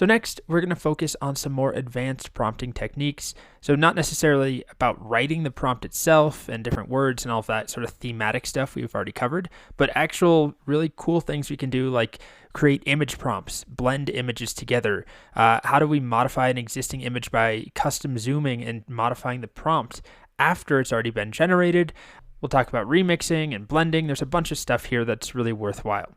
next, we're going to focus on some more advanced prompting techniques. So not necessarily about writing the prompt itself and different words and all of that sort of thematic stuff we've already covered, but actual really cool things we can do, like create image prompts, blend images together. How do we modify an existing image by custom zooming and modifying the prompt after it's already been generated? We'll talk about remixing and blending. There's a bunch of stuff here that's really worthwhile.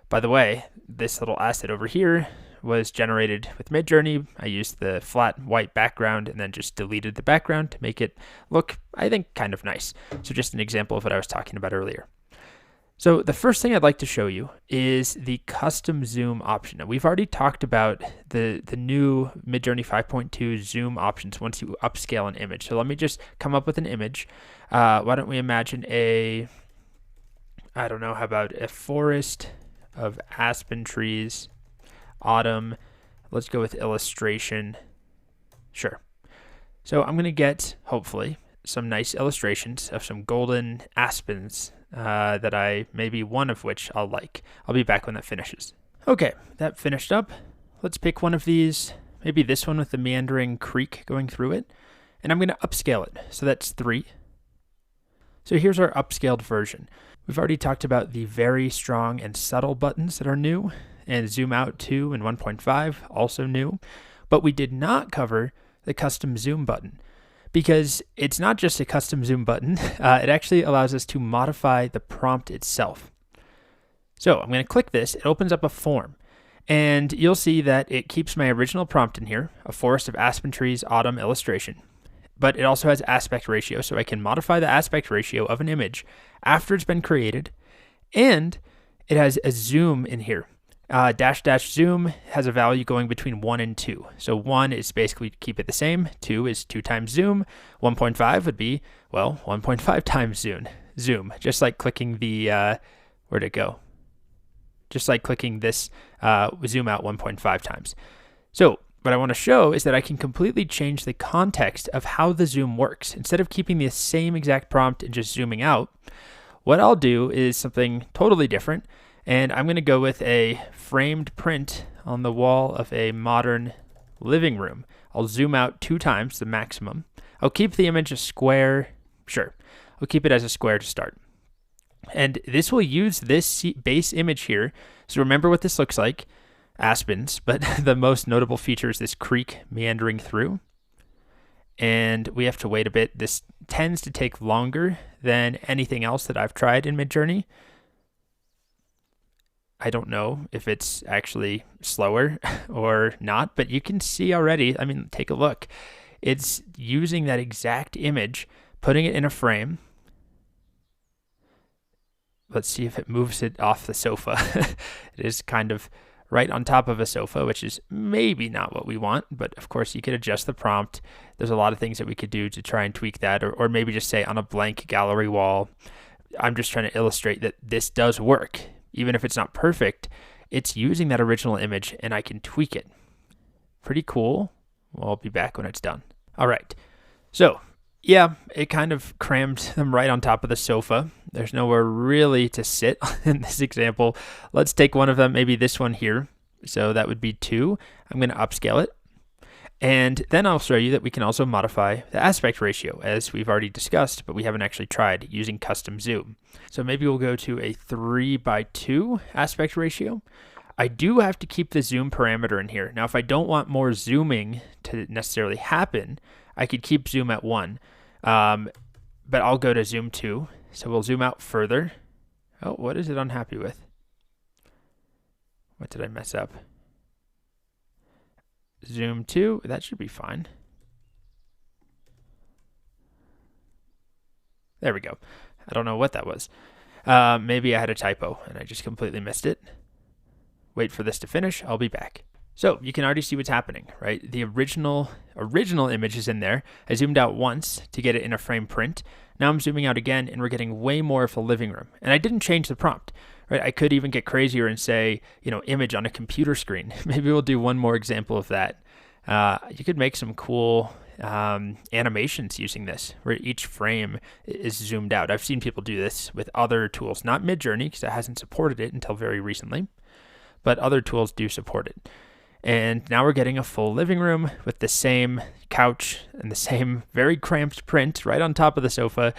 By the way, this little asset over here was generated with Midjourney. I used the flat white background and then just deleted the background to make it look, I think, kind of nice. So just an example of what I was talking about earlier. So the first thing I'd like to show you is the custom zoom option. Now, we've already talked about the new Midjourney 5.2 zoom options once you upscale an image. So let me just come up with an image. Why don't we imagine I don't know, how about a forest of aspen trees, autumn. Let's go with illustration. Sure. So I'm going to get, hopefully, some nice illustrations of some golden aspens that maybe one of which I'll like. I'll be back when that finishes. Okay, that finished up. Let's pick one of these, maybe this one with the meandering creek going through it, and I'm going to upscale it. So that's 3. So here's our upscaled version. We've already talked about the very strong and subtle buttons that are new, and zoom out 2 and 1.5, also new, but we did not cover the custom zoom button, because it's not just a custom zoom button, it actually allows us to modify the prompt itself. So I'm going to click this, it opens up a form, and you'll see that it keeps my original prompt in here, a forest of aspen trees, autumn illustration, but it also has aspect ratio, so I can modify the aspect ratio of an image after it's been created, and it has a zoom in here. -- zoom has a value going between 1 and 2. So 1 is basically keep it the same. 2 is 2 times zoom. 1.5 would be, well, 1.5 times zoom. Just like clicking the, where'd it go? Just like clicking this zoom out 1.5 times. So what I want to show is that I can completely change the context of how the zoom works. Instead of keeping the same exact prompt and just zooming out, what I'll do is something totally different. And I'm going to go with a framed print on the wall of a modern living room. I'll zoom out 2 times, the maximum. I'll keep the image a square. Sure, I'll keep it as a square to start. And this will use this base image here. So remember what this looks like, aspens, but the most notable feature is this creek meandering through. And we have to wait a bit. This tends to take longer than anything else that I've tried in Midjourney. I don't know if it's actually slower or not, but you can see already, I mean, take a look. It's using that exact image, putting it in a frame. Let's see if it moves it off the sofa. It is kind of right on top of a sofa, which is maybe not what we want, but of course you could adjust the prompt. There's a lot of things that we could do to try and tweak that, or maybe just say on a blank gallery wall. I'm just trying to illustrate that this does work. Even if it's not perfect, it's using that original image and I can tweak it. Pretty cool. Well, I'll be back when it's done. All right. So yeah, it kind of crammed them right on top of the sofa. There's nowhere really to sit in this example. Let's take one of them, maybe this one here. So that would be 2. I'm going to upscale it. And then I'll show you that we can also modify the aspect ratio, as we've already discussed, but we haven't actually tried using custom zoom. So maybe we'll go to a 3:2 aspect ratio. I do have to keep the zoom parameter in here. Now, if I don't want more zooming to necessarily happen, I could keep zoom at 1, but I'll go to zoom 2. So we'll zoom out further. Oh, what is it unhappy with? What did I mess up? Zoom 2, that should be fine. There we go. I don't know what that was. Maybe I had a typo and I just completely missed it. Wait for this to finish. I'll be back. So you can already see what's happening, right? The original image is in there. I zoomed out once to get it in a frame print. Now I'm zooming out again and we're getting way more of the living room. And I didn't change the prompt, right? I could even get crazier and say, image on a computer screen. Maybe we'll do one more example of that. You could make some cool animations using this, where each frame is zoomed out. I've seen people do this with other tools, not Midjourney, because it hasn't supported it until very recently, but other tools do support it. And now we're getting a full living room with the same couch and the same very cramped print right on top of the sofa.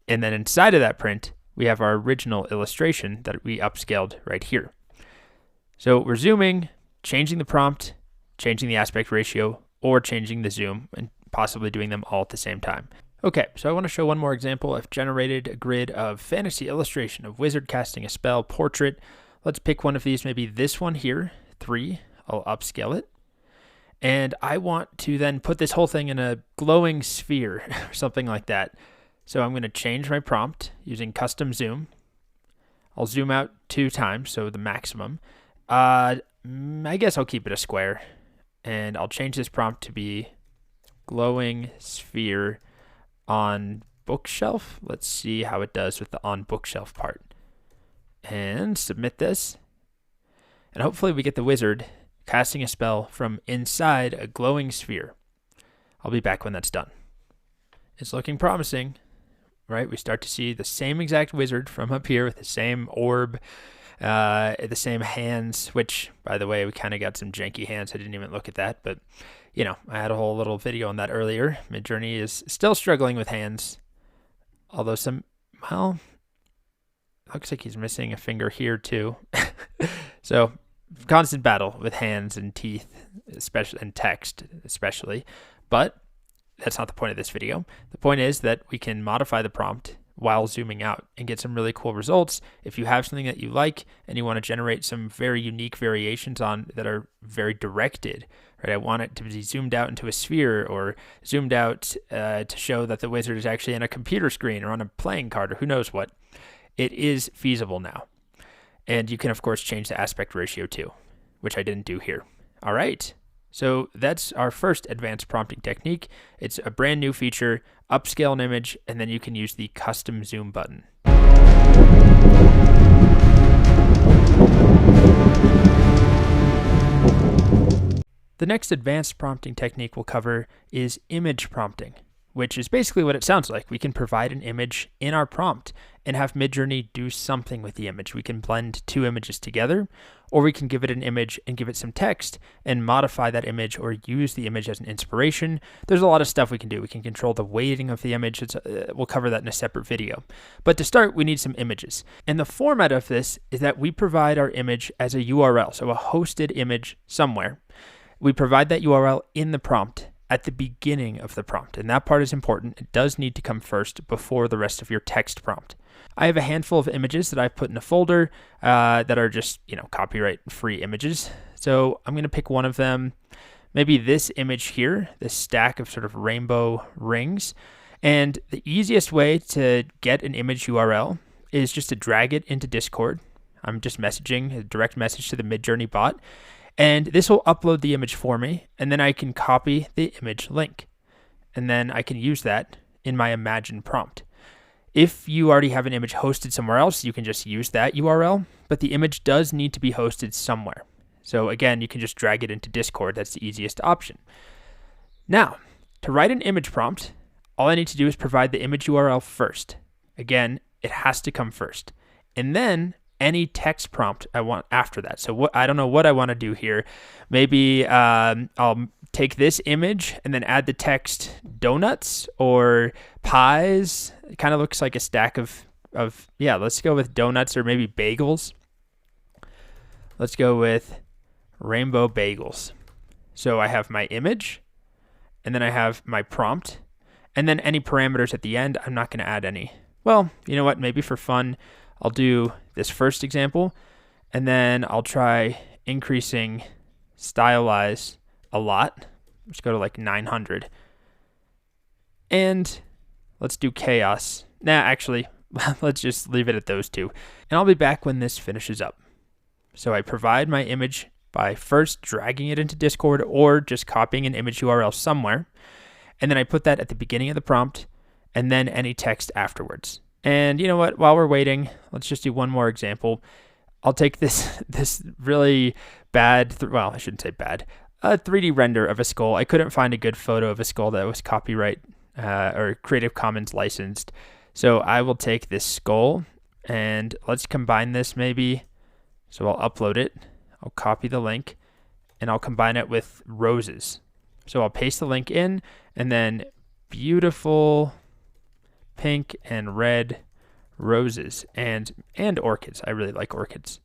And then inside of that print, we have our original illustration that we upscaled right here. So we're zooming, changing the prompt, changing the aspect ratio, or changing the zoom, and possibly doing them all at the same time. Okay, so I want to show one more example. I've generated a grid of fantasy illustration of wizard casting a spell portrait. Let's pick one of these, maybe this one here, 3. I'll upscale it. And I want to then put this whole thing in a glowing sphere or something like that. So I'm going to change my prompt using custom zoom. I'll zoom out 2 times, so the maximum. I guess I'll keep it a square. And I'll change this prompt to be glowing sphere on bookshelf. Let's see how it does with the on bookshelf part. And submit this. And hopefully we get the wizard casting a spell from inside a glowing sphere. I'll be back when that's done. It's looking promising, right? We start to see the same exact wizard from up here with the same orb, the same hands, which, by the way, we kind of got some janky hands. I didn't even look at that, but, you know, I had a whole little video on that earlier. Midjourney is still struggling with hands, although looks like he's missing a finger here too. So constant battle with hands and teeth, especially, and text especially. But that's not the point of this video. The point is that we can modify the prompt while zooming out and get some really cool results. If you have something that you like and you want to generate some very unique variations on that are very directed, right? I want it to be zoomed out into a sphere or zoomed out to show that the wizard is actually in a computer screen or on a playing card or who knows what. It is feasible now. And you can, of course, change the aspect ratio too, which I didn't do here. All right. So that's our first advanced prompting technique. It's a brand new feature, upscale an image, and then you can use the custom zoom button. The next advanced prompting technique we'll cover is image prompting, which is basically what it sounds like. We can provide an image in our prompt and have Midjourney do something with the image. We can blend 2 images together, or we can give it an image and give it some text and modify that image or use the image as an inspiration. There's a lot of stuff we can do. We can control the weighting of the image. We'll cover that in a separate video. But to start, we need some images. And the format of this is that we provide our image as a URL, so a hosted image somewhere. We provide that URL in the prompt at the beginning of the prompt, and that part is important. It does need to come first before the rest of your text prompt. I have a handful of images that I've put in a folder that are just, copyright-free images. So I'm going to pick one of them, maybe this image here, this stack of sort of rainbow rings. And the easiest way to get an image URL is just to drag it into Discord. I'm just messaging a direct message to the Midjourney bot. And this will upload the image for me, and then I can copy the image link. And then I can use that in my Imagine prompt. If you already have an image hosted somewhere else, you can just use that URL, but the image does need to be hosted somewhere. So again, you can just drag it into Discord. That's the easiest option. Now, to write an image prompt, all I need to do is provide the image URL first. Again, it has to come first. And then any text prompt I want after that. So I don't know what I want to do here. Maybe I'll take this image and then add the text donuts or pies. It kind of looks like a stack of let's go with donuts or maybe bagels. Let's go with rainbow bagels. So I have my image and then I have my prompt and then any parameters at the end. I'm not going to add any. Well, you know what? Maybe for fun, I'll do this first example, and then I'll try increasing stylize a lot. Let's go to like 900. And let's do chaos. Actually, let's just leave it at those 2. And I'll be back when this finishes up. So I provide my image by first dragging it into Discord or just copying an image URL somewhere. And then I put that at the beginning of the prompt and then any text afterwards. And you know what? While we're waiting, let's just do one more example. I'll take this really bad, I shouldn't say bad, a 3D render of a skull. I couldn't find a good photo of a skull that was copyright or Creative Commons licensed. So I will take this skull and let's combine this maybe. So I'll upload it. I'll copy the link and I'll combine it with roses. So I'll paste the link in, and then beautiful pink and red roses and orchids. I really like orchids.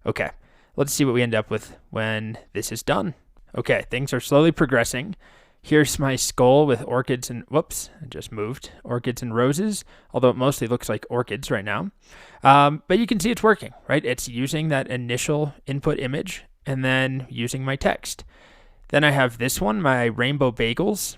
Okay, let's see what we end up with when this is done. Okay, things are slowly progressing. Here's my skull with orchids and, whoops, I just moved, orchids and roses, although it mostly looks like orchids right now. But you can see it's working, right? It's using that initial input image and then using my text. Then I have this one, my rainbow bagels.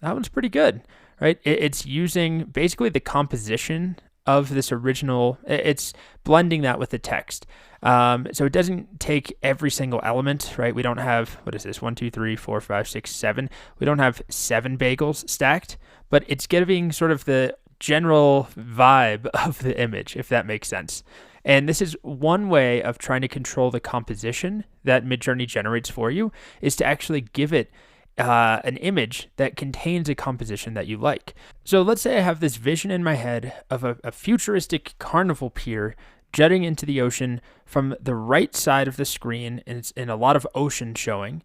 That one's pretty good, right? It's using basically the composition of this original, it's blending that with the text. So it doesn't take every single element, right? We don't have, what is this, 1, 2, 3, 4, 5, 6, 7. We don't have 7 bagels stacked, but it's giving sort of the general vibe of the image, if that makes sense. And this is one way of trying to control the composition that Midjourney generates for you, is to actually give it an image that contains a composition that you like. So let's say I have this vision in my head of a futuristic carnival pier jutting into the ocean from the right side of the screen, and it's in a lot of ocean showing.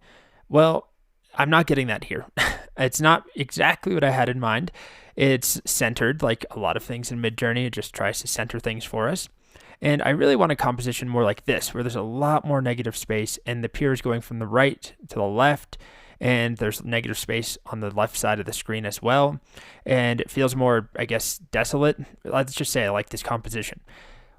Well, I'm not getting that here. It's not exactly what I had in mind. It's centered, like a lot of things in Midjourney. It just tries to center things for us. And I really want a composition more like this, where there's a lot more negative space, and the pier is going from the right to the left, and there's negative space on the left side of the screen as well. And it feels more, I guess, desolate. Let's just say I like this composition.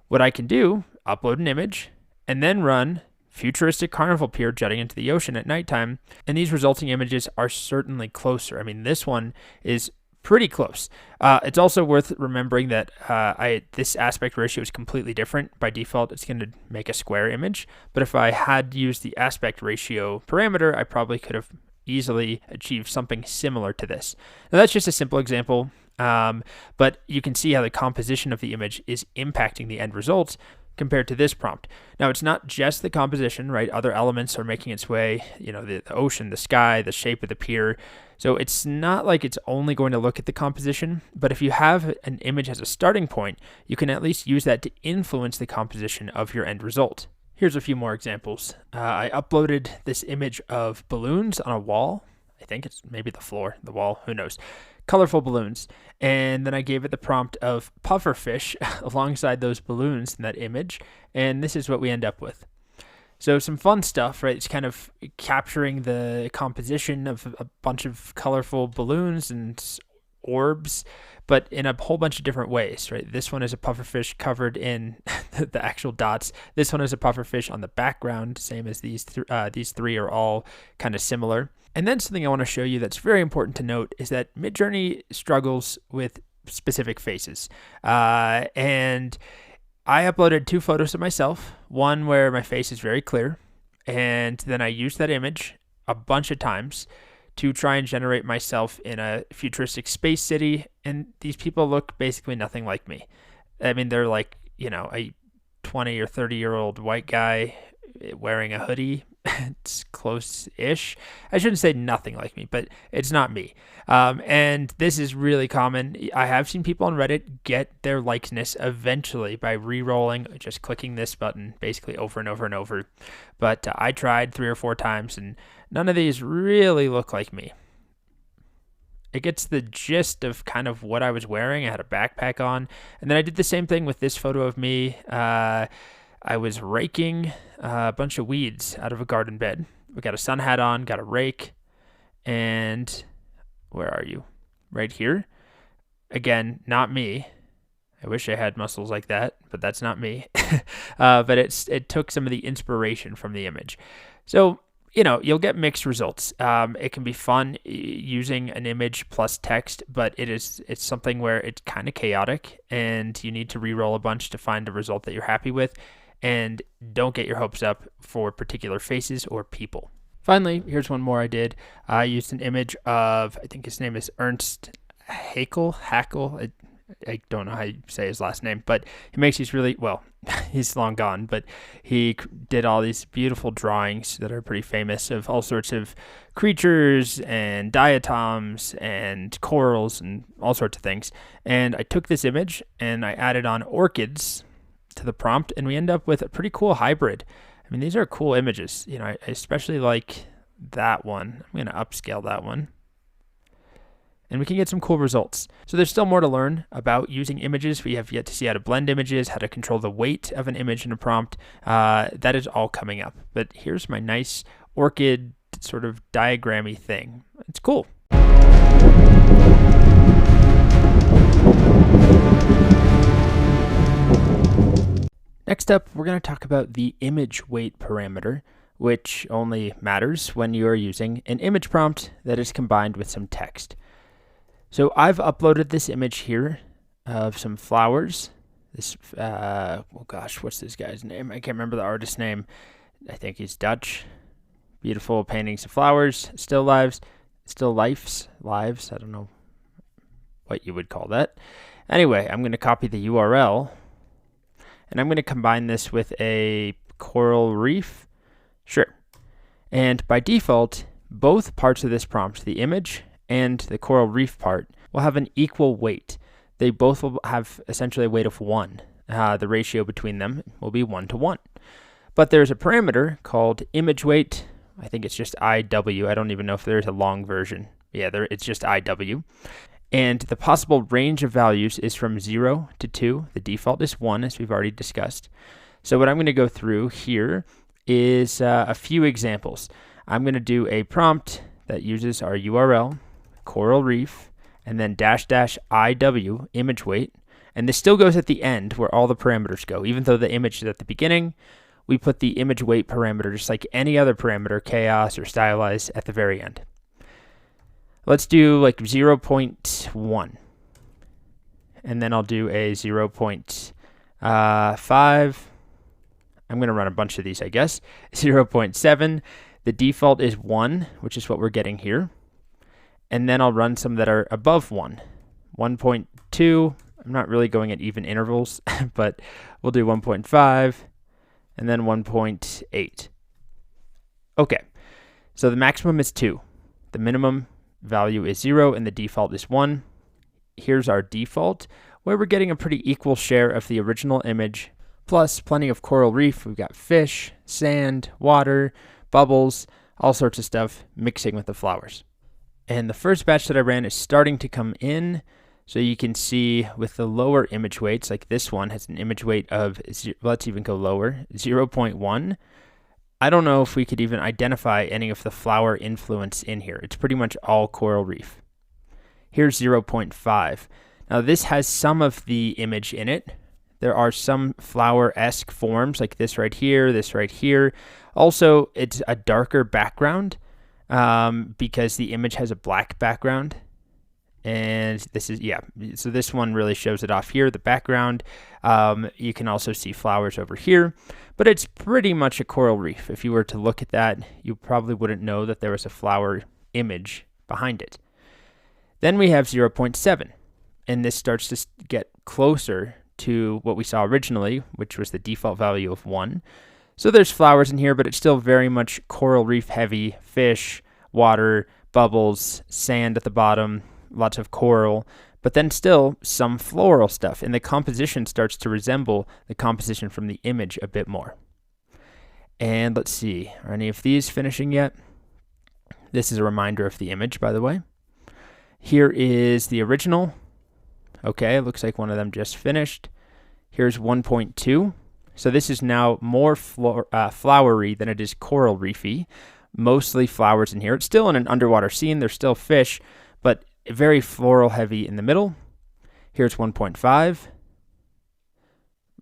What I can do, upload an image, and then run futuristic carnival pier jutting into the ocean at nighttime, and these resulting images are certainly closer. I mean, this one is pretty close. It's also worth remembering that this aspect ratio is completely different. By default, it's going to make a square image, but if I had used the aspect ratio parameter, I probably could have easily achieved something similar to this. Now, that's just a simple example, but you can see how the composition of the image is impacting the end results compared to this prompt. Now, it's not just the composition, right? Other elements are making its way, the ocean, the sky, the shape of the pier. So it's not like it's only going to look at the composition, but if you have an image as a starting point, you can at least use that to influence the composition of your end result. Here's a few more examples. I uploaded this image of balloons on a wall. I think it's maybe the floor, the wall, who knows. Colorful balloons. And then I gave it the prompt of pufferfish alongside those balloons in that image. And this is what we end up with. So some fun stuff, right? It's kind of capturing the composition of a bunch of colorful balloons and orbs, but in a whole bunch of different ways, right? This one is a pufferfish covered in the actual dots. This one is a pufferfish on the background, same as these three are all kind of similar. And then something I want to show you that's very important to note is that Midjourney struggles with specific faces. And I uploaded 2 photos of myself, one where my face is very clear, and then I used that image a bunch of times to try and generate myself in a futuristic space city, and these people look basically nothing like me. I mean, they're like, a 20 or 30-year-old white guy wearing a hoodie. It's close-ish. I shouldn't say nothing like me, but it's not me. And this is really common. I have seen people on Reddit get their likeness eventually by re-rolling, just clicking this button basically over and over and over. But I tried 3 or 4 times, and none of these really look like me. It gets the gist of kind of what I was wearing. I had a backpack on, and then I did the same thing with this photo of me. I was raking a bunch of weeds out of a garden bed. We got a sun hat on, got a rake, and where are you? Right here. Again, not me. I wish I had muscles like that, but that's not me. But it took some of the inspiration from the image. So, you'll get mixed results. It can be fun using an image plus text, but it's something where it's kind of chaotic, and you need to re-roll a bunch to find a result that you're happy with. And don't get your hopes up for particular faces or people. Finally, here's one more I did. I used an image of, I think his name is Ernst Haeckel. I don't know how you say his last name, but he makes these really, well, he's long gone, but he did all these beautiful drawings that are pretty famous of all sorts of creatures and diatoms and corals and all sorts of things. And I took this image and I added on orchids to the prompt, and we end up with a pretty cool hybrid. I mean, these are cool images. You know, I especially like that one. I'm going to upscale that one. And we can get some cool results. So there's still more to learn about using images. We have yet to see how to blend images, how to control the weight of an image in a prompt. That is all coming up. But here's my nice orchid sort of diagrammy thing. It's cool. Next up, we're going to talk about the image weight parameter, which only matters when you are using an image prompt that is combined with some text. So I've uploaded this image here of some flowers. This, oh gosh, what's this guy's name? I can't remember the artist's name. I think he's Dutch. Beautiful paintings of flowers, still lifes. I don't know what you would call that. Anyway, I'm going to copy the URL and I'm going to combine this with a coral reef. Sure. And by default, both parts of this prompt, the image and the coral reef part, will have an equal weight. They both will have essentially a weight of 1. The ratio between them will be 1 to 1. But there's a parameter called image weight. I think it's just IW. I don't even know if there's a long version. Yeah, it's just IW. And the possible range of values is from 0 to 2. The default is 1, as we've already discussed. So what I'm going to go through here is a few examples. I'm going to do a prompt that uses our URL, coral reef, and then --IW, image weight. And this still goes at the end where all the parameters go. Even though the image is at the beginning, we put the image weight parameter, just like any other parameter, chaos or stylize, at the very end. Let's do like 0.1. And then I'll do a 0.5. I'm going to run a bunch of these, I guess. 0.7. The default is 1, which is what we're getting here. And then I'll run some that are above 1. 1.2. I'm not really going at even intervals, but we'll do 1.5 and then 1.8. Okay, so the maximum is 2. The minimum value is 0 and the default is 1. Here's our default, where we're getting a pretty equal share of the original image, plus plenty of coral reef. We've got fish, sand, water, bubbles, all sorts of stuff mixing with the flowers. And the first batch that I ran is starting to come in. So you can see with the lower image weights, like this one has an image weight of, let's even go lower, 0.1. I don't know if we could even identify any of the flower influence in here. It's pretty much all coral reef. Here's 0.5. Now this has some of the image in it. There are some flower-esque forms like this right here, this right here. Also, it's a darker background because the image has a black background. And this is, yeah, so this one really shows it off here, the background. You can also see flowers over here, but it's pretty much a coral reef. If you were to look at that, you probably wouldn't know that there was a flower image behind it. Then we have 0.7, and this starts to get closer to what we saw originally, which was the default value of 1. So there's flowers in here, but it's still very much coral reef heavy, fish, water, bubbles, sand at the bottom, lots of coral, but then still some floral stuff, and the composition starts to resemble the composition from the image a bit more. And let's see, are any of these finishing yet? This is a reminder of the image, by the way. Here is the original. Okay, it looks like one of them just finished. Here's 1.2. So this is now more flowery than it is coral reefy. Mostly flowers in here. It's still in an underwater scene. There's still fish, but very floral heavy in the middle. Here's 1.5.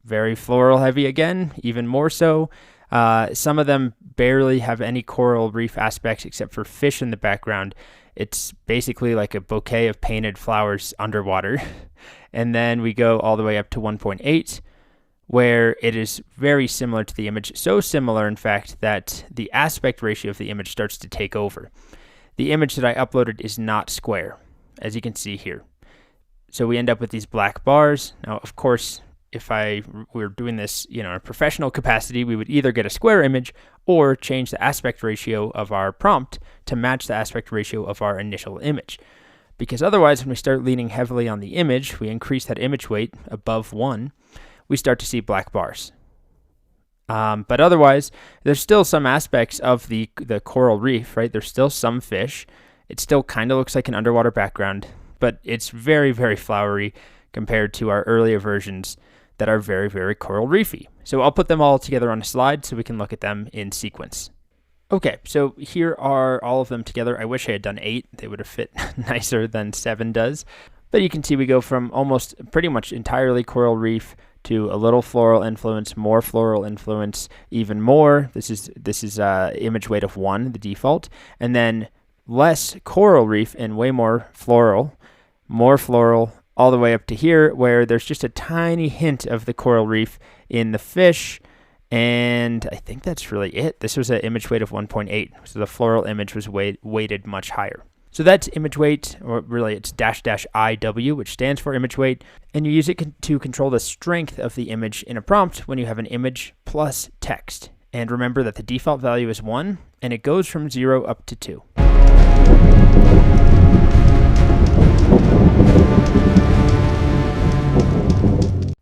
Very floral heavy again, even more so. Some of them barely have any coral reef aspects except for fish in the background. It's basically like a bouquet of painted flowers underwater. And then we go all the way up to 1.8, where it is very similar to the image. So similar, in fact, that the aspect ratio of the image starts to take over. The image that I uploaded is not square, as you can see here. So we end up with these black bars. Now, of course, if I were doing this, in a professional capacity, we would either get a square image or change the aspect ratio of our prompt to match the aspect ratio of our initial image. Because otherwise, when we start leaning heavily on the image, we increase that image weight above 1, we start to see black bars. But otherwise, there's still some aspects of the coral reef, right? There's still some fish. It still kind of looks like an underwater background, but it's very, very flowery compared to our earlier versions that are very, very coral reefy. So I'll put them all together on a slide so we can look at them in sequence. Okay, so here are all of them together. I wish I had done 8. They would have fit nicer than 7 does. But you can see we go from almost pretty much entirely coral reef to a little floral influence, more floral influence, even more. This is image weight of 1, the default, and then less coral reef and way more floral, all the way up to here, where there's just a tiny hint of the coral reef in the fish. And I think that's really it. This was an image weight of 1.8, so the floral image was weighted much higher. So that's image weight, or really it's --IW, which stands for image weight, and you use it to control the strength of the image in a prompt when you have an image plus text. And remember that the default value is 1, and it goes from 0 up to 2.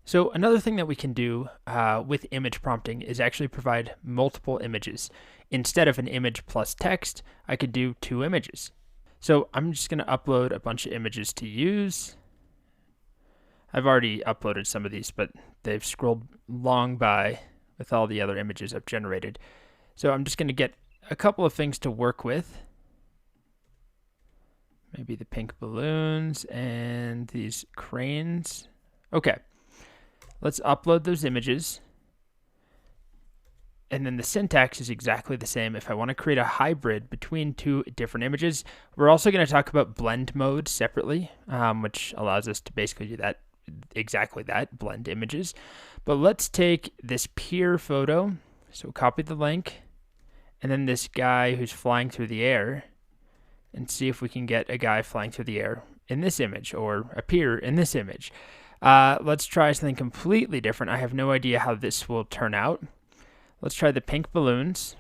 So another thing that we can do with image prompting is actually provide multiple images. Instead of an image plus text, I could do 2 images. So I'm just going to upload a bunch of images to use. I've already uploaded some of these, but they've scrolled long by with all the other images I've generated. So I'm just going to get a couple of things to work with. Maybe the pink balloons and these cranes. Okay, let's upload those images. And then the syntax is exactly the same. If I want to create a hybrid between 2 different images, we're also going to talk about blend mode separately, which allows us to basically do that, exactly that, blend images. But let's take this pier photo. So copy the link, and then this guy who's flying through the air, and see if we can get a guy flying through the air in this image, or a pier in this image. Let's try something completely different. I have no idea how this will turn out. Let's try the pink balloons.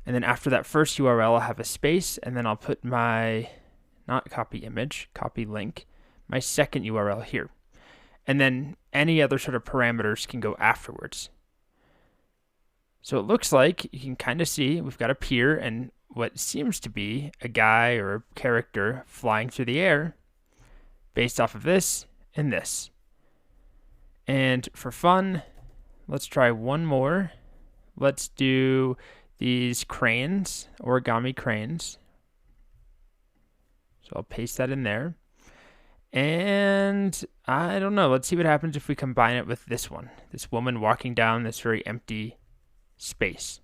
And then after that first URL, I'll have a space, and then I'll put my, not copy image, copy link, my second URL here. And then any other sort of parameters can go afterwards. So it looks like you can kind of see we've got a pier and what seems to be a guy or a character flying through the air based off of this and this. And for fun, let's try one more. Let's do these cranes, origami cranes. So I'll paste that in there. And I don't know, let's see what happens if we combine it with this one. This woman walking down this very empty space.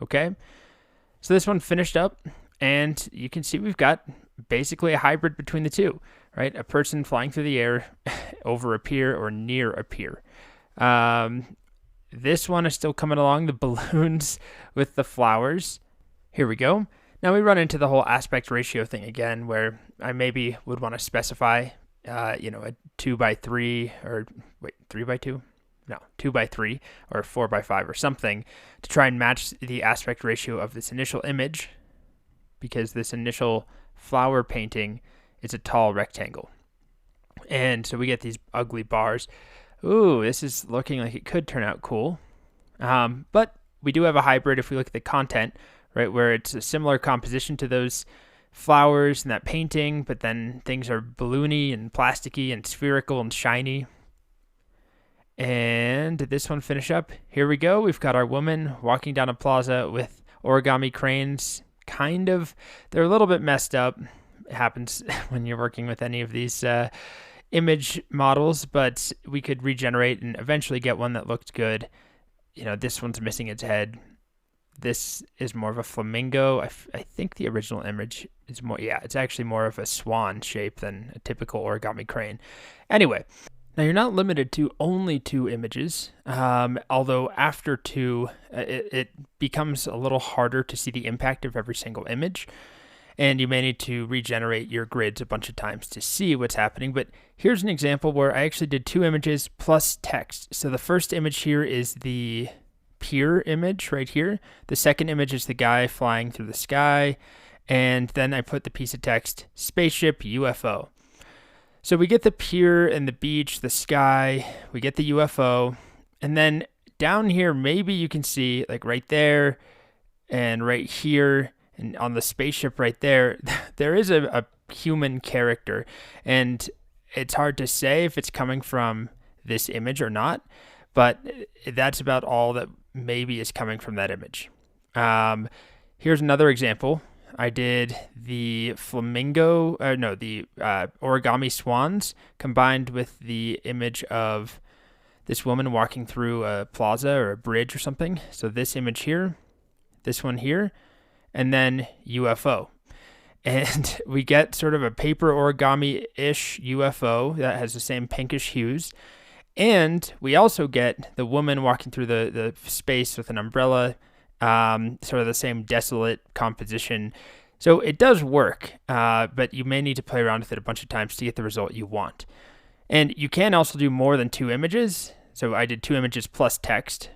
Okay, so this one finished up, and you can see we've got basically a hybrid between the two, right? A person flying through the air over a pier or near a pier. This one is still coming along, the balloons with the flowers. Here we go. Now we run into the whole aspect ratio thing again, where I maybe would want to specify, a 2x3 or wait, 3x2? No, 2x3 or 4x5 or something to try and match the aspect ratio of this initial image, because this initial flower painting is a tall rectangle. And so we get these ugly bars. Ooh, this is looking like it could turn out cool. But we do have a hybrid if we look at the content, right, where it's a similar composition to those flowers and that painting, but then things are balloony and plasticky and spherical and shiny. And did this one finish up? Here we go. We've got our woman walking down a plaza with origami cranes. Kind of, they're a little bit messed up. It happens when you're working with any of these image models, but we could regenerate and eventually get one that looked good. This one's missing its head. This is more of a flamingo. I think the original image is more, it's actually more of a swan shape than a typical origami crane. Anyway, now you're not limited to only 2 images, although after 2, it becomes a little harder to see the impact of every single image, and you may need to regenerate your grids a bunch of times to see what's happening. But here's an example where I actually did 2 images plus text. So the first image here is the pier image right here. The second image is the guy flying through the sky, and then I put the piece of text, spaceship UFO. So we get the pier and the beach, the sky, we get the UFO, and then down here, maybe you can see like right there and right here and on the spaceship right there, there is a human character, and it's hard to say if it's coming from this image or not, but that's about all that maybe is coming from that image. Here's another example. I did the origami swans combined with the image of this woman walking through a plaza or a bridge or something. So this image here, this one here, and then UFO. And we get sort of a paper origami-ish UFO that has the same pinkish hues. And we also get the woman walking through the space with an umbrella, sort of the same desolate composition. So it does work, but you may need to play around with it a bunch of times to get the result you want. And you can also do more than 2 images. So I did 2 images plus text,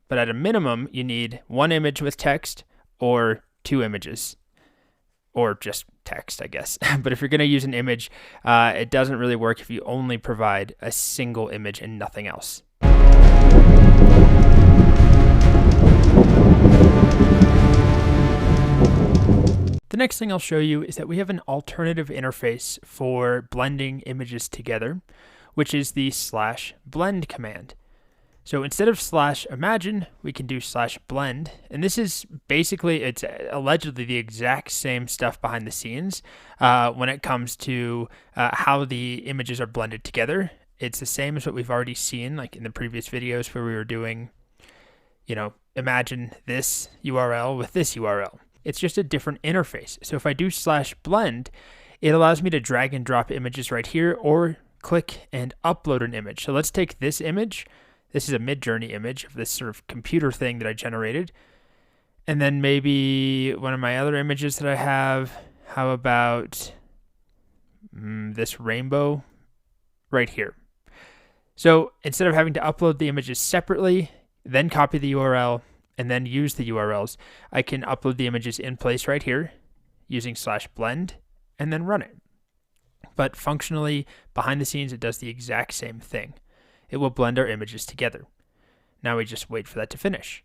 but at a minimum, you need 1 image with text or 2 images, or just text, I guess. But if you're going to use an image, it doesn't really work if you only provide a single image and nothing else. The next thing I'll show you is that we have an alternative interface for blending images together, which is the /blend command. So instead of /imagine, we can do /blend. And this is basically, it's allegedly the exact same stuff behind the scenes when it comes to how the images are blended together. It's the same as what we've already seen, like in the previous videos where we were doing, imagine this URL with this URL. It's just a different interface. So if I do /blend, it allows me to drag and drop images right here or click and upload an image. So let's take this image. This is a Midjourney image of this sort of computer thing that I generated. And then maybe one of my other images that I have, how about this rainbow right here. So instead of having to upload the images separately, then copy the URL, and then use the URLs, I can upload the images in place right here using /blend and then run it. But functionally, behind the scenes, it does the exact same thing. It will blend our images together. Now we just wait for that to finish.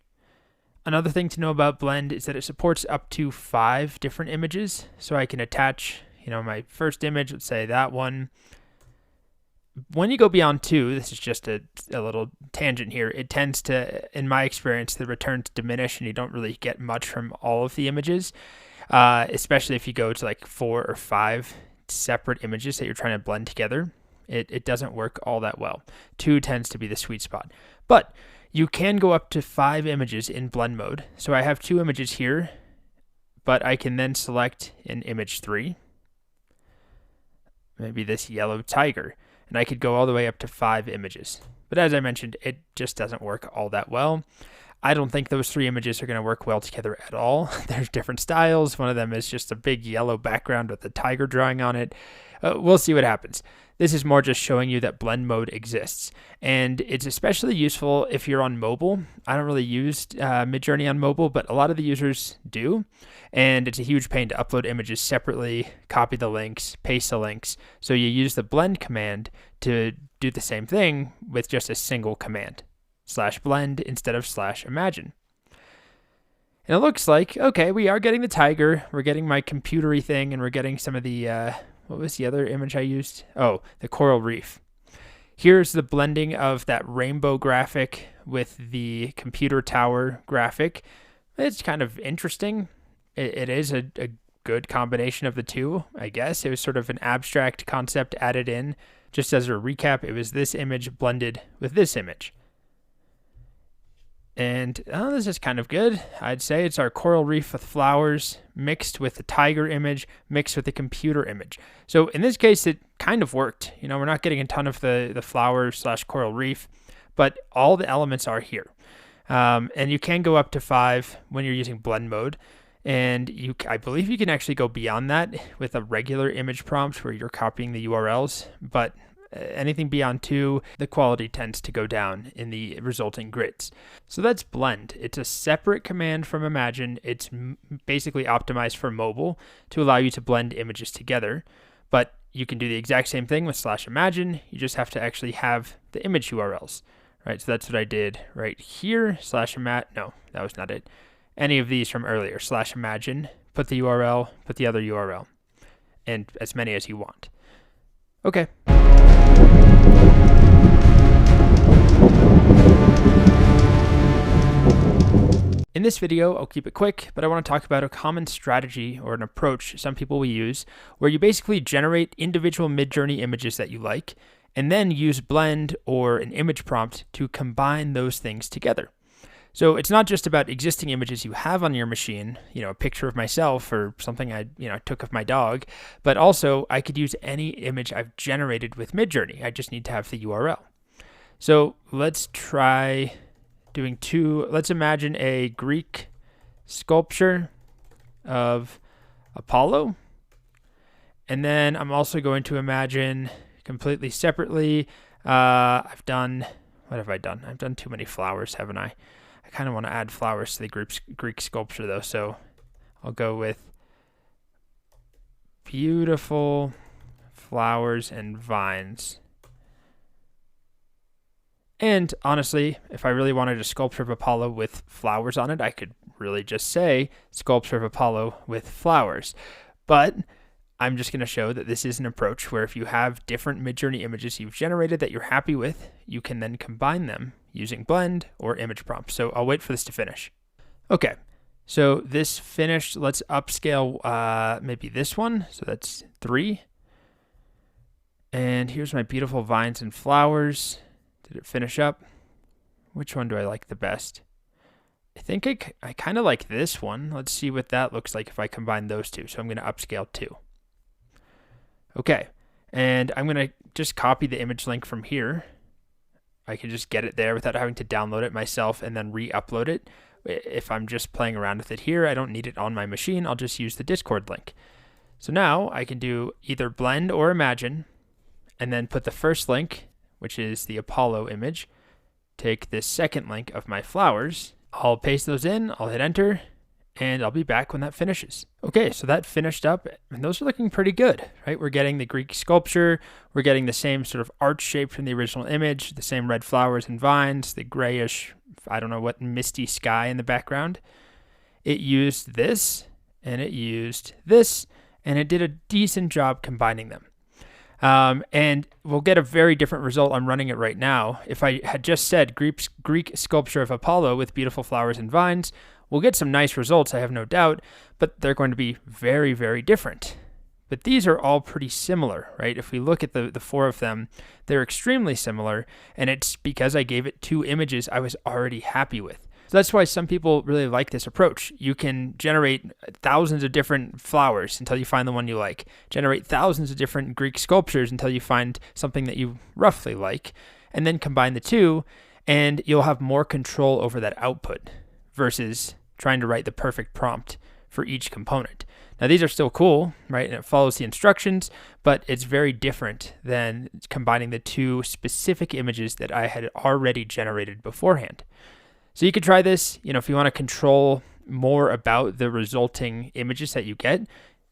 Another thing to know about Blend is that it supports up to 5 different images. So I can attach, my first image, let's say that one. When you go beyond 2, this is just a little tangent here, it tends to, in my experience, the returns diminish and you don't really get much from all of the images, especially if you go to like 4 or 5 separate images that you're trying to blend together. It doesn't work all that well. 2 tends to be the sweet spot. But you can go up to 5 images in blend mode. So I have 2 images here, but I can then select an image 3, maybe this yellow tiger, and I could go all the way up to 5 images. But as I mentioned, it just doesn't work all that well. I don't think those 3 images are going to work well together at all. There's different styles. One of them is just a big yellow background with a tiger drawing on it. We'll see what happens. This is more just showing you that blend mode exists. And it's especially useful if you're on mobile. I don't really use Midjourney on mobile, but a lot of the users do. And it's a huge pain to upload images separately, copy the links, paste the links. So you use the blend command to do the same thing with just a single command, /blend instead of /imagine. And it looks like, okay, we are getting the tiger, we're getting my computery thing, and we're getting some of the, what was the other image I used? Oh, the coral reef. Here's the blending of that rainbow graphic with the computer tower graphic. It's kind of interesting. It is a good combination of the two, I guess. It was sort of an abstract concept added in. Just as a recap, it was this image blended with this image. And this is kind of good. I'd say it's our coral reef with flowers mixed with the tiger image, mixed with the computer image. So in this case, it kind of worked. We're not getting a ton of the flowers / coral reef, but all the elements are here. And you can go up to 5 when you're using blend mode. And I believe you can actually go beyond that with a regular image prompt where you're copying the URLs, but anything beyond 2, the quality tends to go down in the resulting grids. So that's Blend. It's a separate command from Imagine. It's basically optimized for mobile to allow you to blend images together, but you can do the exact same thing with /imagine. You just have to actually have the image URLs, right? So that's what I did right here. /imagine, no, that was not it. Any of these from earlier, /imagine, put the URL, put the other URL, and as many as you want. Okay. In this video, I'll keep it quick, but I want to talk about a common strategy or an approach some people will use where you basically generate individual Midjourney images that you like, and then use Blend or an image prompt to combine those things together. So it's not just about existing images you have on your machine, a picture of myself or something I took of my dog, but also I could use any image I've generated with Midjourney. I just need to have the URL. So let's try doing let's imagine a Greek sculpture of Apollo. And then I'm also going to imagine completely separately, what have I done? I've done too many flowers, haven't I? I kind of want to add flowers to the Greek sculpture though, so I'll go with beautiful flowers and vines. And honestly, if I really wanted a sculpture of Apollo with flowers on it, I could really just say sculpture of Apollo with flowers. But I'm just going to show that this is an approach where if you have different Midjourney images you've generated that you're happy with, you can then combine them using Blend or image prompts. So I'll wait for this to finish. Okay, so this finished. Let's upscale maybe this one. So that's 3. And here's my beautiful vines and flowers. Did it finish up? Which one do I like the best? I think I kind of like this one. Let's see what that looks like if I combine those two. So I'm going to upscale 2. Okay, and I'm going to just copy the image link from here. I can just get it there without having to download it myself and then re-upload it. If I'm just playing around with it here, I don't need it on my machine. I'll just use the Discord link. So now I can do either Blend or Imagine, and then put the first link, which is the Apollo image, take this second link of my flowers, I'll paste those in, I'll hit enter, and I'll be back when that finishes. Okay, so that finished up, and those are looking pretty good, right? We're getting the Greek sculpture, we're getting the same sort of arch shape from the original image, the same red flowers and vines, the grayish, I don't know what, misty sky in the background. It used this, and it used this, and it did a decent job combining them. And we'll get a very different result. I'm running it right now. If I had just said Greek sculpture of Apollo with beautiful flowers and vines, we'll get some nice results, I have no doubt, but they're going to be very, very different. But these are all pretty similar, right? If we look at the 4 of them, they're extremely similar, and it's because I gave it 2 images I was already happy with. So that's why some people really like this approach. You can generate thousands of different flowers until you find the one you like. Generate thousands of different Greek sculptures until you find something that you roughly like, and then combine the 2, and you'll have more control over that output versus trying to write the perfect prompt for each component. Now these are still cool, right? And it follows the instructions, but it's very different than combining the 2 specific images that I had already generated beforehand. So you could try this, if you want to control more about the resulting images that you get,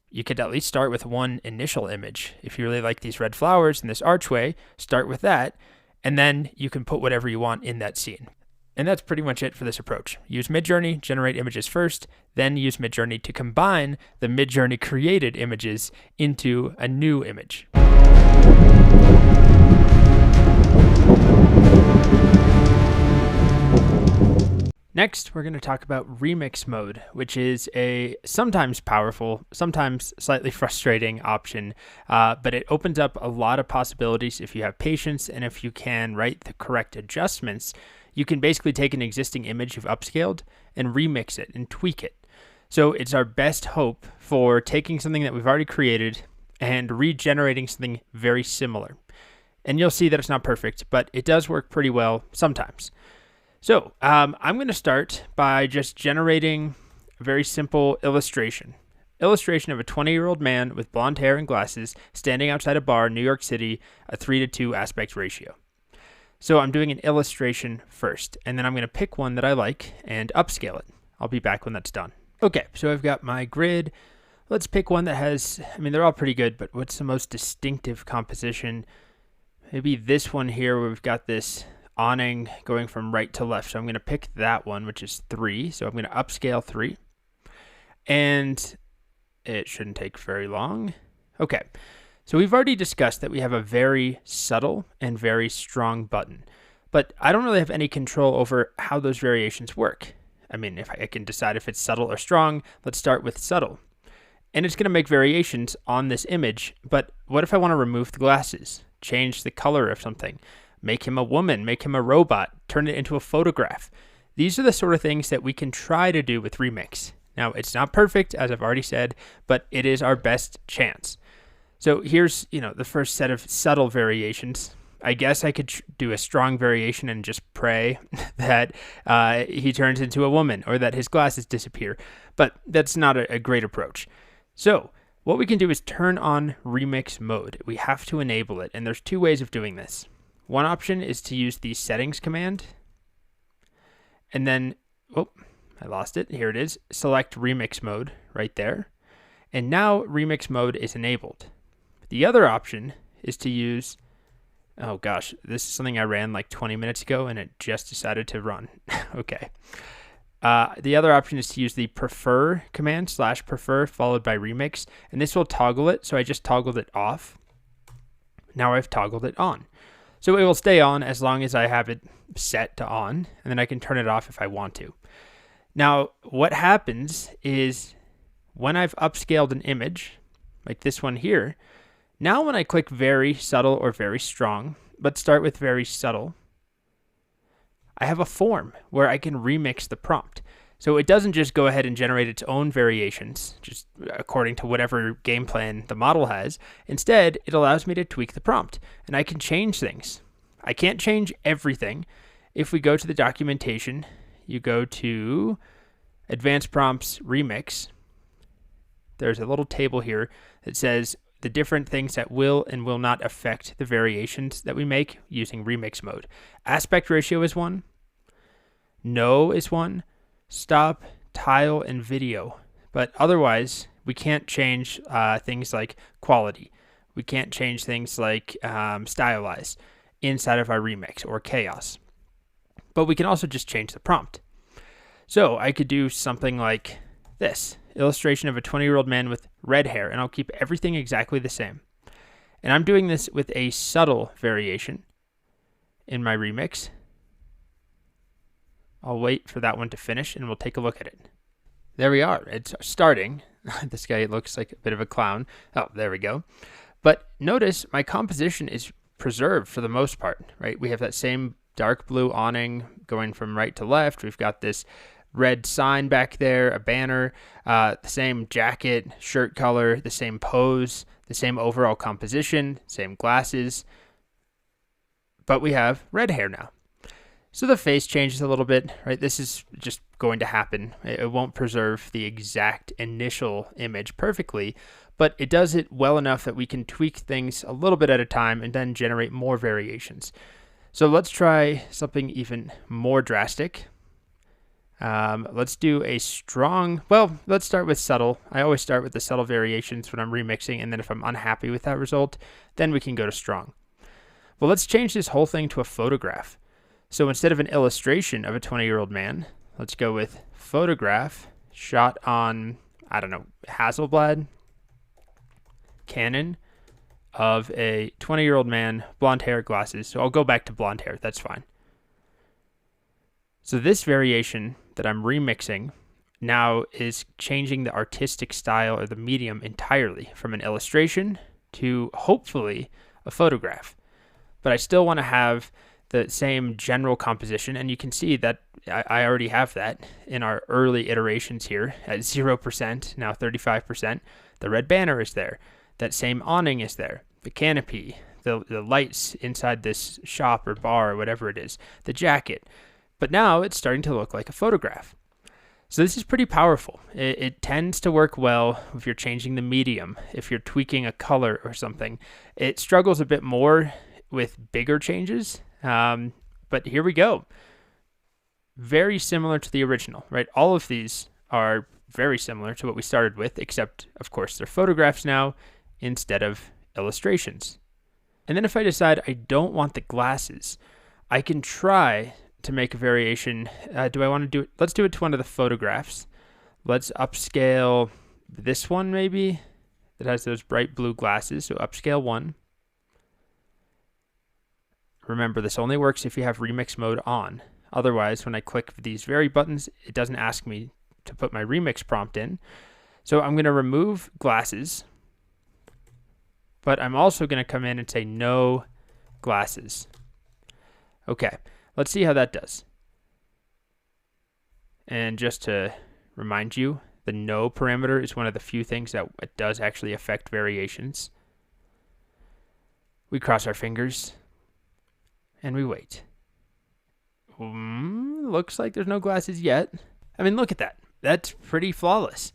you could at least start with one initial image. If you really like these red flowers and this archway, start with that, and then you can put whatever you want in that scene. And that's pretty much it for this approach. Use Midjourney, generate images first, then use Midjourney to combine the Midjourney-created images into a new image. Next, we're going to talk about remix mode, which is a sometimes powerful, sometimes slightly frustrating option, but it opens up a lot of possibilities if you have patience and if you can write the correct adjustments. You can basically take an existing image you've upscaled and remix it and tweak it. So it's our best hope for taking something that we've already created and regenerating something very similar. And you'll see that it's not perfect, but it does work pretty well sometimes. So I'm going to start by just generating a very simple illustration. Illustration of a 20-year-old man with blonde hair and glasses standing outside a bar in New York City, a 3:2 aspect ratio. So I'm doing an illustration first, and then I'm going to pick one that I like and upscale it. I'll be back when that's done. Okay, so I've got my grid. Let's pick one that has, I mean, they're all pretty good, but what's the most distinctive composition? Maybe this one here where we've got this awning going from right to left. So I'm going to pick that one, which is 3. So I'm going to upscale 3. And it shouldn't take very long. Okay, so we've already discussed that we have a very subtle and very strong button, but I don't really have any control over how those variations work. I mean, if I can decide if it's subtle or strong, let's start with subtle. And it's going to make variations on this image, but what if I want to remove the glasses, change the color of something, make him a woman, make him a robot, turn it into a photograph? These are the sort of things that we can try to do with Remix. Now, it's not perfect, as I've already said, but it is our best chance. So here's, the first set of subtle variations. I guess I could do a strong variation and just pray that he turns into a woman or that his glasses disappear, but that's not a great approach. So what we can do is turn on remix mode. We have to enable it, and there's 2 ways of doing this. One option is to use the settings command, and then, I lost it. Here it is. Select remix mode right there. And now remix mode is enabled. The other option is to use, oh gosh, this is something I ran like 20 minutes ago and it just decided to run. Okay. The other option is to use the prefer command, /prefer followed by remix, and this will toggle it. So I just toggled it off. Now I've toggled it on. So it will stay on as long as I have it set to on, and then I can turn it off if I want to. Now, what happens is when I've upscaled an image, like this one here, now when I click very subtle or very strong, let's start with very subtle, I have a form where I can remix the prompt. So it doesn't just go ahead and generate its own variations, just according to whatever game plan the model has. Instead, it allows me to tweak the prompt, and I can change things. I can't change everything. If we go to the documentation, you go to Advanced Prompts Remix. There's a little table here that says the different things that will and will not affect the variations that we make using remix mode. Aspect ratio is 1. No is 1. Stop, tile, and video. But otherwise, we can't change things like quality. We can't change things like stylize inside of our remix or chaos. But we can also just change the prompt. So I could do something like this. Illustration of a 20-year-old man with red hair, and I'll keep everything exactly the same. And I'm doing this with a subtle variation in my remix. I'll wait for that one to finish, and we'll take a look at it. There we are. It's starting. This guy looks like a bit of a clown. Oh, there we go. But notice my composition is preserved for the most part, right? We have that same dark blue awning going from right to left. We've got this red sign back there, a banner, the same jacket, shirt color, the same pose, the same overall composition, same glasses, but we have red hair now. So the face changes a little bit, right? This is just going to happen. It won't preserve the exact initial image perfectly, but it does it well enough that we can tweak things a little bit at a time and then generate more variations. So let's try something even more drastic. Let's do a strong, let's start with subtle. I always start with the subtle variations when I'm remixing, and then if I'm unhappy with that result, then we can go to strong. Well, let's change this whole thing to a photograph. So instead of an illustration of a 20-year-old man, let's go with photograph shot on, Hasselblad, Canon, of a 20-year-old man, blonde hair, glasses. So I'll go back to blonde hair. That's fine. So this variation that I'm remixing now is changing the artistic style or the medium entirely from an illustration to hopefully a photograph. But I still want to have the same general composition, and you can see that I already have that in our early iterations here at 0%, now 35%. The red banner is there. That same awning is there. The canopy, the lights inside this shop or bar or whatever it is, the jacket. But now it's starting to look like a photograph. So this is pretty powerful. It tends to work well if you're changing the medium, if you're tweaking a color or something. It struggles a bit more with bigger changes, but here we go. Very similar to the original, right? All of these are very similar to what we started with, except of course they're photographs now instead of illustrations. And then if I decide I don't want the glasses, I can try to make a variation. Do I want to do it? Let's do it to one of the photographs. Let's upscale this one maybe. It has those bright blue glasses, so upscale 1. Remember, this only works if you have remix mode on. Otherwise, when I click these vary buttons, it doesn't ask me to put my remix prompt in. So I'm going to remove glasses, but I'm also going to come in and say no glasses. Okay, let's see how that does. And just to remind you, the no parameter is one of the few things that it does actually affect variations. We cross our fingers and we wait. Looks like there's no glasses yet. I mean, look at that. That's pretty flawless.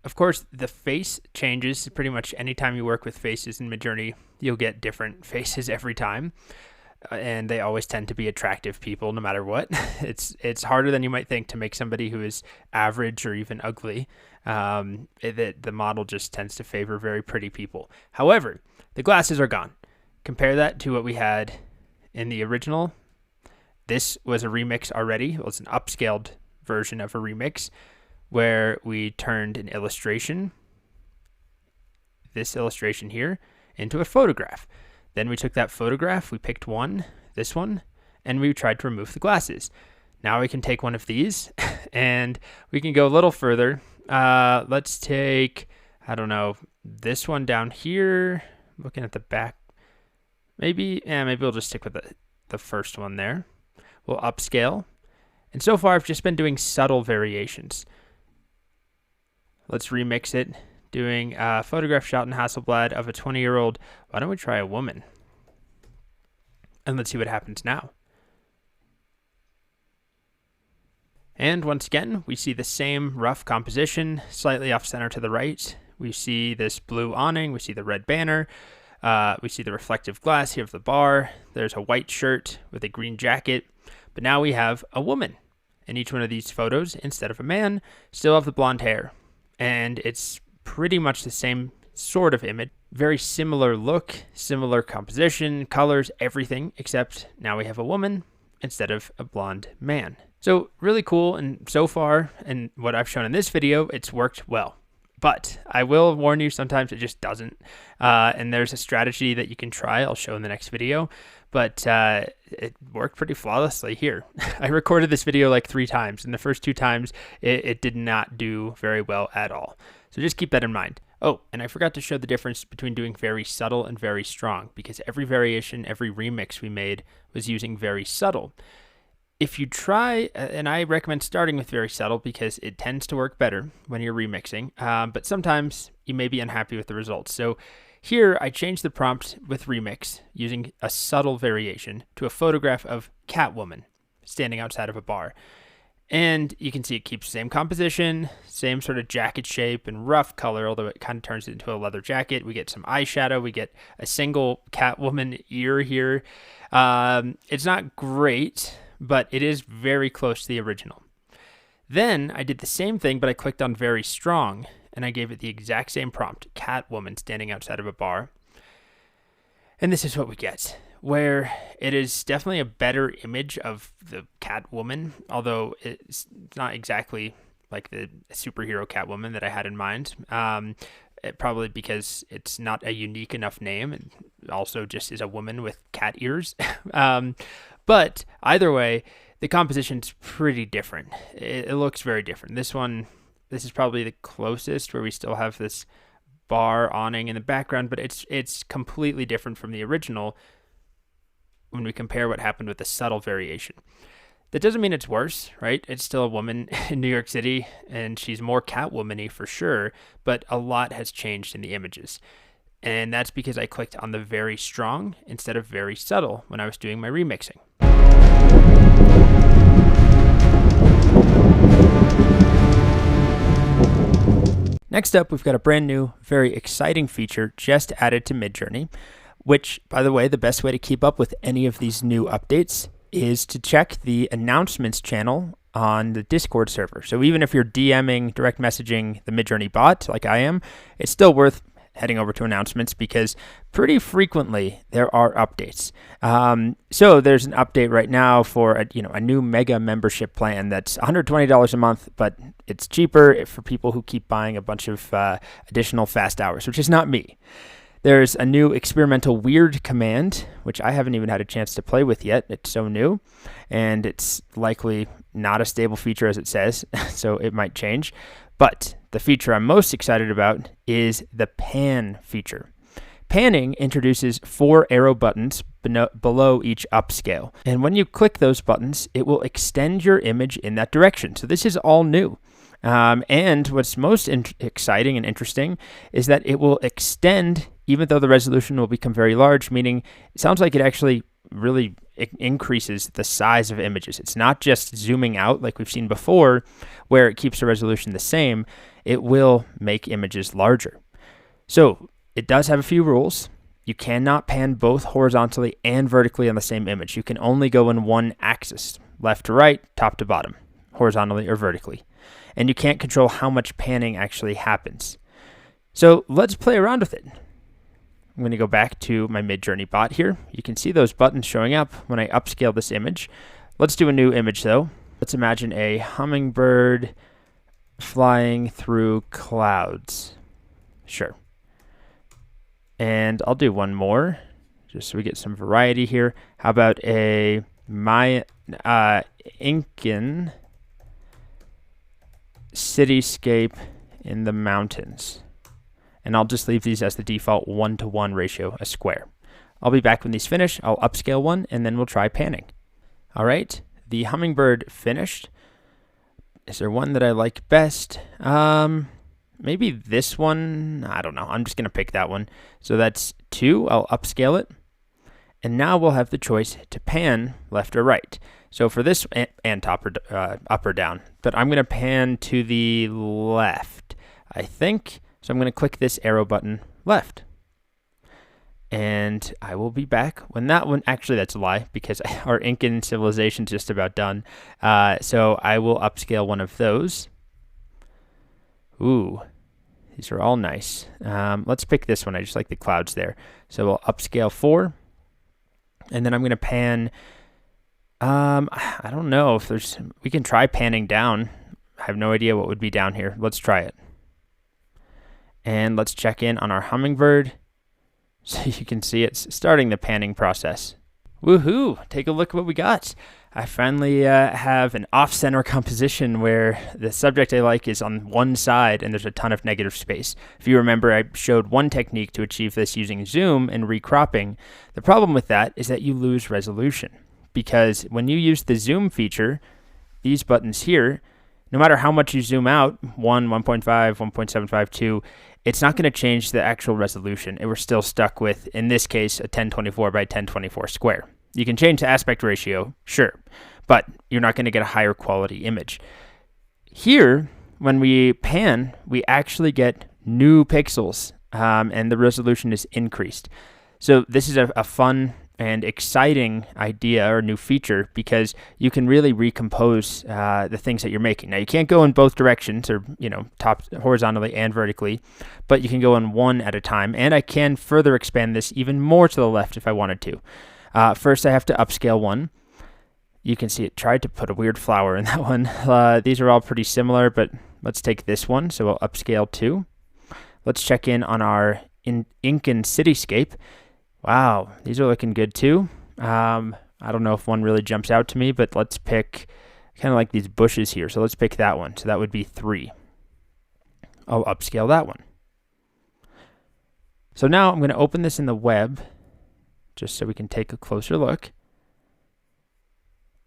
Of course, the face changes pretty much anytime you work with faces in Midjourney. You'll get different faces every time. And they always tend to be attractive people no matter what. It's harder than you might think to make somebody who is average or even ugly. The model just tends to favor very pretty people. However, the glasses are gone. Compare that to what we had in the original. This was a remix already. Well, it's an upscaled version of a remix where we turned an illustration, this illustration here, into a photograph. Then we took that photograph, we picked one, this one, and we tried to remove the glasses. Now we can take one of these and we can go a little further. Let's take, I don't know, this one down here. Looking at the back. Maybe we'll just stick with the first one there. We'll upscale. And so far I've just been doing subtle variations. Let's remix it. Doing a photograph shot in Hasselblad of a 20-year-old. Why don't we try a woman? And let's see what happens now. And once again, we see the same rough composition, slightly off center to the right. We see this blue awning. We see the red banner. We see the reflective glass here of the bar. There's a white shirt with a green jacket. But now we have a woman. In each one of these photos, instead of a man, still have the blonde hair. And it's pretty much the same sort of image. Very similar look, similar composition, colors, everything, except now we have a woman instead of a blonde man. So really cool, and so far, and what I've shown in this video, it's worked well. But I will warn you, sometimes it just doesn't. And there's a strategy that you can try, I'll show in the next video. But it worked pretty flawlessly here. I recorded this video like 3 times, and the first 2 times it did not do very well at all. So just keep that in mind. Oh, and I forgot to show the difference between doing very subtle and very strong, because every variation, every remix we made was using very subtle. If you try, and I recommend starting with very subtle because it tends to work better when you're remixing, but sometimes you may be unhappy with the results. So here I changed the prompt with remix using a subtle variation to a photograph of Catwoman standing outside of a bar. And you can see it keeps the same composition, same sort of jacket shape and rough color, although it kind of turns it into a leather jacket. We get some eyeshadow. We get a single Catwoman ear here. It's not great, but it is very close to the original. Then I did the same thing, but I clicked on very strong, and I gave it the exact same prompt, Catwoman standing outside of a bar. And this is what we get, where it is definitely a better image of the Catwoman, although it's not exactly like the superhero Catwoman that I had in mind. Probably because it's not a unique enough name, and also just is a woman with cat ears. But either way, the composition's pretty different. It looks very different. This is probably the closest, where we still have this bar awning in the background, but it's completely different from the original when we compare what happened with the subtle variation. That doesn't mean it's worse, right? It's still a woman in New York City, and she's more Catwoman-y for sure, but a lot has changed in the images. And that's because I clicked on the very strong instead of very subtle when I was doing my remixing. Next up, we've got a brand new, very exciting feature just added to Midjourney, which, by the way, the best way to keep up with any of these new updates is to check the announcements channel on the Discord server. So even if you're DMing, direct messaging the Midjourney bot like I am, it's still worth heading over to announcements because pretty frequently there are updates. So there's an update right now for a new mega membership plan that's $120 a month, but it's cheaper for people who keep buying a bunch of additional fast hours, which is not me. There's a new experimental weird command, which I haven't even had a chance to play with yet. It's so new, and it's likely not a stable feature as it says, so it might change. But the feature I'm most excited about is the pan feature. Panning introduces 4 arrow buttons below each upscale. And when you click those buttons, it will extend your image in that direction. So this is all new. And what's most exciting and interesting is that it will extend even though the resolution will become very large, meaning it sounds like it actually really increases the size of images. It's not just zooming out like we've seen before, where it keeps the resolution the same. It will make images larger. So it does have a few rules. You cannot pan both horizontally and vertically on the same image. You can only go in one axis, left to right, top to bottom, horizontally or vertically. And you can't control how much panning actually happens. So let's play around with it. I'm going to go back to my Midjourney bot here. You can see those buttons showing up when I upscale this image. Let's do a new image though. Let's imagine a hummingbird flying through clouds. Sure. And I'll do one more just so we get some variety here. How about a Incan cityscape in the mountains? And I'll just leave these as the default 1-to-1 ratio, a square. I'll be back when these finish. I'll upscale one, and then we'll try panning. All right, the hummingbird finished. Is there one that I like best? Maybe this one. I don't know. I'm just going to pick that one. So that's 2. I'll upscale it. And now we'll have the choice to pan left or right. So for this, and top or up or down. But I'm going to pan to the left, I think. So I'm going to click this arrow button left. And I will be back when that one, actually that's a lie because our Incan civilization is just about done. So I will upscale one of those. Ooh, these are all nice. Let's pick this one. I just like the clouds there. So we'll upscale 4. And then I'm going to pan, I don't know if we can try panning down. I have no idea what would be down here. Let's try it. And let's check in on our hummingbird. So you can see it's starting the panning process. Woohoo! Take a look at what we got. I finally have an off-center composition where the subject I like is on one side and there's a ton of negative space. If you remember, I showed one technique to achieve this using zoom and recropping. The problem with that is that you lose resolution because when you use the zoom feature, these buttons here, no matter how much you zoom out, 1, 1.5, 1.75, 2, it's not going to change the actual resolution. We're still stuck with, in this case, a 1024 by 1024 square. You can change the aspect ratio, sure, but you're not going to get a higher quality image. Here, when we pan, we actually get new pixels, and the resolution is increased. So this is a fun and exciting idea or new feature because you can really recompose the things that you're making. Now you can't go in both directions or, top horizontally and vertically, but you can go in one at a time. And I can further expand this even more to the left if I wanted to. First, I have to upscale one. You can see it tried to put a weird flower in that one. These are all pretty similar, but let's take this one. So we'll upscale 2. Let's check in on our Incan cityscape. Wow, these are looking good too. I don't know if one really jumps out to me, but let's pick kind of like these bushes here. So let's pick that one. So that would be 3. I'll upscale that one. So now I'm going to open this in the web just so we can take a closer look.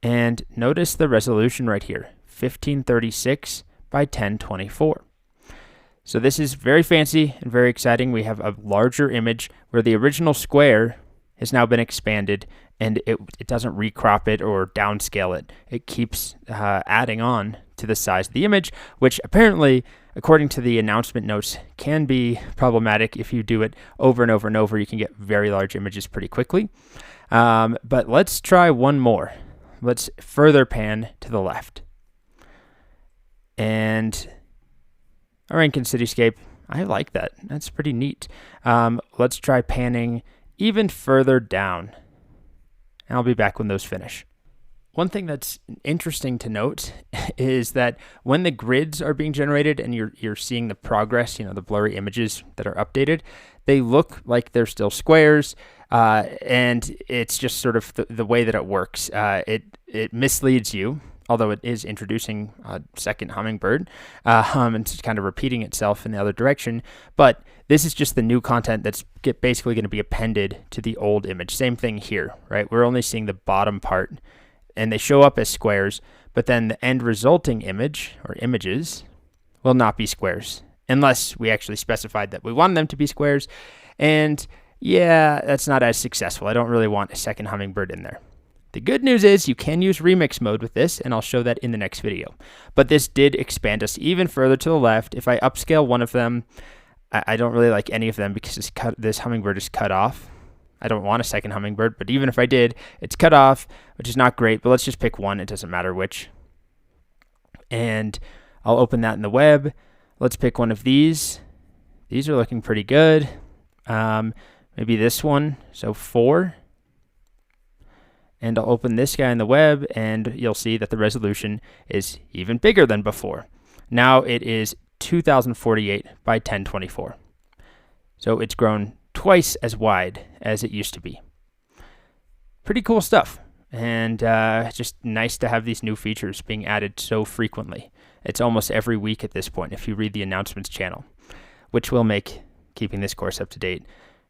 And notice the resolution right here, 1536 by 1024. So this is very fancy and very exciting. We have a larger image where the original square has now been expanded and it doesn't recrop it or downscale it. It keeps adding on to the size of the image, which apparently, according to the announcement notes, can be problematic. If you do it over and over and over, you can get very large images pretty quickly. But let's try one more. Let's further pan to the left. And a Rankin cityscape, I like that. That's pretty neat. Let's try panning even further down. And I'll be back when those finish. One thing that's interesting to note is that when the grids are being generated and you're seeing the progress, the blurry images that are updated, they look like they're still squares, and it's just sort of the way that it works. It misleads you, although it is introducing a second hummingbird, and it's kind of repeating itself in the other direction. But this is just the new content that's basically going to be appended to the old image. Same thing here, right? We're only seeing the bottom part, and they show up as squares, but then the end resulting image or images will not be squares unless we actually specified that we wanted them to be squares. And yeah, that's not as successful. I don't really want a second hummingbird in there. The good news is you can use remix mode with this, and I'll show that in the next video. But this did expand us even further to the left. If I upscale one of them, I don't really like any of them because this hummingbird is cut off. I don't want a second hummingbird, but even if I did, it's cut off, which is not great, but let's just pick one. It doesn't matter which. And I'll open that in the web. Let's pick one of these. These are looking pretty good. Maybe this one, so 4. And I'll open this guy in the web, and you'll see that the resolution is even bigger than before. Now it is 2048 by 1024. So it's grown twice as wide as it used to be. Pretty cool stuff, and just nice to have these new features being added so frequently. It's almost every week at this point if you read the announcements channel, which will make keeping this course up to date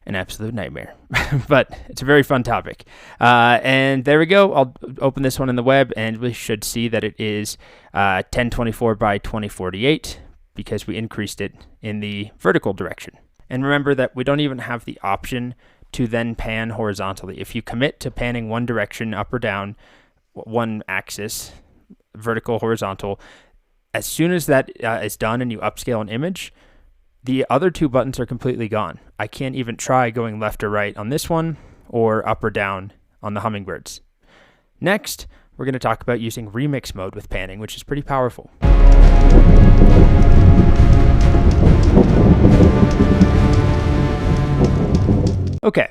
an absolute nightmare. But it's a very fun topic. And there we go. I'll open this one in the web, and we should see that it is 1024 by 2048 because we increased it in the vertical direction. And remember that we don't even have the option to then pan horizontally. If you commit to panning one direction, up or down, one axis, vertical, horizontal, as soon as that is done and you upscale an image, the other two buttons are completely gone. I can't even try going left or right on this one or up or down on the hummingbirds. Next, we're going to talk about using remix mode with panning, which is pretty powerful. Okay,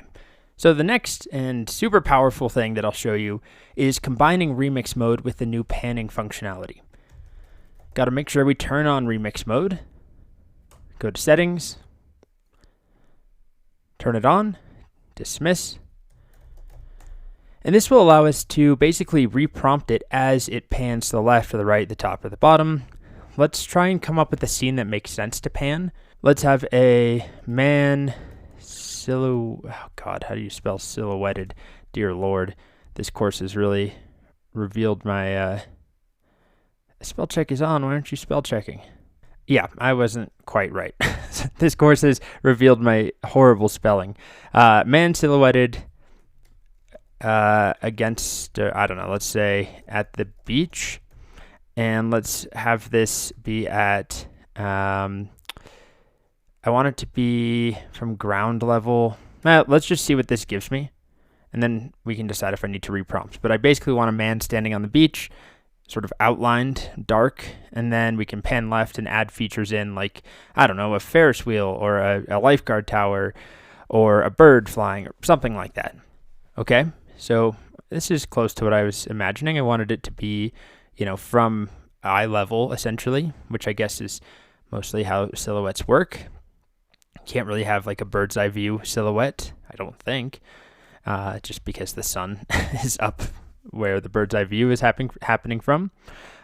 so the next and super powerful thing that I'll show you is combining remix mode with the new panning functionality. Got to make sure we turn on remix mode. Go to settings, turn it on, dismiss. And this will allow us to basically reprompt it as it pans to the left or the right, the top or the bottom. Let's try and come up with a scene that makes sense to pan. Let's have a man oh God, how do you spell silhouetted? Dear Lord, this course has really revealed my spell check is on. Why aren't you spell checking? Yeah, I wasn't quite right. This course has revealed my horrible spelling. Man silhouetted against, I don't know, let's say at the beach. And let's have this be at, I want it to be from ground level. Let's just see what this gives me, and then we can decide if I need to reprompt. But I basically want a man standing on the beach, sort of outlined, dark, and then we can pan left and add features in like, I don't know, a Ferris wheel or a lifeguard tower or a bird flying or something like that. Okay, so this is close to what I was imagining. I wanted it to be, from eye level essentially, which I guess is mostly how silhouettes work. Can't really have like a bird's eye view silhouette, I don't think, just because the sun is up where the bird's eye view is happening from.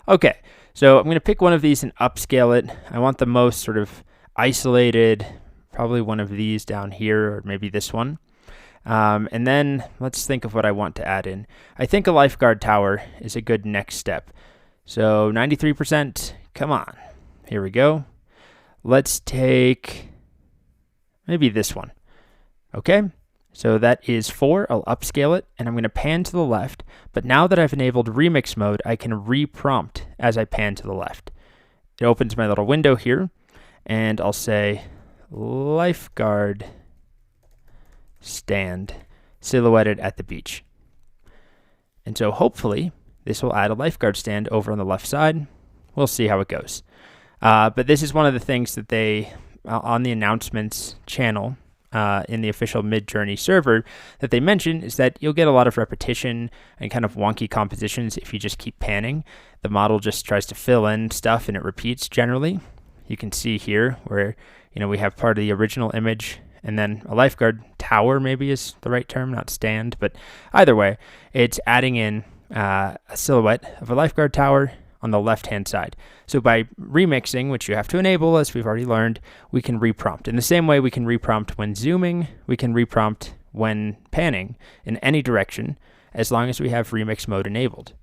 Okay, so I'm going to pick one of these and upscale it. I want the most sort of isolated, probably one of these down here, or maybe this one. And then let's think of what I want to add in. I think a lifeguard tower is a good next step. So 93%, come on. Here we go. Let's take maybe this one. Okay, so that is 4. I'll upscale it, and I'm going to pan to the left. But now that I've enabled remix mode, I can reprompt as I pan to the left. It opens my little window here, and I'll say lifeguard stand silhouetted at the beach. And so hopefully this will add a lifeguard stand over on the left side. We'll see how it goes. But this is one of the things that they, on the announcements channel, in the official Midjourney server, that they mention is that you'll get a lot of repetition and kind of wonky compositions if you just keep panning. The model just tries to fill in stuff and it repeats generally. You can see here where, we have part of the original image and then a lifeguard tower, maybe is the right term, not stand, but either way, it's adding in a silhouette of a lifeguard tower on the left-hand side. So by remixing, which you have to enable, as we've already learned, we can reprompt. In the same way we can reprompt when zooming, we can reprompt when panning in any direction, as long as we have remix mode enabled.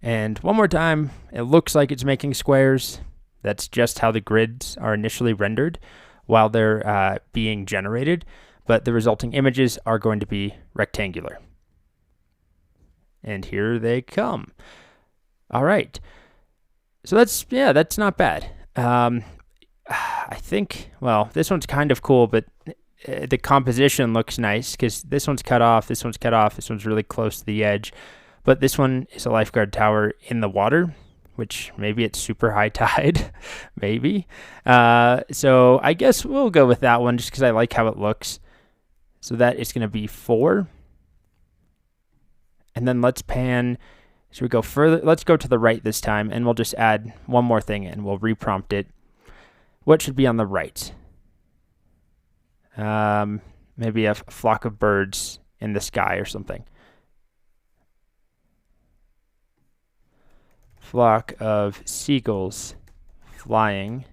And one more time, it looks like it's making squares. That's just how the grids are initially rendered while they're being generated, but the resulting images are going to be rectangular. And here they come. All right. So that's not bad. I think, well, this one's kind of cool, but the composition looks nice because this one's cut off, this one's cut off, this one's really close to the edge. But this one is a lifeguard tower in the water, which maybe it's super high tide, maybe. So I guess we'll go with that one just because I like how it looks. So that is going to be 4. And then let's pan. So we go further. Let's go to the right this time, and we'll just add one more thing in. We'll reprompt it. What should be on the right? Maybe a flock of birds in the sky or something. Flock of seagulls flying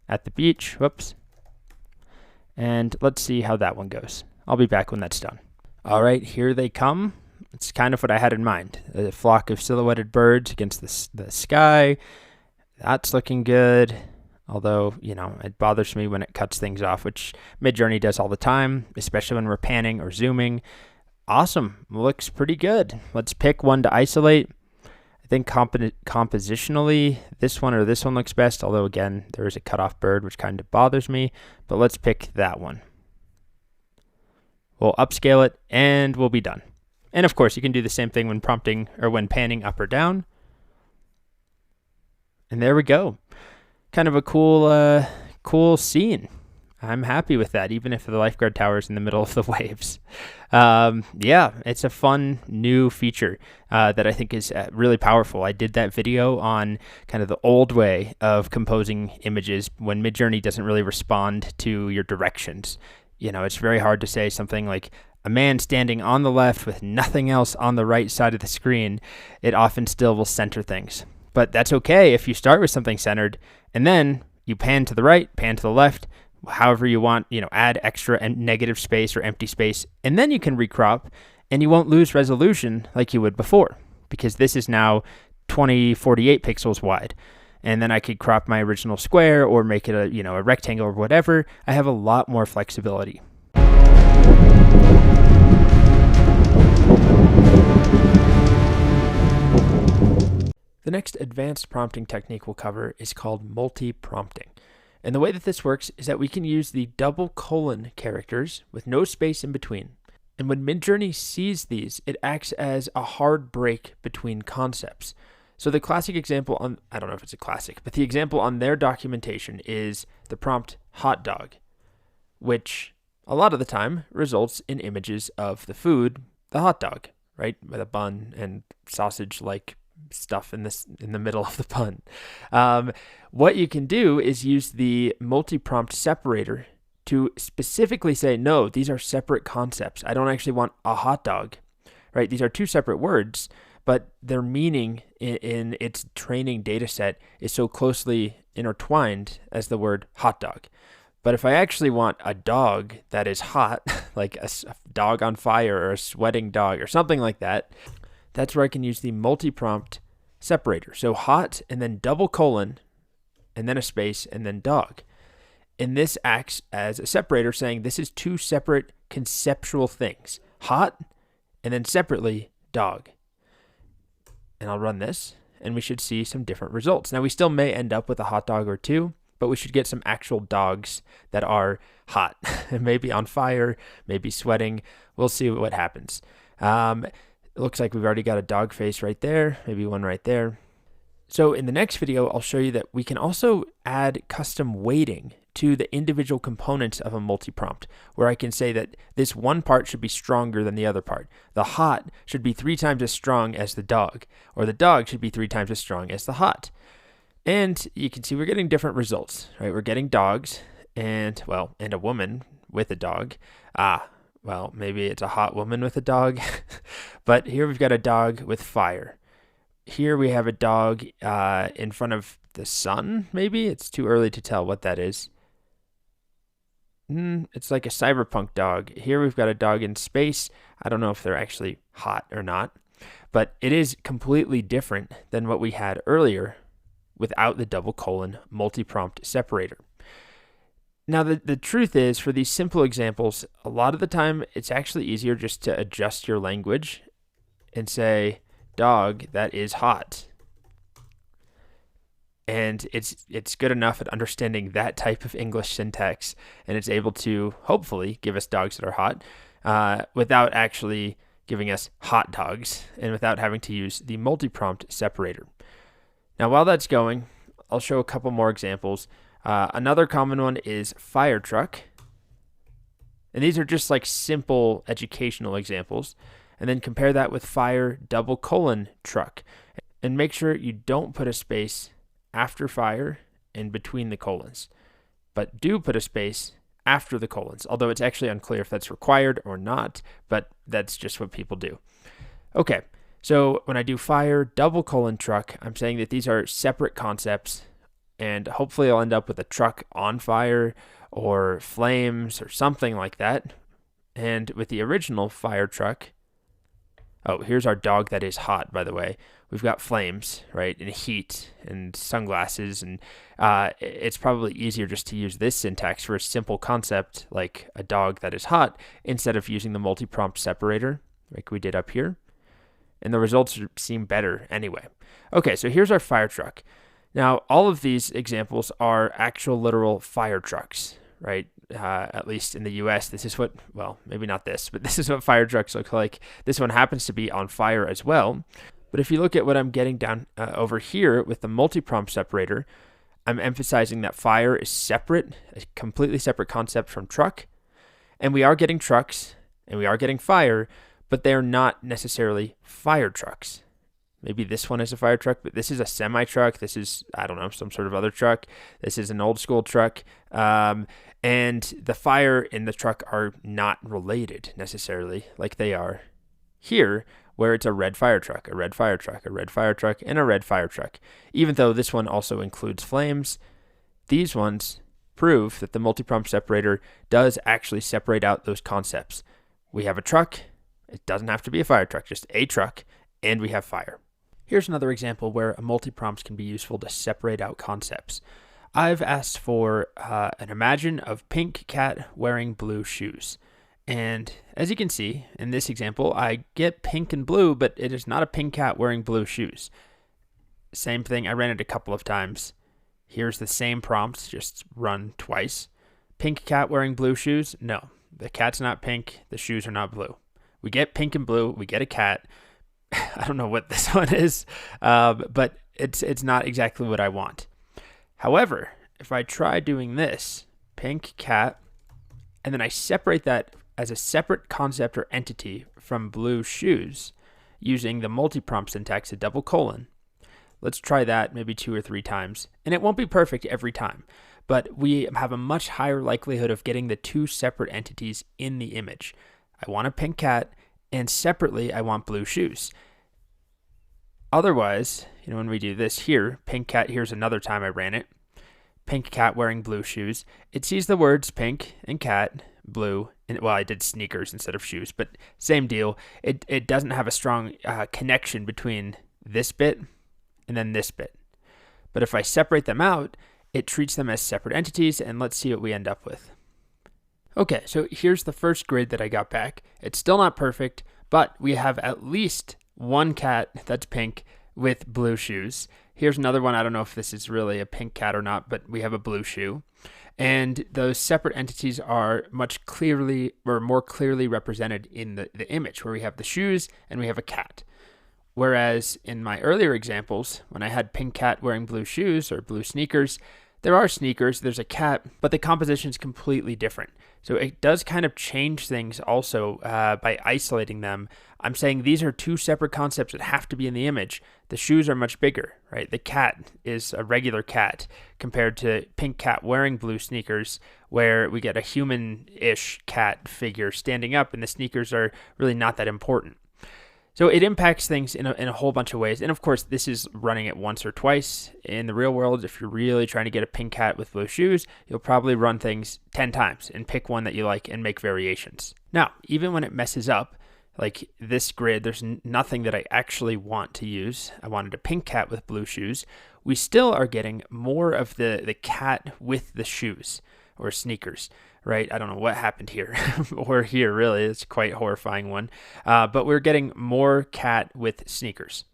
at the beach. Whoops. And let's see how that one goes. I'll be back when that's done. All right, here they come. It's kind of what I had in mind. A flock of silhouetted birds against the sky. That's looking good. Although, it bothers me when it cuts things off, which Midjourney does all the time, especially when we're panning or zooming. Awesome. Looks pretty good. Let's pick one to isolate. I think compositionally, this one or this one looks best, although again, there is a cutoff bird, which kind of bothers me, but let's pick that one. We'll upscale it and we'll be done. And of course, you can do the same thing when prompting or when panning up or down. And there we go. Kind of a cool scene. I'm happy with that, even if the lifeguard tower is in the middle of the waves. It's a fun new feature that I think is really powerful. I did that video on kind of the old way of composing images when Midjourney doesn't really respond to your directions. It's very hard to say something like a man standing on the left with nothing else on the right side of the screen. It often still will center things. But that's okay if you start with something centered and then you pan to the right, pan to the left, however you want, add extra and negative space or empty space, and then you can recrop and you won't lose resolution like you would before because this is now 2048 pixels wide. And then I could crop my original square or make it a rectangle or whatever. I have a lot more flexibility. The next advanced prompting technique we'll cover is called multi-prompting. And the way that this works is that we can use the double colon characters with no space in between. And when Midjourney sees these, it acts as a hard break between concepts. So the classic example I don't know if it's a classic, but the example on their documentation is the prompt hot dog, which a lot of the time results in images of the food, the hot dog, right? With a bun and sausage-like stuff in the middle of the bun. What you can do is use the multi-prompt separator to specifically say, no, these are separate concepts. I don't actually want a hot dog, right? These are two separate words, but their meaning in its training data set is so closely intertwined as the word hot dog. But if I actually want a dog that is hot, like a dog on fire or a sweating dog or something like that, that's where I can use the multi-prompt separator. So hot and then double colon and then a space and then dog. And this acts as a separator saying this is two separate conceptual things. Hot and then separately dog. And I'll run this and we should see some different results. Now we still may end up with a hot dog or two, but we should get some actual dogs that are hot, maybe on fire, maybe sweating. We'll see what happens. It looks like we've already got a dog face right there, maybe one right there. So in the next video, I'll show you that we can also add custom weighting to the individual components of a multi-prompt, where I can say that this one part should be stronger than the other part. The hot should be 3 times as strong as the dog, or the dog should be 3 times as strong as the hot. And you can see we're getting different results, right? We're getting dogs and a woman with a dog. Well, maybe it's a hot woman with a dog, but here we've got a dog with fire. Here we have a dog in front of the sun, maybe? It's too early to tell what that is. It's like a cyberpunk dog. Here we've got a dog in space. I don't know if they're actually hot or not, but it is completely different than what we had earlier without the double colon multi-prompt separator. Now, the truth is, for these simple examples, a lot of the time it's actually easier just to adjust your language and say, dog that is hot. And it's good enough at understanding that type of English syntax, and it's able to hopefully give us dogs that are hot without actually giving us hot dogs and without having to use the multi-prompt separator. Now, while that's going, I'll show a couple more examples. Another common one is fire truck. And these are just like simple educational examples. And then compare that with fire double colon truck. And make sure you don't put a space after fire and between the colons, but do put a space after the colons, although it's actually unclear if that's required or not, but that's just what people do. Okay, so when I do fire double colon truck, I'm saying that these are separate concepts, and hopefully I'll end up with a truck on fire or flames or something like that. And with the original fire truck, here's our dog that is hot, by the way. We've got flames, right, and heat and sunglasses, and it's probably easier just to use this syntax for a simple concept like a dog that is hot instead of using the multi-prompt separator like we did up here. And the results seem better anyway. Okay, so here's our fire truck. Now, all of these examples are actual literal fire trucks, right? At least in the US, this is what, maybe not this, but this is what fire trucks look like. This one happens to be on fire as well. But if you look at what I'm getting down over here with the multi-prompt separator, I'm emphasizing that fire is separate, a completely separate concept from truck. And we are getting trucks and we are getting fire, but they're not necessarily fire trucks. Maybe this one is a fire truck, but this is a semi-truck. This is, I don't know, some sort of other truck. This is an old school truck. And the fire and the truck are not related necessarily like they are here, where it's a red fire truck, a red fire truck, a red fire truck, and a red fire truck. Even though this one also includes flames, these ones prove that the multi-prompt separator does actually separate out those concepts. We have a truck. It doesn't have to be a fire truck, just a truck, and we have fire. Here's another example where a multi-prompt can be useful to separate out concepts. I've asked for an imagine of pink cat wearing blue shoes. And as you can see in this example, I get pink and blue, but it is not a pink cat wearing blue shoes. Same thing, I ran it a couple of times. Here's the same prompt, just run twice. Pink cat wearing blue shoes? No, the cat's not pink, the shoes are not blue. We get pink and blue, we get a cat. I don't know what this one is, but it's not exactly what I want. However, if I try doing this, pink cat, and then I separate that as a separate concept or entity from blue shoes using the multi-prompt syntax, a double colon. Let's try that maybe 2 or 3 times. And it won't be perfect every time, but we have a much higher likelihood of getting the 2 separate entities in the image. I want a pink cat, and separately I want blue shoes. Otherwise, when we do this here, pink cat, here's another time I ran it. Pink cat wearing blue shoes. It sees the words pink and cat, blue, and I did sneakers instead of shoes, but same deal. It doesn't have a strong connection between this bit and then this bit. But if I separate them out, it treats them as separate entities, and let's see what we end up with. Okay, so here's the first grid that I got back. It's still not perfect, but we have at least one cat that's pink with blue shoes. Here's another one. I don't know if this is really a pink cat or not, but we have a blue shoe. And those separate entities are more clearly represented in the image, where we have the shoes and we have a cat. Whereas in my earlier examples, when I had pink cat wearing blue shoes or blue sneakers, there are sneakers, there's a cat, but the composition is completely different. So it does kind of change things also by isolating them. I'm saying these are two separate concepts that have to be in the image. The shoes are much bigger, right? The cat is a regular cat compared to pink cat wearing blue sneakers, where we get a human-ish cat figure standing up, and the sneakers are really not that important. So it impacts things in a whole bunch of ways. And of course, this is running it once or twice. In the real world, if you're really trying to get a pink cat with blue shoes, you'll probably run things 10 times and pick one that you like and make variations. Now, even when it messes up, like this grid, there's nothing that I actually want to use. I wanted a pink cat with blue shoes. We still are getting more of the cat with the shoes or sneakers. Right? I don't know what happened here or here, really. It's quite a horrifying one. But we're getting more cat with sneakers.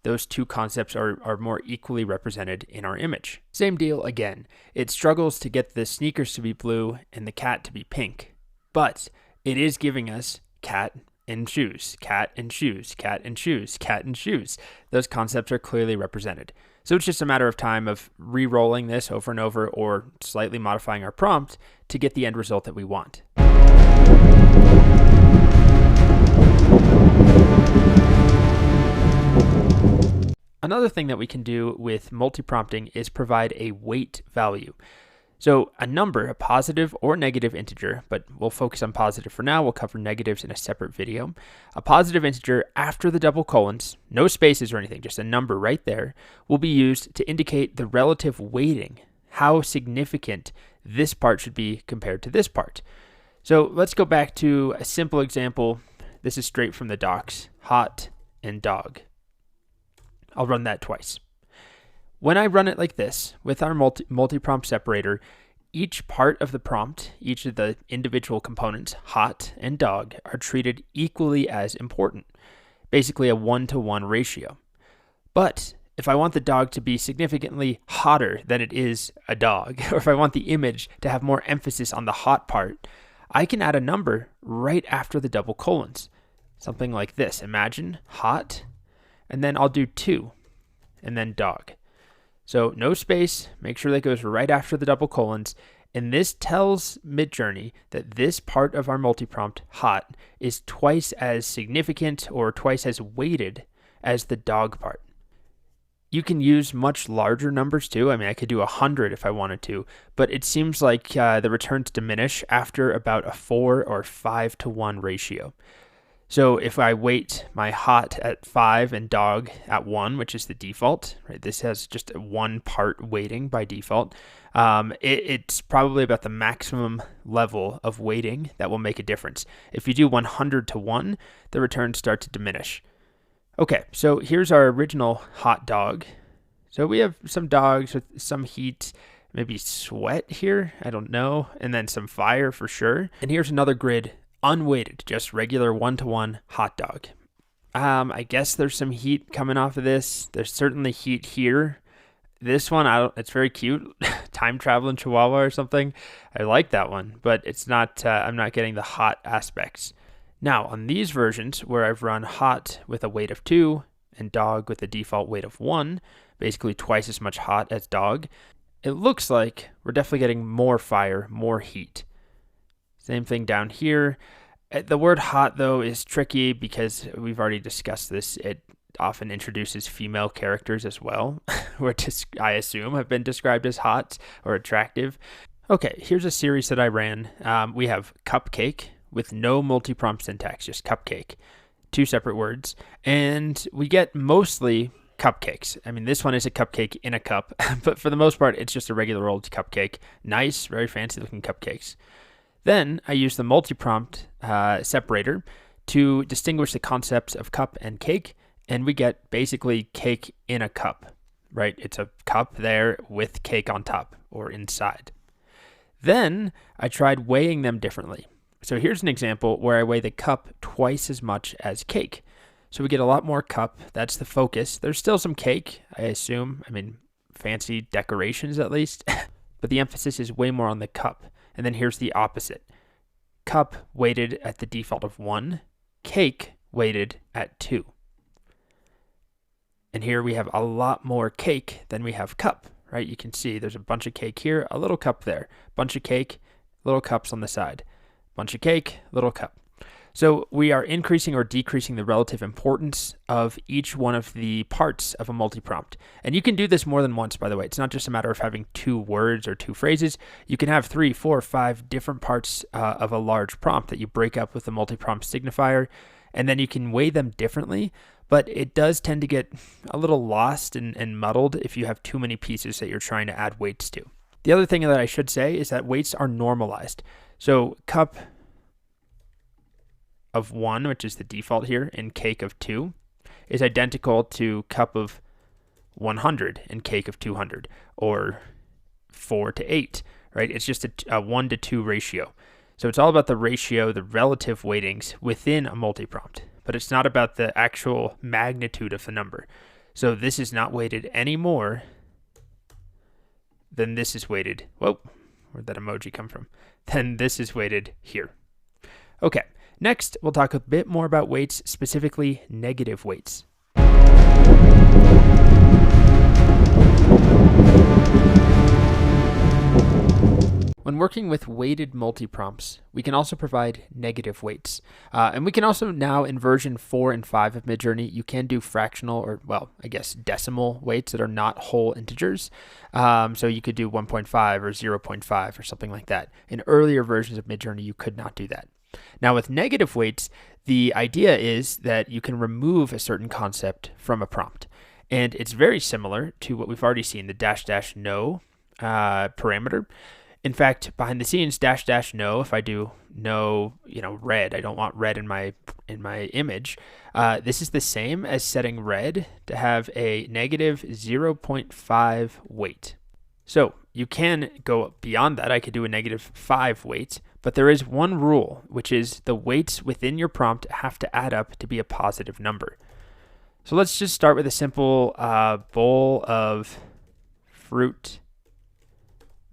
Those two concepts are more equally represented in our image. Same deal again. It struggles to get the sneakers to be blue and the cat to be pink. But it is giving us cat and shoes, cat and shoes, cat and shoes, cat and shoes. Those concepts are clearly represented. So it's just a matter of time of re-rolling this over and over or slightly modifying our prompt to get the end result that we want. Another thing that we can do with multi-prompting is provide a weight value. So a number, a positive or negative integer, but we'll focus on positive for now. We'll cover negatives in a separate video. A positive integer after the double colons, no spaces or anything, just a number right there, will be used to indicate the relative weighting, how significant this part should be compared to this part. So let's go back to a simple example. This is straight from the docs, hot and dog. I'll run that twice. When I run it like this, with our multi-prompt separator, each part of the prompt, each of the individual components, hot and dog, are treated equally as important, basically a 1-to-1 ratio. But if I want the dog to be significantly hotter than it is a dog, or if I want the image to have more emphasis on the hot part, I can add a number right after the double colons. Something like this. Imagine hot, and then I'll do 2, and then dog. So no space, make sure that goes right after the double colons, and this tells Midjourney that this part of our multi-prompt, hot, is twice as significant or twice as weighted as the dog part. You can use much larger numbers too. I mean, I could do 100 if I wanted to, but it seems like the returns diminish after about a 4 or 5-to-1 ratio. So if I weight my hot at 5 and dog at 1, which is the default, right? This has just a 1 part weighting by default. It's probably about the maximum level of weighting that will make a difference. If you do 100-to-1, the returns start to diminish. Okay, so here's our original hot dog. So we have some dogs with some heat, maybe sweat here, I don't know, and then some fire for sure. And here's another grid, unweighted, just regular 1-to-1 hot dog. I guess there's some heat coming off of this. There's certainly heat here. This one, it's very cute. Time traveling chihuahua or something. I like that one, but it's not, I'm not getting the hot aspects. Now on these versions where I've run hot with a weight of 2 and dog with a default weight of 1, basically twice as much hot as dog, it looks like we're definitely getting more fire, more heat. Same thing down here. The word hot, though, is tricky because we've already discussed this. It often introduces female characters as well, which I assume have been described as hot or attractive. Okay, here's a series that I ran. We have cupcake with no multi-prompt syntax, just cupcake, 2 separate words. And we get mostly cupcakes. I mean, this one is a cupcake in a cup, but for the most part, it's just a regular old cupcake. Nice, very fancy looking cupcakes. Then I use the multi-prompt separator to distinguish the concepts of cup and cake, and we get basically cake in a cup, right? It's a cup there with cake on top or inside. Then I tried weighing them differently. So here's an example where I weigh the cup twice as much as cake. So we get a lot more cup. That's the focus. There's still some cake, I assume. I mean, fancy decorations at least. But the emphasis is way more on the cup. And then here's the opposite. Cup weighted at the default of 1. Cake weighted at 2. And here we have a lot more cake than we have cup, right? You can see there's a bunch of cake here, a little cup there, bunch of cake, little cups on the side, bunch of cake, little cup. So we are increasing or decreasing the relative importance of each one of the parts of a multi-prompt. And you can do this more than once, by the way. It's not just a matter of having 2 words or 2 phrases. You can have 3, 4, 5 different parts of a large prompt that you break up with the multi-prompt signifier, and then you can weigh them differently. But it does tend to get a little lost and muddled if you have too many pieces that you're trying to add weights to. The other thing that I should say is that weights are normalized. So cup of 1, which is the default here, and cake of 2 is identical to cup of 100 and cake of 200, or 4:8, right? It's just a 1:2 ratio. So it's all about the ratio, the relative weightings within a multi-prompt, but it's not about the actual magnitude of the number. So this is not weighted any more than this is weighted. Whoa, where'd that emoji come from? Then this is weighted here. Okay. Next, we'll talk a bit more about weights, specifically negative weights. When working with weighted multi-prompts, we can also provide negative weights. And we can also now, in version 4 and 5 of Midjourney, you can do fractional or, well, I guess decimal weights that are not whole integers. So you could do 1.5 or 0.5 or something like that. In earlier versions of Midjourney, you could not do that. Now with negative weights, the idea is that you can remove a certain concept from a prompt. And it's very similar to what we've already seen, the --no parameter. In fact, behind the scenes, --no, if I do no, red, I don't want red in my image. This is the same as setting red to have a negative 0.5 weight. So you can go beyond that. I could do a -5 weight, but there is one rule, which is the weights within your prompt have to add up to be a positive number. So let's just start with a simple bowl of fruit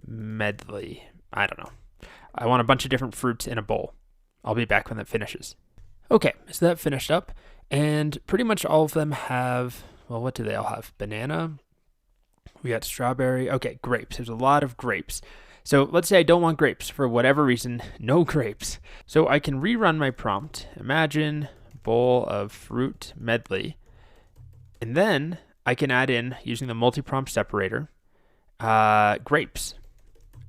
medley. I don't know. I want a bunch of different fruits in a bowl. I'll be back when that finishes. Okay, so that finished up, and pretty much all of them have, well, what do they all have? Banana. We got strawberry. Okay, grapes. There's a lot of grapes. So let's say I don't want grapes for whatever reason, no grapes. So I can rerun my prompt. Imagine bowl of fruit medley. And then I can add in, using the multi-prompt separator, grapes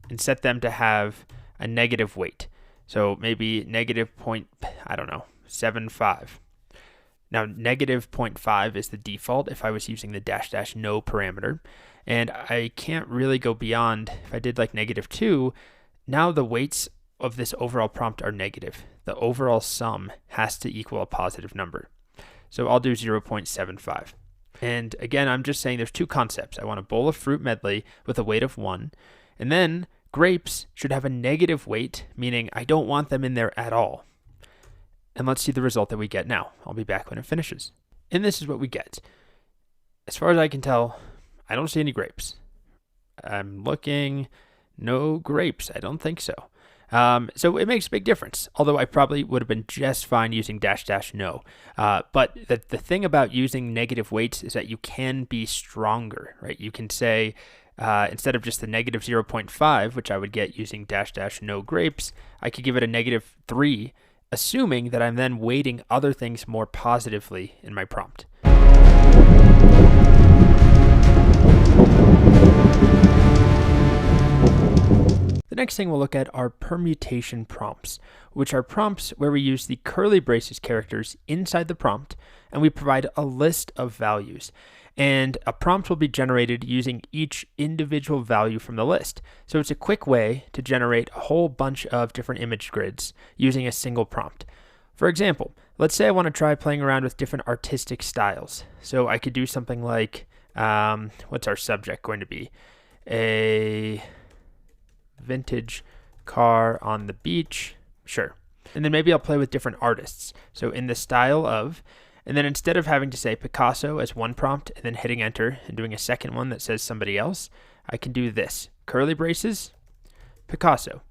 and set them to have a negative weight. So maybe -0.75. Now, -0.5 is the default if I was using the --no parameter. And I can't really go beyond, if I did like -2, now the weights of this overall prompt are negative. The overall sum has to equal a positive number. So I'll do 0.75. And again, I'm just saying there's 2 concepts. I want a bowl of fruit medley with a weight of 1. And then grapes should have a negative weight, meaning I don't want them in there at all. And let's see the result that we get now. I'll be back when it finishes. And this is what we get. As far as I can tell, I don't see any grapes. I'm looking, no grapes. I don't think so. So it makes a big difference, although I probably would have been just fine using --no. But the thing about using negative weights is that you can be stronger, right? You can say, instead of just the -0.5, which I would get using --no grapes, I could give it a -3, assuming that I'm then weighting other things more positively in my prompt. The next thing we'll look at are permutation prompts, which are prompts where we use the curly braces characters inside the prompt and we provide a list of values. And a prompt will be generated using each individual value from the list. So it's a quick way to generate a whole bunch of different image grids using a single prompt. For example, let's say I want to try playing around with different artistic styles. So I could do something like, what's our subject going to be? A vintage car on the beach. Sure. And then maybe I'll play with different artists. So in the style of, and then instead of having to say Picasso as one prompt and then hitting enter and doing a second one that says somebody else, I can do this. Curly braces, Picasso,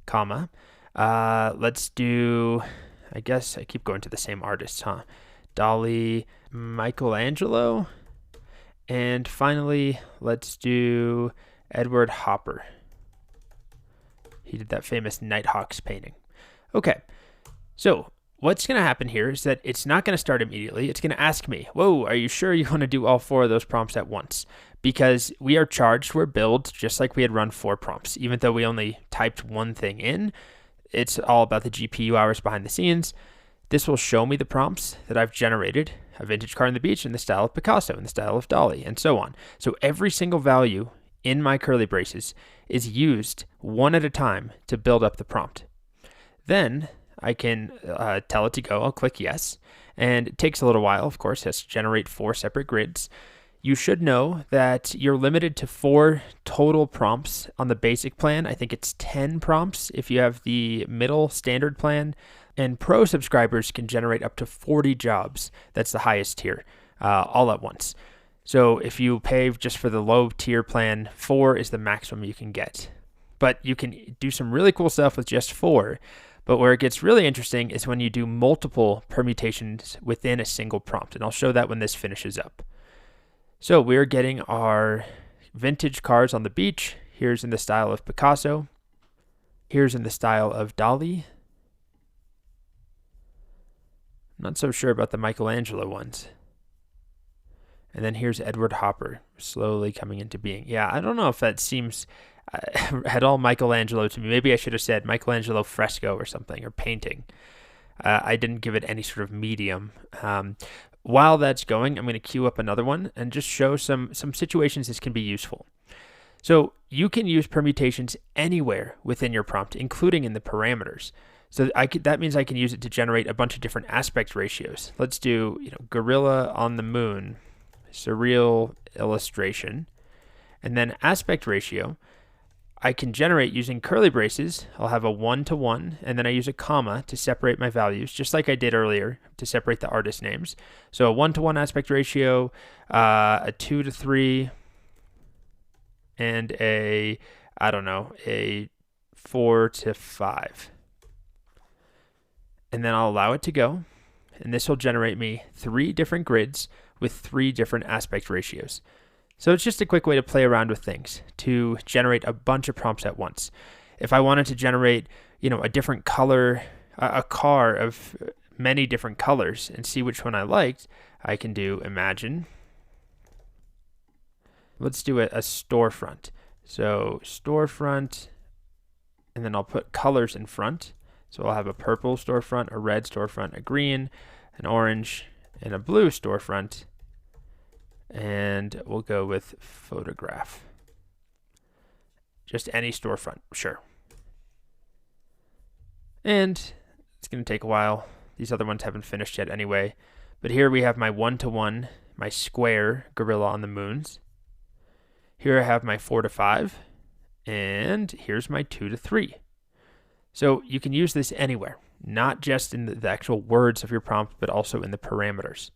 comma. Let's do, I guess I keep going to the same artists, huh? Dali, Michelangelo, And finally, let's do Edward Hopper. He did that famous Nighthawks painting. Okay, so what's going to happen here is that it's not going to start immediately. It's going to ask me, whoa, are you sure you want to do all 4 of those prompts at once? Because we are charged, we're billed just like we had run 4 prompts. Even though we only typed one thing in, it's all about the GPU hours behind the scenes. This will show me the prompts that I've generated, a vintage car on the beach in the style of Picasso, in the style of Dali, and so on. So every single value in my curly braces is used one at a time to build up the prompt. Then I can tell it to go. I'll click yes. And it takes a little while, of course. It has to generate 4 separate grids. You should know that you're limited to 4 total prompts on the basic plan. I think it's 10 prompts if you have the middle standard plan. And pro subscribers can generate up to 40 jobs. That's the highest tier, all at once. So if you pay just for the low tier plan, 4 is the maximum you can get. But you can do some really cool stuff with just 4. But where it gets really interesting is when you do multiple permutations within a single prompt. And I'll show that when this finishes up. So we're getting our vintage cars on the beach. Here's in the style of Picasso. Here's in the style of Dali. I'm not so sure about the Michelangelo ones. And then here's Edward Hopper slowly coming into being. Yeah, I don't know if that seems at all Michelangelo to me. Maybe I should have said Michelangelo fresco or something, or painting. I didn't give it any sort of medium. While that's going, I'm going to queue up another one and just show some situations this can be useful. So you can use permutations anywhere within your prompt, including in the parameters. So that means I can use it to generate a bunch of different aspect ratios. Let's do gorilla on the moon, surreal illustration, and then aspect ratio. I can generate using curly braces. I'll have a 1-to-1, and then I use a comma to separate my values, just like I did earlier to separate the artist names. So a 1-to-1 aspect ratio, a 2-to-3, and a 4-to-5. And then I'll allow it to go, and this will generate me 3 different grids with 3 different aspect ratios. So it's just a quick way to play around with things, to generate a bunch of prompts at once. If I wanted to generate, a different color, a car of many different colors, and see which one I liked, I can do imagine. Let's do a storefront. So storefront, and then I'll put colors in front. So I'll have a purple storefront, a red storefront, a green, an orange, and a blue storefront. And we'll go with photograph. Just any storefront, sure. And it's going to take a while. These other ones haven't finished yet anyway. But here we have my 1-to-1, my square gorilla on the moons. Here I have my 4-to-5. And here's my 2-to-3. So you can use this anywhere, not just in the actual words of your prompt, but also in the parameters.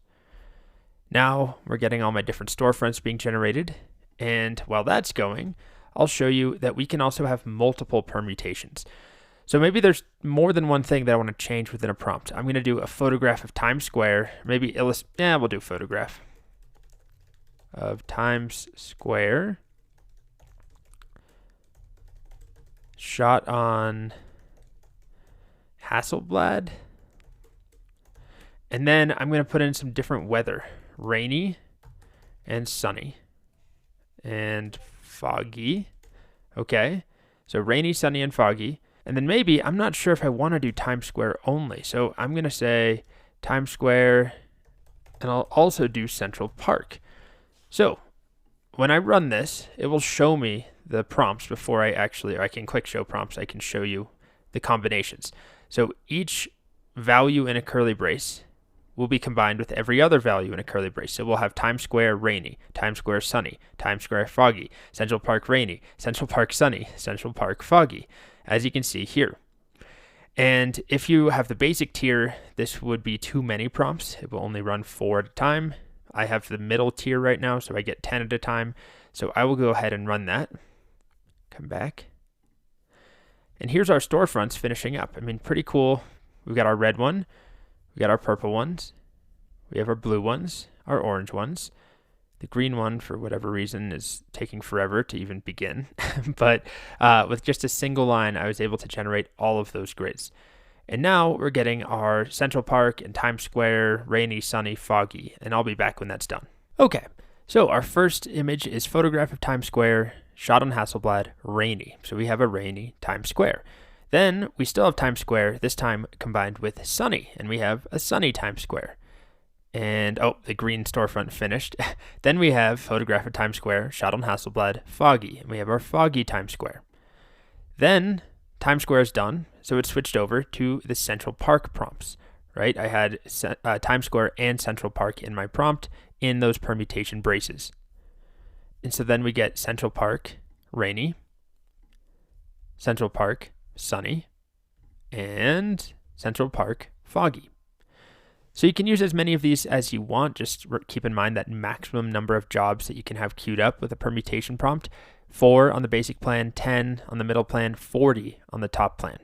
Now we're getting all my different storefronts being generated. And while that's going, I'll show you that we can also have multiple permutations. So maybe there's more than one thing that I want to change within a prompt. I'm going to do a photograph of Times Square. Maybe we'll do photograph of Times Square. Shot on Hasselblad. And then I'm going to put in some different weather. Rainy and sunny and foggy. Okay, so rainy, sunny, and foggy. And then maybe, I'm not sure if I want to do Times Square only. So I'm going to say Times Square, and I'll also do Central Park. So when I run this, it will show me the prompts before I can click show prompts. I can show you the combinations. So each value in a curly brace will be combined with every other value in a curly brace. So we'll have Times Square rainy, Times Square sunny, Times Square foggy, Central Park rainy, Central Park sunny, Central Park foggy, as you can see here. And if you have the basic tier, this would be too many prompts. It will only run 4 at a time. I have the middle tier right now, so I get 10 at a time. So I will go ahead and run that. Come back. And here's our storefronts finishing up. I mean, pretty cool. We've got our red one. We got our purple ones. We have our blue ones, our orange ones. The green one, for whatever reason, is taking forever to even begin. But with just a single line, I was able to generate all of those grids. And now we're getting our Central Park and Times Square, rainy, sunny, foggy, and I'll be back when that's done. Okay, so our first image is photograph of Times Square, shot on Hasselblad, rainy. So we have a rainy Times Square. Then we still have Times Square, this time combined with sunny, and we have a sunny Times Square. And, the green storefront finished. Then we have photograph of Times Square, shot on Hasselblad, foggy, and we have our foggy Times Square. Then Times Square is done, so it switched over to the Central Park prompts, right? I had Times Square and Central Park in my prompt in those permutation braces. And so then we get Central Park, rainy, Central Park, sunny, and Central Park, foggy. So you can use as many of these as you want. Just keep in mind that maximum number of jobs that you can have queued up with a permutation prompt: 4 on the basic plan, 10 on the middle plan, 40 on the top plan.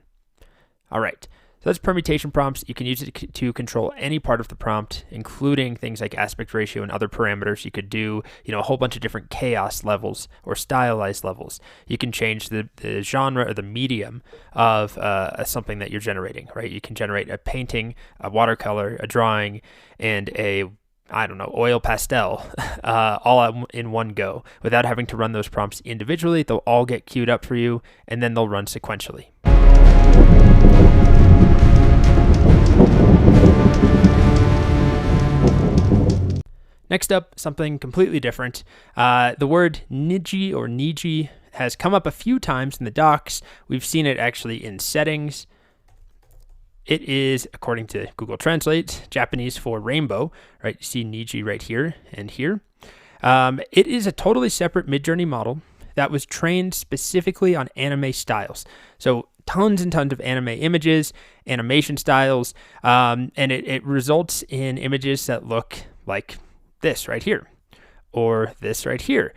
All right, so that's permutation prompts. You can use it to control any part of the prompt, including things like aspect ratio and other parameters. You could do, a whole bunch of different chaos levels or stylized levels. You can change the genre or the medium of something that you're generating, right? You can generate a painting, a watercolor, a drawing, and oil pastel, all in one go, without having to run those prompts individually. They'll all get queued up for you, and then they'll run sequentially. Next up, something completely different. The word Niji has come up a few times in the docs. We've seen it actually in settings. It is, according to Google Translate, Japanese for rainbow, right? You see Niji right here and here. It is a totally separate Midjourney model that was trained specifically on anime styles. So tons and tons of anime images, animation styles, and it results in images that look like this right here, or this right here.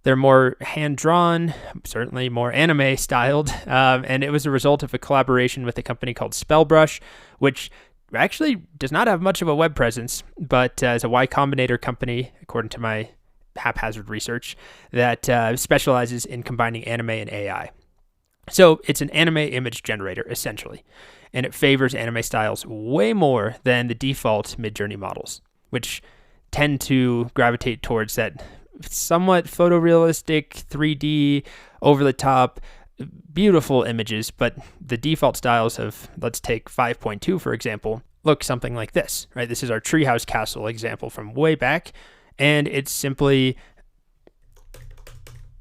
They're more hand-drawn, certainly more anime-styled, and it was a result of a collaboration with a company called Spellbrush, which actually does not have much of a web presence, but is a Y Combinator company, according to my haphazard research, that specializes in combining anime and AI. So it's an anime image generator, essentially, and it favors anime styles way more than the default Midjourney models, which tend to gravitate towards that somewhat photorealistic, 3D, over-the-top, beautiful images, but the default styles of, let's take 5.2, for example, look something like this, right? This is our treehouse castle example from way back, and it's simply,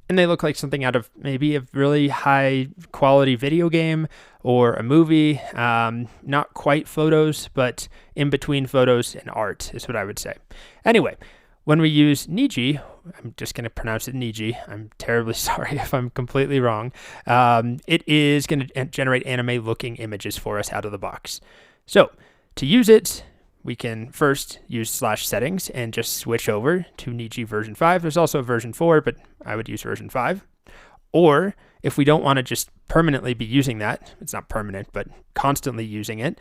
and they look like something out of maybe a really high-quality video game or a movie, not quite photos, but in between photos and art is what I would say. Anyway, when we use Niji, I'm just going to pronounce it Niji. I'm terribly sorry if I'm completely wrong. It is going to generate anime-looking images for us out of the box. So to use it, we can first use /settings and just switch over to Niji version 5. There's also a version 4, but I would use version 5. Or if we don't want to just permanently be using that, it's not permanent, but constantly using it,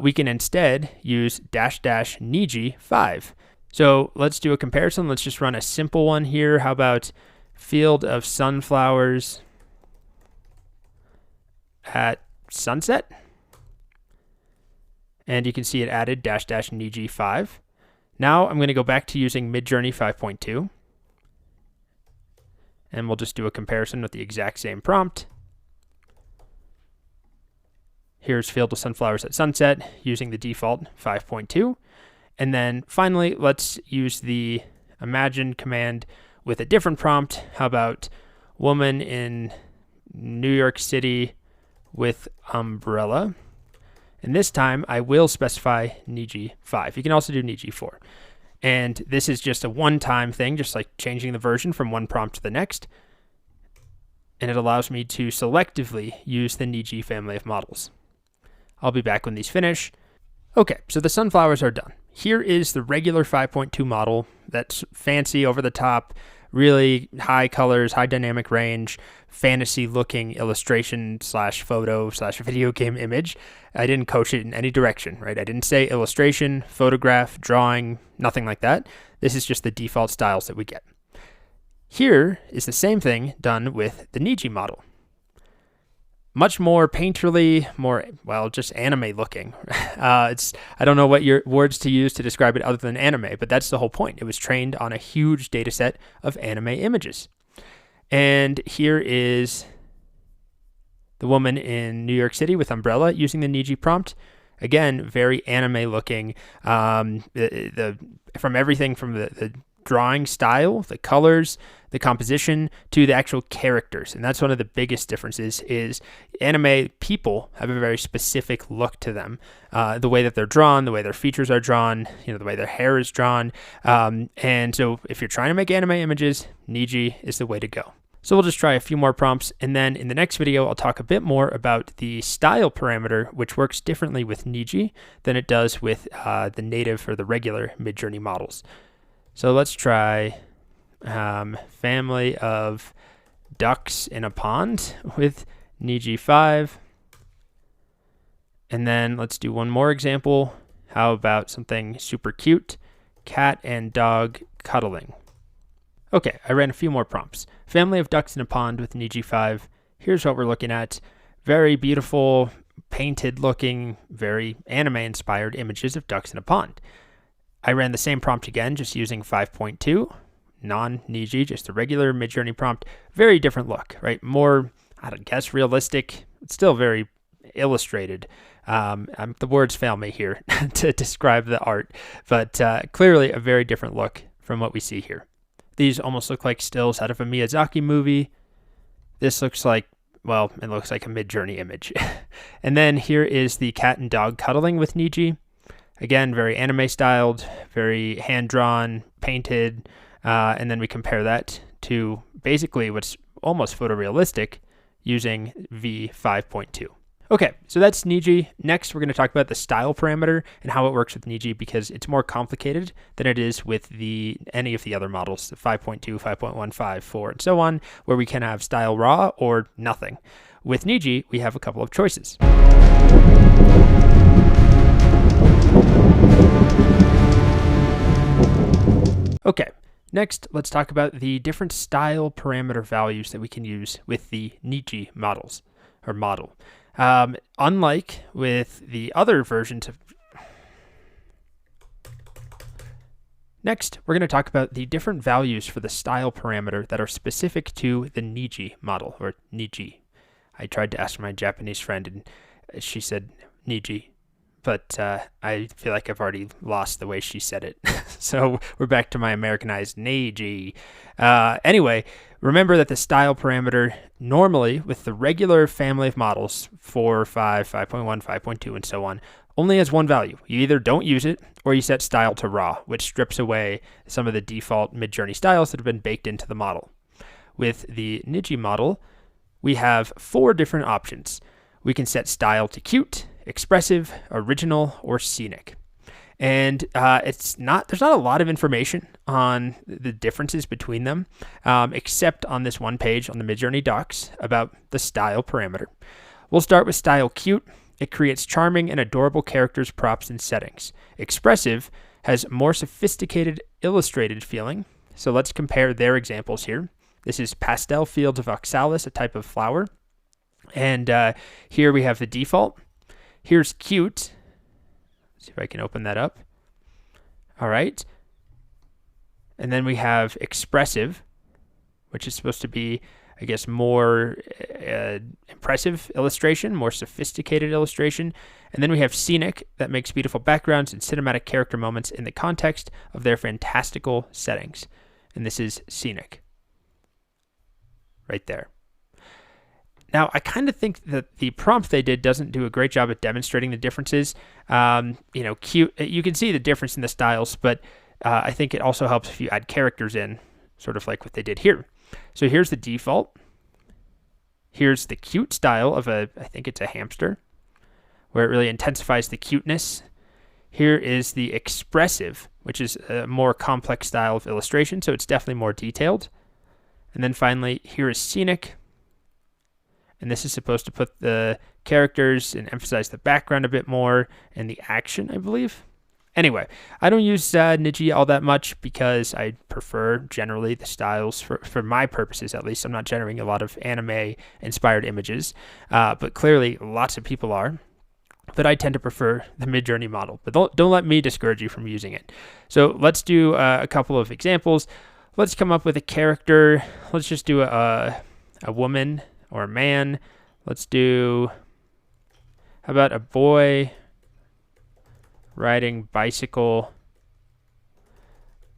we can instead use --Niji 5. So let's do a comparison. Let's just run a simple one here. How about field of sunflowers at sunset? And you can see it added --Niji 5. Now I'm going to go back to using Midjourney 5.2. And we'll just do a comparison with the exact same prompt. Here's field of sunflowers at sunset using the default 5.2. And then finally, let's use the imagine command with a different prompt. How about woman in New York City with umbrella? And this time I will specify Niji 5. You can also do Niji 4. And this is just a one-time thing, just like changing the version from one prompt to the next. And it allows me to selectively use the Niji family of models. I'll be back when these finish. Okay, so the sunflowers are done. Here is the regular 5.2 model that's fancy, over the top, really high colors, high dynamic range, fantasy looking illustration slash photo slash video game image. I didn't coach it in any direction, right? I didn't say illustration, photograph, drawing, nothing like that. This is just the default styles that we get. Here is the same thing done with the Niji model. Much more painterly, more, well, just anime looking. I don't know what your words to use to describe it other than anime, but that's the whole point. It was trained on a huge data set of anime images. And here is the woman in New York City with umbrella using the Niji prompt. Again, very anime looking. From everything from the drawing style, the colors, the composition, to the actual characters. And that's one of the biggest differences is anime people have a very specific look to them. The way that they're drawn, the way their features are drawn, the way their hair is drawn. And so if you're trying to make anime images, Niji is the way to go. So we'll just try a few more prompts, and then in the next video, I'll talk a bit more about the style parameter, which works differently with Niji than it does with the native or the regular Midjourney models. So let's try family of ducks in a pond with Niji 5. And then let's do one more example. How about something super cute? Cat and dog cuddling. Okay, I ran a few more prompts. Family of ducks in a pond with Niji 5. Here's what we're looking at. Very beautiful, painted looking, very anime inspired images of ducks in a pond. I ran the same prompt again, just using 5.2, non-Niji, just a regular Midjourney prompt. Very different look, right? More, I don't guess, realistic. It's still very illustrated. The words fail me here to describe the art, but clearly a very different look from what we see here. These almost look like stills out of a Miyazaki movie. This looks like, well, it looks like a Midjourney image. And then here is the cat and dog cuddling with Niji. Again, very anime styled, very hand-drawn, painted, and then we compare that to basically what's almost photorealistic using V5.2. Okay, so that's Niji. Next, we're going to talk about the style parameter and how it works with Niji because it's more complicated than it is with any of the other models, the 5.2, 5.1, 5, 4, and so on, where we can have style raw or nothing. With Niji, we have a couple of choices. Okay, next, let's talk about the different style parameter values that we can use with the Niji models, or model. Unlike with the other versions of... Next, we're going to talk about the different values for the style parameter that are specific to the Niji model, or Niji. I tried to ask my Japanese friend, and she said Niji, but I feel like I've already lost the way she said it. So we're back to my Americanized Niji. Anyway, remember that the style parameter normally with the regular family of models, 4, 5, 5.1, 5.2, and so on, only has one value. You either don't use it or you set style to raw, which strips away some of the default Midjourney styles that have been baked into the model. With the Niji model, we have 4 different options. We can set style to cute, expressive, original, or scenic. And there's not a lot of information on the differences between them, except on this one page on the Midjourney docs about the style parameter. We'll start with style cute. It creates charming and adorable characters, props, and settings. Expressive has more sophisticated, illustrated feeling. So let's compare their examples here. This is pastel fields of oxalis, a type of flower. And here we have the default. Here's cute. Let's see if I can open that up. All right. And then we have expressive, which is supposed to be, I guess, more impressive illustration, more sophisticated illustration. And then we have scenic, that makes beautiful backgrounds and cinematic character moments in the context of their fantastical settings. And this is scenic. Right there. Now, I kind of think that the prompt they did doesn't do a great job at demonstrating the differences. Cute, you can see the difference in the styles, but I think it also helps if you add characters in, sort of like what they did here. So here's the default. Here's the cute style of I think it's a hamster, where it really intensifies the cuteness. Here is the expressive, which is a more complex style of illustration, so it's definitely more detailed. And then finally, here is scenic. And this is supposed to put the characters and emphasize the background a bit more and the action, I believe. Anyway, I don't use Niji all that much because I prefer generally the styles for my purposes, at least. I'm not generating a lot of anime-inspired images, but clearly lots of people are. But I tend to prefer the Midjourney model. But don't let me discourage you from using it. So let's do a couple of examples. Let's come up with a character. Let's just do a woman or a man. Let's do, how about a boy riding bicycle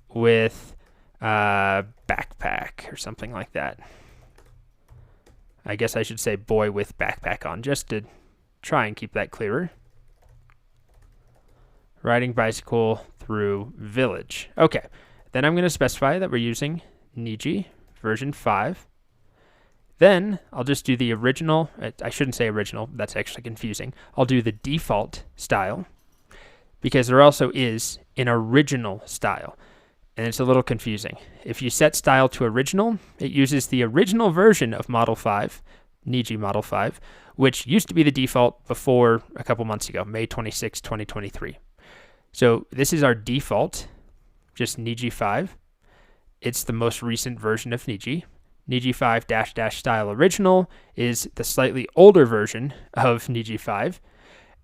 with a backpack or something like that. I guess I should say boy with backpack on, just to try and keep that clearer. Riding bicycle through village. Okay, then I'm going to specify that we're using Niji version 5. Then I'll just do the original. I shouldn't say original. That's actually confusing. I'll do the default style because there also is an original style, and it's a little confusing. If you set style to original, it uses the original version of Model 5, Niji Model 5, which used to be the default before a couple months ago, May 26, 2023. So this is our default, just Niji 5. It's the most recent version of Niji. Niji 5 -- style original is the slightly older version of Niji 5.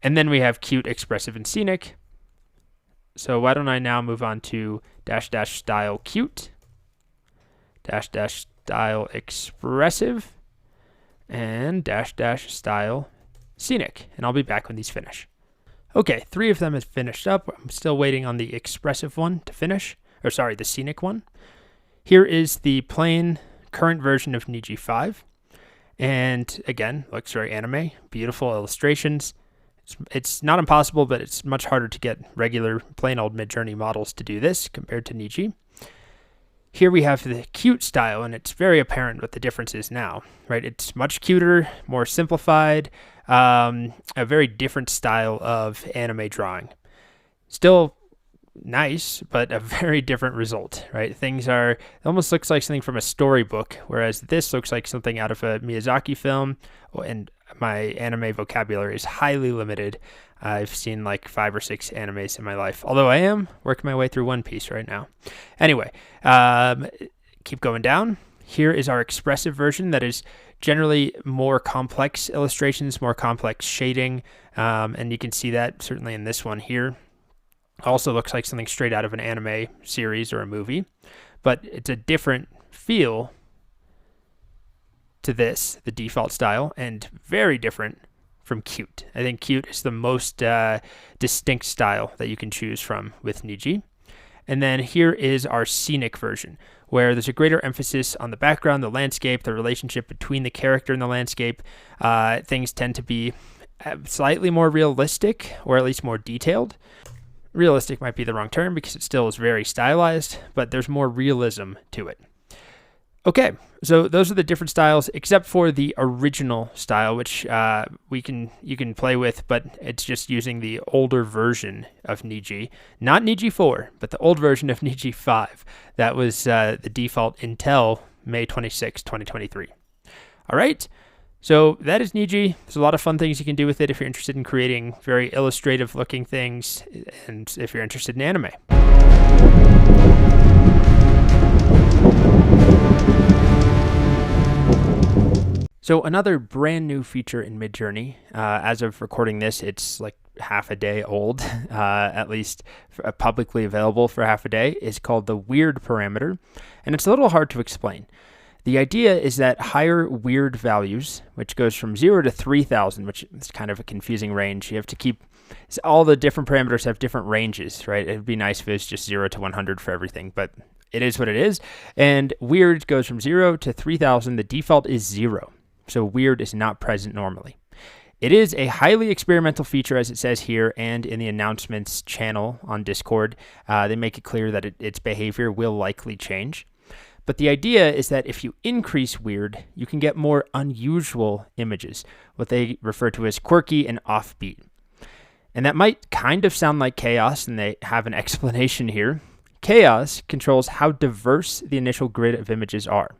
And then we have cute, expressive, and scenic. So why don't I now move on to -- style cute, -- style expressive, and -- style scenic. And I'll be back when these finish. Okay, 3 of them have finished up. I'm still waiting on the expressive one to finish. Or sorry, the scenic one. Here is the plain current version of Niji 5. And again, looks very anime, beautiful illustrations. It's not impossible, but it's much harder to get regular plain old Midjourney models to do this compared to Niji. Here we have the cute style, and it's very apparent what the difference is now, right? It's much cuter, more simplified, a very different style of anime drawing. Still nice, but a very different result, right? It almost looks like something from a storybook, whereas this looks like something out of a Miyazaki film, and my anime vocabulary is highly limited. I've seen like 5 or 6 animes in my life, although I am working my way through One Piece right now. Anyway, keep going down. Here is our expressive version that is generally more complex illustrations, more complex shading, and you can see that certainly in this one here. Also looks like something straight out of an anime series or a movie, but it's a different feel to this, the default style, and very different from cute. I think cute is the most distinct style that you can choose from with Niji. And then here is our scenic version, where there's a greater emphasis on the background, the landscape, the relationship between the character and the landscape. Things tend to be slightly more realistic, or at least more detailed. Realistic might be the wrong term because it still is very stylized, but there's more realism to it. Okay, so those are the different styles, except for the original style, which you can play with, but it's just using the older version of Niji. Not Niji 4, but the old version of Niji 5. That was the default until May 26, 2023. All right, so that is Niji. There's a lot of fun things you can do with it if you're interested in creating very illustrative looking things, and if you're interested in anime. So another brand new feature in Midjourney, as of recording this, it's like half a day old, at least publicly available for half a day, is called the weird parameter, and it's a little hard to explain. The idea is that higher weird values, which goes from 0 to 3,000, which is kind of a confusing range. You have to keep, all the different parameters have different ranges, right? It'd be nice if it was just 0 to 100 for everything, but it is what it is. And weird goes from 0 to 3,000. The default is 0. So weird is not present normally. It is a highly experimental feature, as it says here, and in the announcements channel on Discord, they make it clear that its behavior will likely change. But the idea is that if you increase weird, you can get more unusual images, what they refer to as quirky and offbeat. And that might kind of sound like chaos, and they have an explanation here. Chaos controls how diverse the initial grid of images are.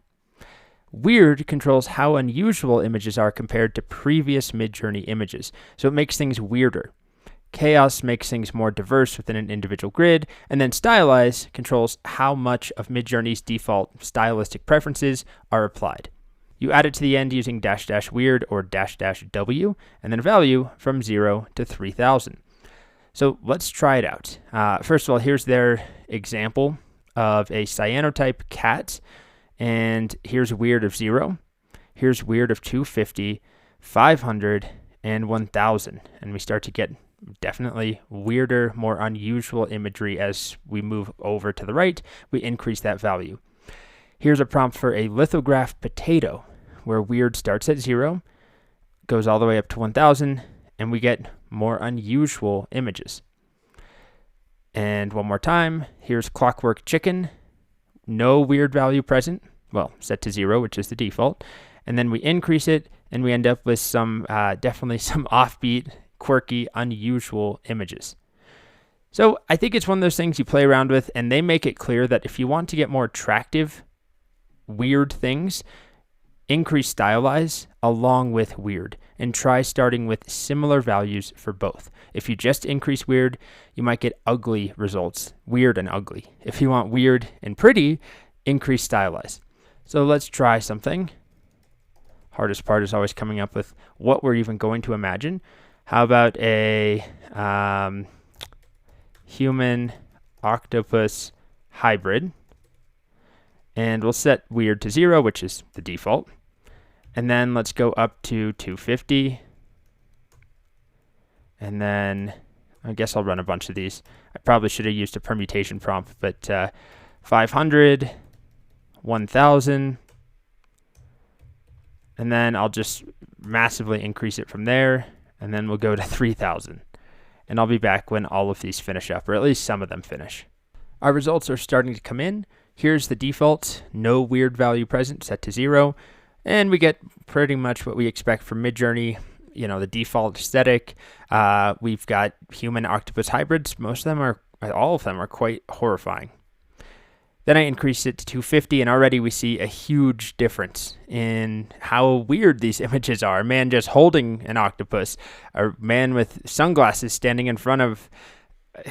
Weird controls how unusual images are compared to previous Midjourney images, so it makes things weirder. Chaos makes things more diverse within an individual grid, and then Stylize controls how much of Midjourney's default stylistic preferences are applied. You add it to the end using --weird or --w, and then a value from 0 to 3000. So let's try it out. First of all, here's their example of a cyanotype cat, and here's weird of 0. Here's weird of 250, 500, and 1000. And we start to get definitely weirder, more unusual imagery as we move over to the right. We increase that value. Here's a prompt for a lithograph potato, where weird starts at 0, goes all the way up to 1000, and we get more unusual images. And one more time, here's clockwork chicken, no weird value present, well, set to 0, which is the default, and then we increase it, and we end up with some, definitely some offbeat, quirky, unusual images. So I think it's one of those things you play around with, and they make it clear that if you want to get more attractive, weird things, increase Stylize along with weird, and try starting with similar values for both. If you just increase weird, you might get ugly results, weird and ugly. If you want weird and pretty, increase Stylize. So let's try something. Hardest part is always coming up with what we're even going to imagine. How about a human octopus hybrid? And we'll set weird to 0, which is the default. And then let's go up to 250. And then I guess I'll run a bunch of these. I probably should have used a permutation prompt, but 500, 1000. And then I'll just massively increase it from there. And then we'll go to 3000. And I'll be back when all of these finish up, or at least some of them finish. Our results are starting to come in. Here's the default, no weird value present, set to 0. And we get pretty much what we expect from Midjourney, you know, the default aesthetic. We've got human octopus hybrids. All of them are quite horrifying. Then I increased it to 250, and already we see a huge difference in how weird these images are. A man just holding an octopus, a man with sunglasses standing in front of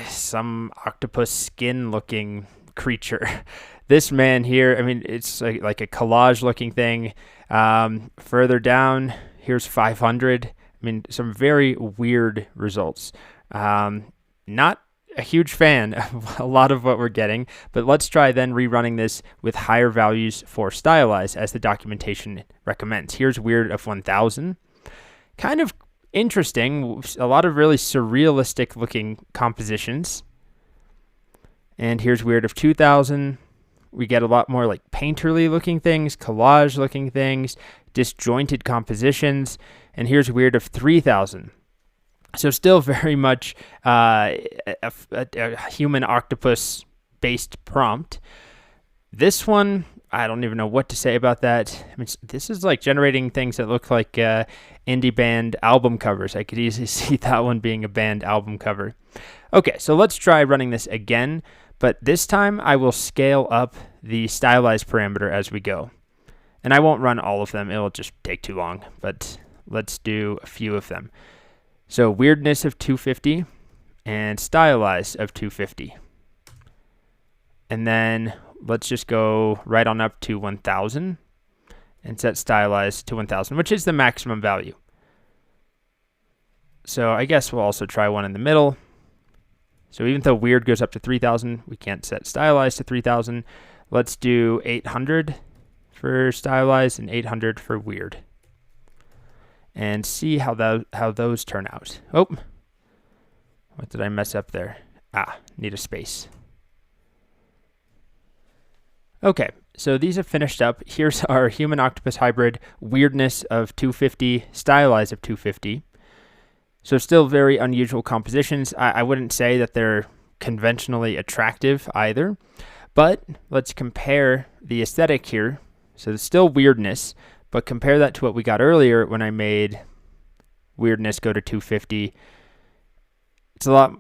some octopus skin-looking creature. This man here, I mean, it's like a collage-looking thing. Further down, here's 500. I mean, some very weird results. Not a huge fan of a lot of what we're getting, but let's try then rerunning this with higher values for Stylize as the documentation recommends. Here's weird of 1000. Kind of interesting, a lot of really surrealistic looking compositions. And here's weird of 2000. We get a lot more like painterly looking things, collage looking things, disjointed compositions. And here's weird of 3000. So still very much a human octopus based prompt. This one, I don't even know what to say about that. I mean, this is like generating things that look like indie band album covers. I could easily see that one being a band album cover. Okay, so let's try running this again, but this time I will scale up the Stylize parameter as we go. And I won't run all of them, it'll just take too long, but let's do a few of them. So weirdness of 250 and Stylize of 250. And then let's just go right on up to 1000 and set Stylize to 1000, which is the maximum value. So I guess we'll also try one in the middle. So even though weird goes up to 3000, we can't set Stylize to 3000. Let's do 800 for Stylize and 800 for weird. And see how those turn out. Oh, what did I mess up there? Need a space. Okay, so these have finished up. Here's our human octopus hybrid, weirdness of 250, Stylize of 250. So still very unusual compositions. I wouldn't say that they're conventionally attractive either, but let's compare the aesthetic here. So it's still weirdness, but compare that to what we got earlier when I made weirdness go to 250. It's a lot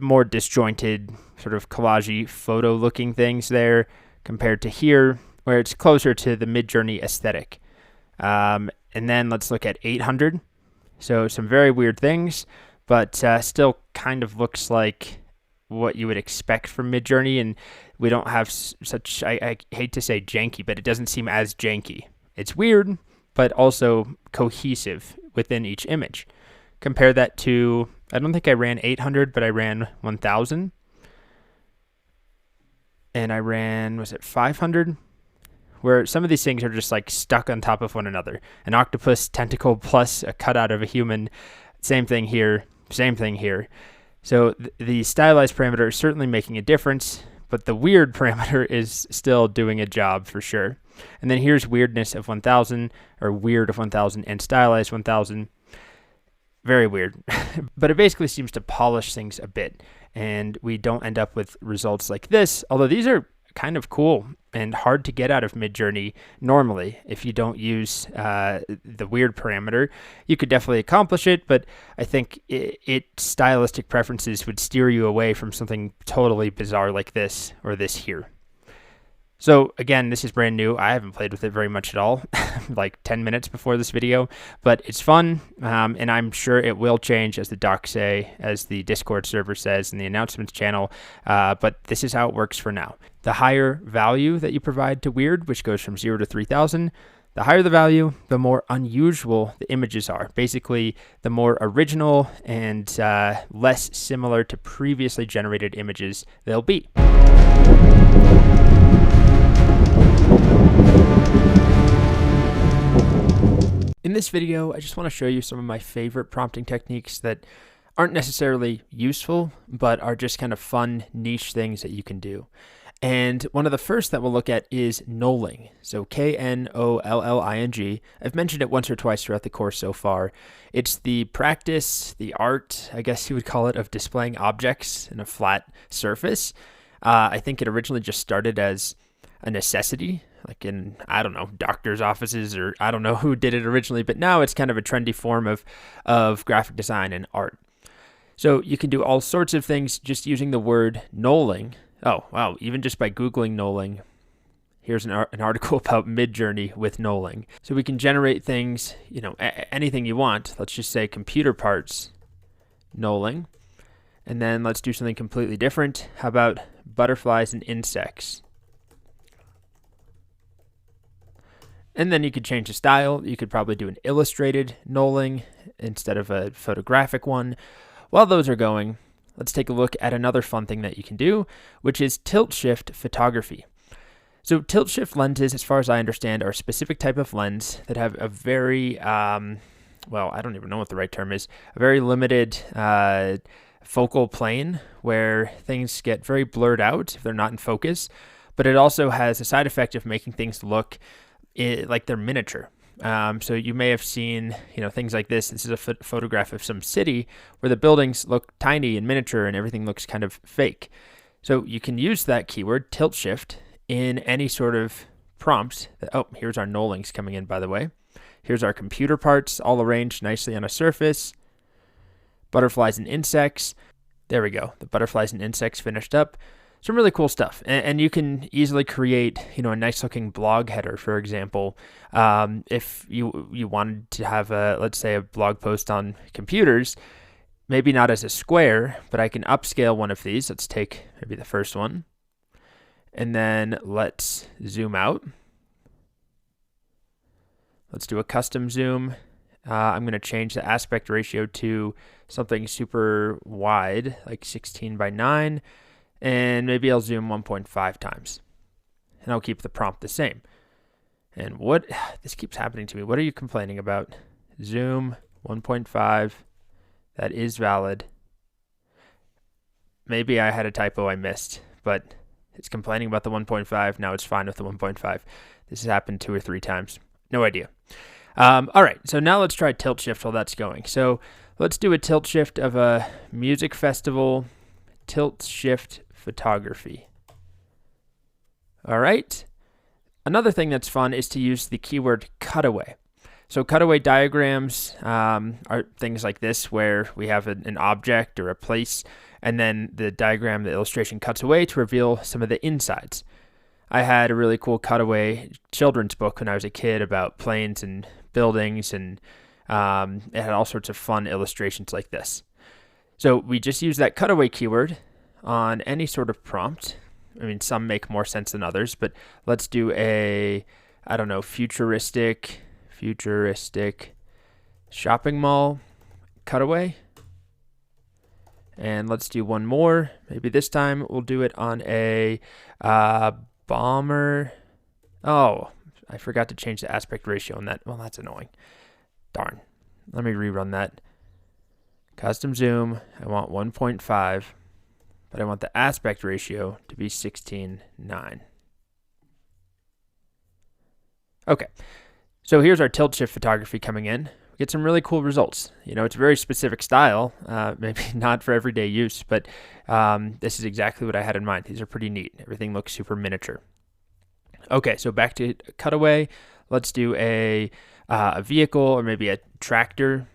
more disjointed, sort of collage-y photo-looking things there compared to here. where it's closer to the Midjourney aesthetic. And then let's look at 800. So some very weird things, but still kind of looks like what you would expect from Midjourney. And we don't have such, I hate to say janky, but it doesn't seem as janky. It's weird, but also cohesive within each image. Compare that to, I don't think I ran 800, but I ran 1000. And I ran, was it 500? Where some of these things are just like stuck on top of one another. An octopus tentacle plus a cutout of a human. Same thing here, same thing here. So the stylized parameter is certainly making a difference, but the weird parameter is still doing a job for sure. And then here's weirdness of 1000, or weird of 1000, and stylized 1000. Very weird. But it basically seems to polish things a bit, and we don't end up with results like this, although these are kind of cool and hard to get out of Midjourney normally. If you don't use the weird parameter, you could definitely accomplish it, but I think its stylistic preferences would steer you away from something totally bizarre like this or this here. So again, this is brand new. I haven't played with it very much at all, like 10 minutes before this video, but it's fun, and I'm sure it will change, as the docs say, as the Discord server says, and the announcements channel, but this is how it works for now. The higher value that you provide to weird, which goes from 0 to 3000, the higher the value, the more unusual the images are. Basically, the more original and less similar to previously generated images they'll be. In this video, I just want to show you some of my favorite prompting techniques that aren't necessarily useful, but are just kind of fun niche things that you can do. And one of the first that we'll look at is knolling. So Knolling. I've mentioned it once or twice throughout the course so far. It's the practice, the art, I guess you would call it, of displaying objects in a flat surface. I think it originally just started as a necessity, like in, I don't know, doctors' offices, or I don't know who did it originally, but now it's kind of a trendy form of graphic design and art. So you can do all sorts of things just using the word knolling. Oh, wow, even just by Googling knolling, here's an article about Midjourney with knolling. So we can generate things, you know, anything you want. Let's just say computer parts knolling. And then let's do something completely different. How about butterflies and insects? And then you could change the style. You could probably do an illustrated knolling instead of a photographic one. While those are going, let's take a look at another fun thing that you can do, which is tilt shift photography. So tilt shift lenses, as far as I understand, are a specific type of lens that have a very, well, I don't even know what the right term is, a very limited focal plane where things get very blurred out if they're not in focus, but it also has a side effect of making things look like they're miniature. So you may have seen, you know, things like this. This is a photograph of some city where the buildings look tiny and miniature and everything looks kind of fake. So you can use that keyword, tilt shift, in any sort of prompts. Oh, here's our knollings coming in, by the way. Here's our computer parts all arranged nicely on a surface. Butterflies and insects. There we go. The butterflies and insects finished up. Some really cool stuff, and you can easily create, you know, a nice looking blog header, for example. If you wanted to have let's say a blog post on computers, maybe not as a square, but I can upscale one of these. Let's take maybe the first one, and then let's zoom out. Let's do a custom zoom. I'm going to change the aspect ratio to something super wide, like 16:9. And maybe I'll zoom 1.5 times. And I'll keep the prompt the same. And this keeps happening to me. What are you complaining about? Zoom 1.5. That is valid. Maybe I had a typo I missed, but it's complaining about the 1.5. Now it's fine with the 1.5. This has happened 2 or 3 times. No idea. All right, so now let's try tilt shift while that's going. So let's do a tilt shift of a music festival. Tilt shift photography. All right. Another thing that's fun is to use the keyword cutaway. So cutaway diagrams are things like this, where we have an object or a place, and then the diagram, the illustration cuts away to reveal some of the insides. I had a really cool cutaway children's book when I was a kid about planes and buildings, and it had all sorts of fun illustrations like this. So we just use that cutaway keyword on any sort of prompt. I mean, some make more sense than others, but let's do a, I don't know, futuristic shopping mall cutaway. And let's do one more. Maybe this time we'll do it on a bomber. Oh, I forgot to change the aspect ratio on that. Well, that's annoying. Darn. Let me rerun that. Custom zoom, I want 1.5, but I want the aspect ratio to be 16:9. Okay, so here's our tilt shift photography coming in. We get some really cool results. You know, it's a very specific style, maybe not for everyday use, but this is exactly what I had in mind. These are pretty neat. Everything looks super miniature. Okay, so back to cutaway. Let's do a vehicle or maybe a tractor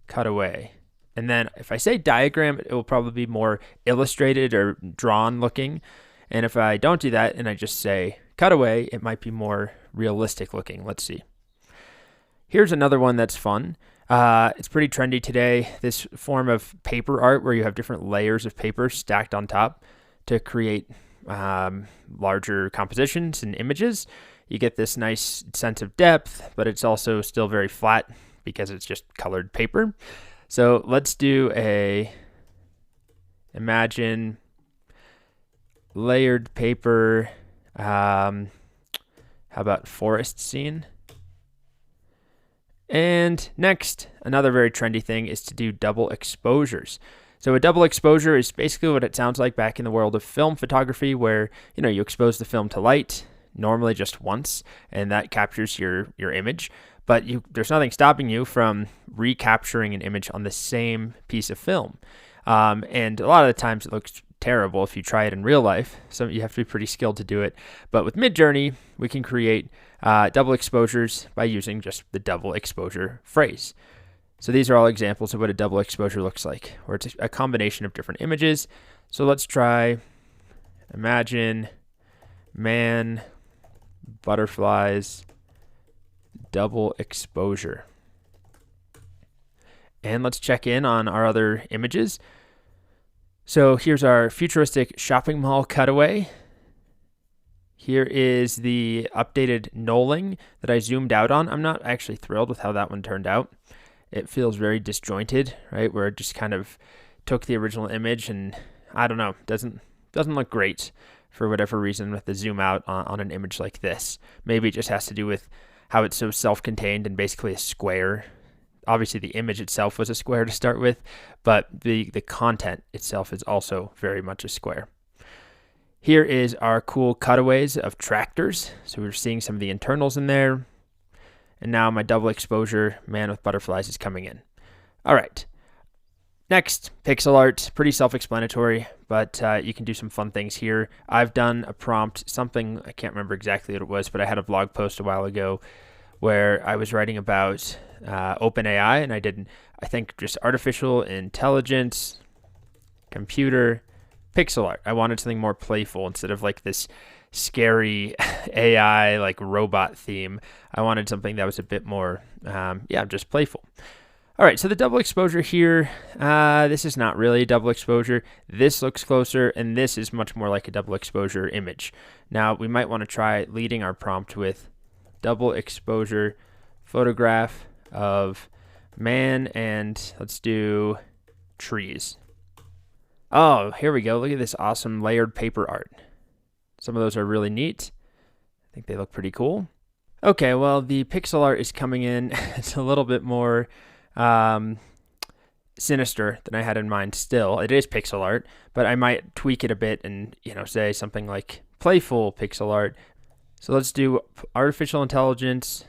cutaway. And then if I say diagram, it will probably be more illustrated or drawn looking. And if I don't do that and I just say cutaway, it might be more realistic looking. Let's see. Here's another one that's fun. It's pretty trendy today. This form of paper art where you have different layers of paper stacked on top to create larger compositions and images. You get this nice sense of depth, but it's also still very flat because it's just colored paper. So let's do imagine layered paper. How about forest scene? And next, another very trendy thing is to do double exposures. So a double exposure is basically what it sounds like back in the world of film photography, where you expose the film to light, normally just once, and that captures your image. But there's nothing stopping you from recapturing an image on the same piece of film. And a lot of the times it looks terrible if you try it in real life, so you have to be pretty skilled to do it. But with Midjourney, we can create double exposures by using just the double exposure phrase. So these are all examples of what a double exposure looks like, where it's a combination of different images. So let's try imagine man, butterflies, double exposure. And let's check in on our other images. So here's our futuristic shopping mall cutaway. Here is the updated knolling that I zoomed out on. I'm not actually thrilled with how that one turned out. It feels very disjointed, right? Where it just kind of took the original image and I don't know, doesn't look great for whatever reason with the zoom out on an image like this. Maybe it just has to do with how it's so self-contained and basically a square. Obviously the image itself was a square to start with, but the content itself is also very much a square. Here is our cool cutaways of tractors. So we're seeing some of the internals in there. And now my double exposure man with butterflies is coming in. All right. Next, pixel art, pretty self-explanatory, but you can do some fun things here. I've done a prompt, something, I can't remember exactly what it was, but I had a blog post a while ago where I was writing about OpenAI, and I think just artificial intelligence, computer, pixel art. I wanted something more playful instead of like this scary AI like robot theme. I wanted something that was a bit more, just playful. All right, so the double exposure here, this is not really a double exposure. This looks closer, and this is much more like a double exposure image. Now, we might want to try leading our prompt with double exposure photograph of man, and let's do trees. Oh, here we go. Look at this awesome layered paper art. Some of those are really neat. I think they look pretty cool. Okay, well, the pixel art is coming in. It's a little bit more sinister than I had in mind still. It is pixel art, but I might tweak it a bit and, say something like playful pixel art. So let's do artificial intelligence,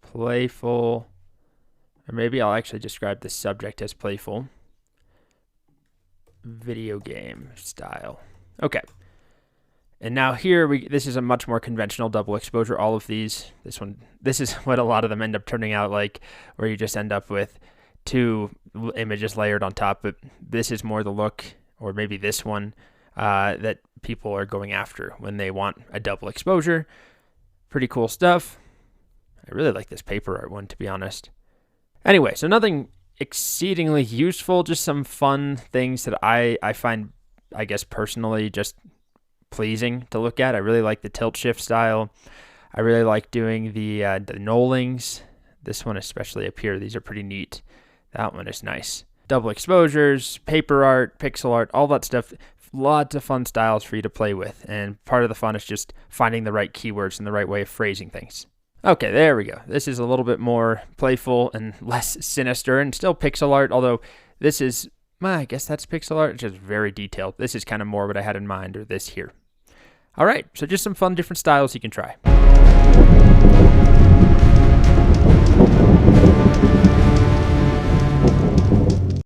playful, or maybe I'll actually describe the subject as playful, video game style. Okay. And now here, this is a much more conventional double exposure. All of these, this is what a lot of them end up turning out like, where you just end up with two images layered on top. But this is more the look, or maybe this one. that people are going after when they want a double exposure. Pretty cool stuff. I really like this paper art one, to be honest. Anyway, so nothing exceedingly useful, just some fun things that I find, I guess, personally just pleasing to look at. I really like the tilt shift style. I really like doing the knollings. This one especially up here. These are pretty neat. That one is nice. Double exposures, paper art, pixel art, all that stuff. Lots of fun styles for you to play with. And part of the fun is just finding the right keywords and the right way of phrasing things. Okay, there we go. This is a little bit more playful and less sinister and still pixel art, although this is, I guess that's pixel art, just very detailed. This is kind of more what I had in mind, or this here. All right, so just some fun different styles you can try.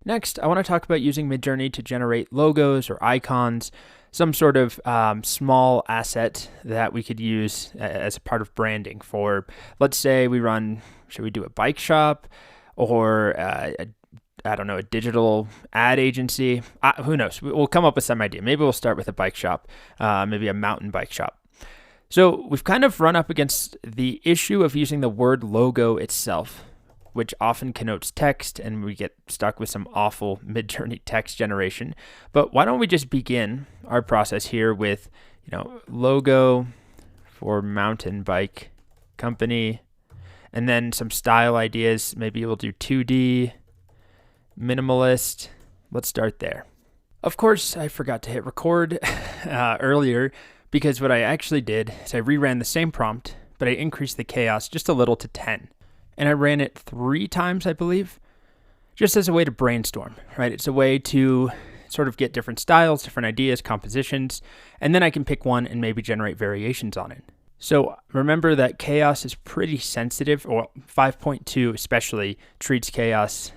Next, I want to talk about using Midjourney to generate logos or icons, some sort of small asset that we could use as a part of branding for, let's say we run, should we do a bike shop or a digital ad agency? Who knows? We'll come up with some idea. Maybe we'll start with a bike shop, maybe a mountain bike shop. So we've kind of run up against the issue of using the word logo itself, which often connotes text, and we get stuck with some awful Midjourney text generation. But why don't we just begin our process here with, logo for mountain bike company, and then some style ideas. Maybe we'll do 2D, minimalist. Let's start there. Of course, I forgot to hit record earlier, because what I actually did is I reran the same prompt, but I increased the chaos just a little to 10. And I ran it 3 times, I believe, just as a way to brainstorm, right? It's a way to sort of get different styles, different ideas, compositions, and then I can pick one and maybe generate variations on it. So remember that chaos is pretty sensitive, or 5.2 especially treats chaos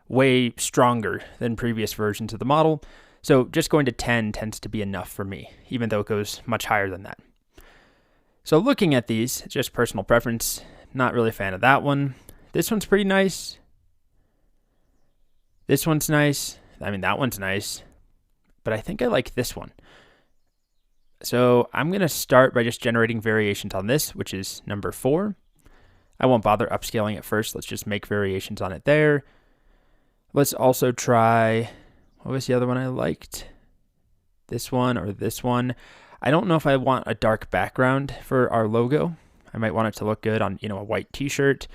way stronger than previous versions of the model. So just going to 10 tends to be enough for me, even though it goes much higher than that. So looking at these, just personal preference, not really a fan of that one. This one's pretty nice. This one's nice. That one's nice. But I think I like this one. So I'm going to start by just generating variations on this, which is number 4. I won't bother upscaling it first. Let's just make variations on it there. Let's also try, what was the other one I liked? This one or this one. I don't know if I want a dark background for our logo. I might want it to look good on, a white t-shirt.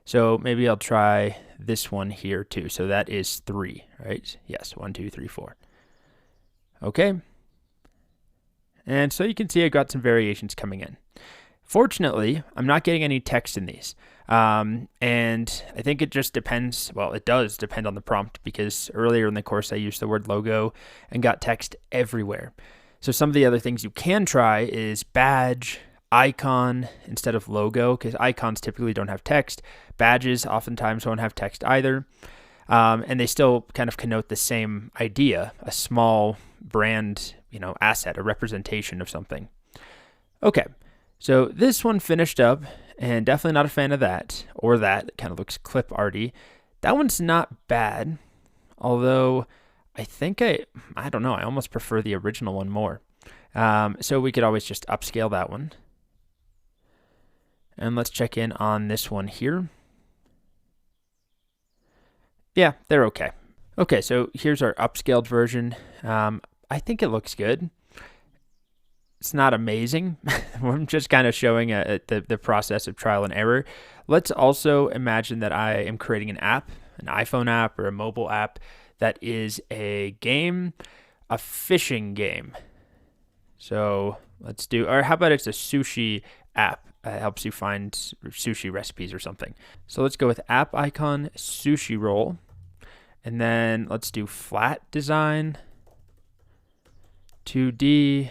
So maybe I'll try this one here too. So that is 3, right? Yes, 1, 2, 3, 4. Okay. And so you can see I got some variations coming in. Fortunately, I'm not getting any text in these. And I think it just depends. Well, it does depend on the prompt, because earlier in the course I used the word logo and got text everywhere. So some of the other things you can try is badge, icon instead of logo, because icons typically don't have text. Badges oftentimes won't have text either. And they still kind of connote the same idea, a small brand, asset, a representation of something. Okay, so this one finished up, and definitely not a fan of that, or that. It kind of looks clip arty. That one's not bad, although I think I don't know, I almost prefer the original one more. So we could always just upscale that one. And let's check in on this one here. Yeah, they're okay. Okay, so here's our upscaled version. I think it looks good. It's not amazing. I'm just kind of showing the process of trial and error. Let's also imagine that I am creating an app, an iPhone app or a mobile app that is a game, a fishing game. So let's do, or how about it's a sushi app? It helps you find sushi recipes or something. So let's go with app icon, sushi roll. And then let's do flat design, 2D,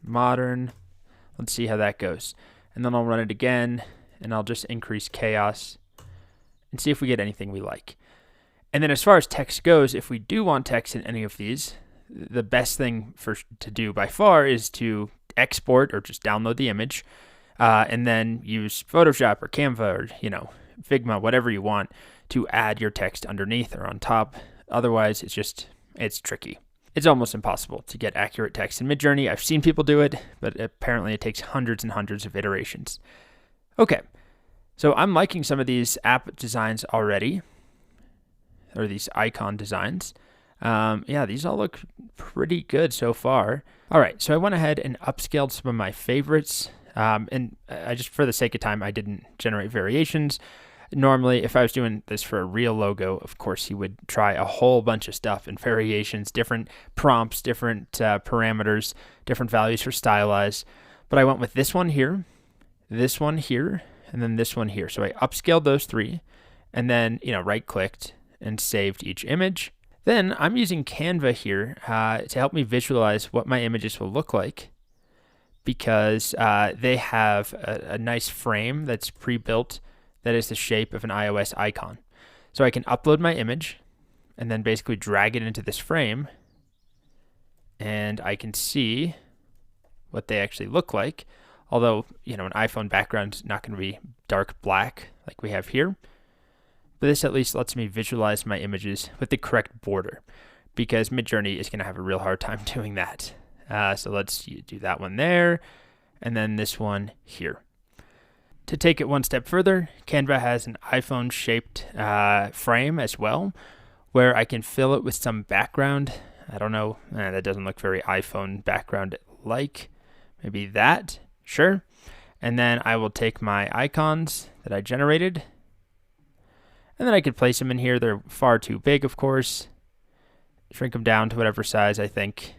modern. Let's see how that goes. And then I'll run it again, and I'll just increase chaos and see if we get anything we like. And then as far as text goes, if we do want text in any of these, the best thing to do by far is to export or just download the image, and then use Photoshop or Canva or, Figma, whatever you want, to add your text underneath or on top. Otherwise, it's tricky. It's almost impossible to get accurate text in Midjourney. I've seen people do it, but apparently it takes hundreds and hundreds of iterations. Okay, so I'm liking some of these app designs already, or these icon designs. Yeah, these all look pretty good so far. All right, so I went ahead and upscaled some of my favorites. And I just, for the sake of time, I didn't generate variations. Normally, if I was doing this for a real logo, of course, you would try a whole bunch of stuff and variations, different prompts, different parameters, different values for stylize. But I went with this one here, and then this one here. So I upscaled those three, and then right-clicked and saved each image. Then I'm using Canva here to help me visualize what my images will look like, because they have a nice frame that's pre-built that is the shape of an iOS icon. So I can upload my image and then basically drag it into this frame, and I can see what they actually look like. Although, an iPhone background is not going to be dark black like we have here. But this at least lets me visualize my images with the correct border, because Midjourney is going to have a real hard time doing that. So let's do that one there, and then this one here. To take it one step further, Canva has an iPhone-shaped frame as well, where I can fill it with some background. I don't know, that doesn't look very iPhone background-like. Maybe that, sure. And then I will take my icons that I generated, and then I could place them in here. They're far too big, of course. Shrink them down to whatever size I think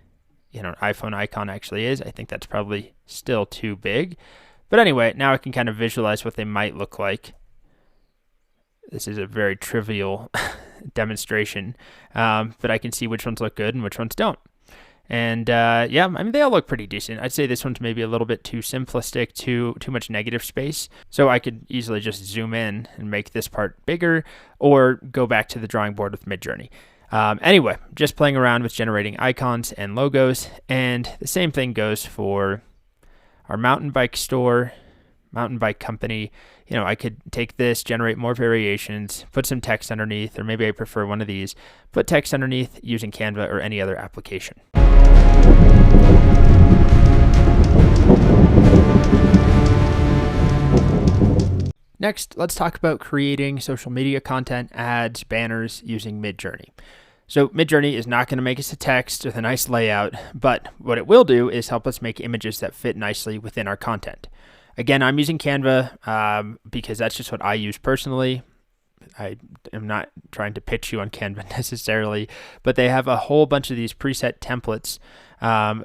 an iPhone icon actually is. I think that's probably still too big. But anyway, now I can kind of visualize what they might look like. This is a very trivial demonstration, but I can see which ones look good and which ones don't. And yeah, I mean, they all look pretty decent. I'd say this one's maybe a little bit too simplistic, too much negative space. So I could easily just zoom in and make this part bigger, or go back to the drawing board with Midjourney. Anyway, just playing around with generating icons and logos, and the same thing goes for our mountain bike store, mountain bike company. I could take this, generate more variations, put some text underneath, or maybe I prefer one of these, put text underneath using Canva or any other application. Next, let's talk about creating social media content, ads, banners using Midjourney. So Midjourney is not going to make us a text with a nice layout, but what it will do is help us make images that fit nicely within our content. Again, I'm using Canva because that's just what I use personally. I am not trying to pitch you on Canva necessarily, but they have a whole bunch of these preset templates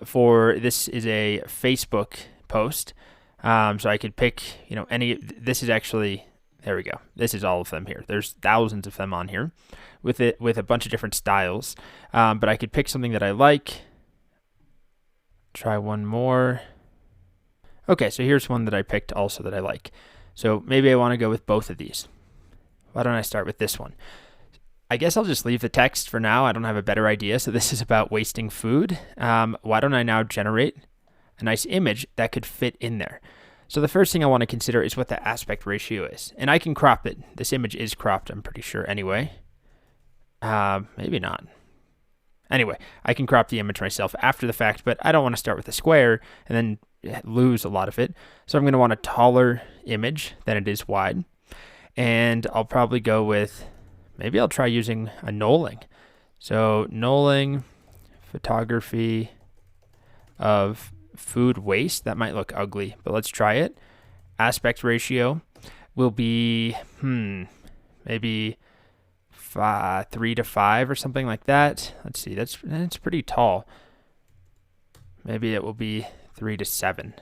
for this is a Facebook post. So I could pick, any, this is actually, there we go. This is all of them here. There's thousands of them on here with a bunch of different styles. But I could pick something that I like. Try one more. Okay, so here's one that I picked also that I like. So maybe I want to go with both of these. Why don't I start with this one? I guess I'll just leave the text for now. I don't have a better idea. So this is about wasting food. Why don't I now generate a nice image that could fit in there? So the first thing I want to consider is what the aspect ratio is. And I can crop it. This image is cropped, I'm pretty sure anyway. Maybe not. Anyway, I can crop the image myself after the fact, but I don't want to start with a square and then lose a lot of it. So I'm going to want a taller image than it is wide. And I'll probably go with, maybe I'll try using a knolling. So knolling, photography of food waste. That might look ugly, but let's try it. Aspect ratio will be, maybe 3:5 or something like that. Let's see, that's pretty tall. Maybe it will be 3:7.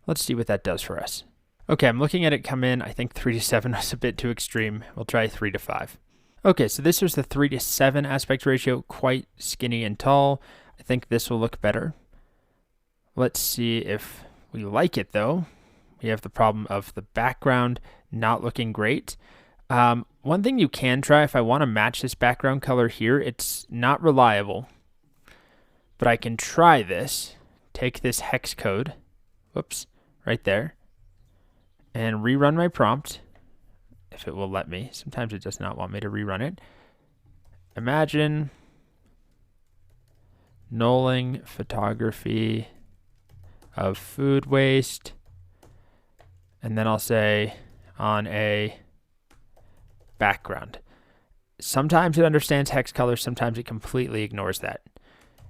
Let's see what that does for us. Okay, I'm looking at it come in. I think 3:7 was a bit too extreme. We'll try 3:5. Okay, so this was the 3:7 aspect ratio, quite skinny and tall. I think this will look better. Let's see if we like it though. We have the problem of the background not looking great. One thing you can try, if I want to match this background color here, it's not reliable, but I can try this. Take this hex code, whoops, right there, and rerun my prompt, if it will let me. Sometimes it does not want me to rerun it. Imagine nulling photography of food waste. And then I'll say on a background. Sometimes it understands hex color, sometimes it completely ignores that.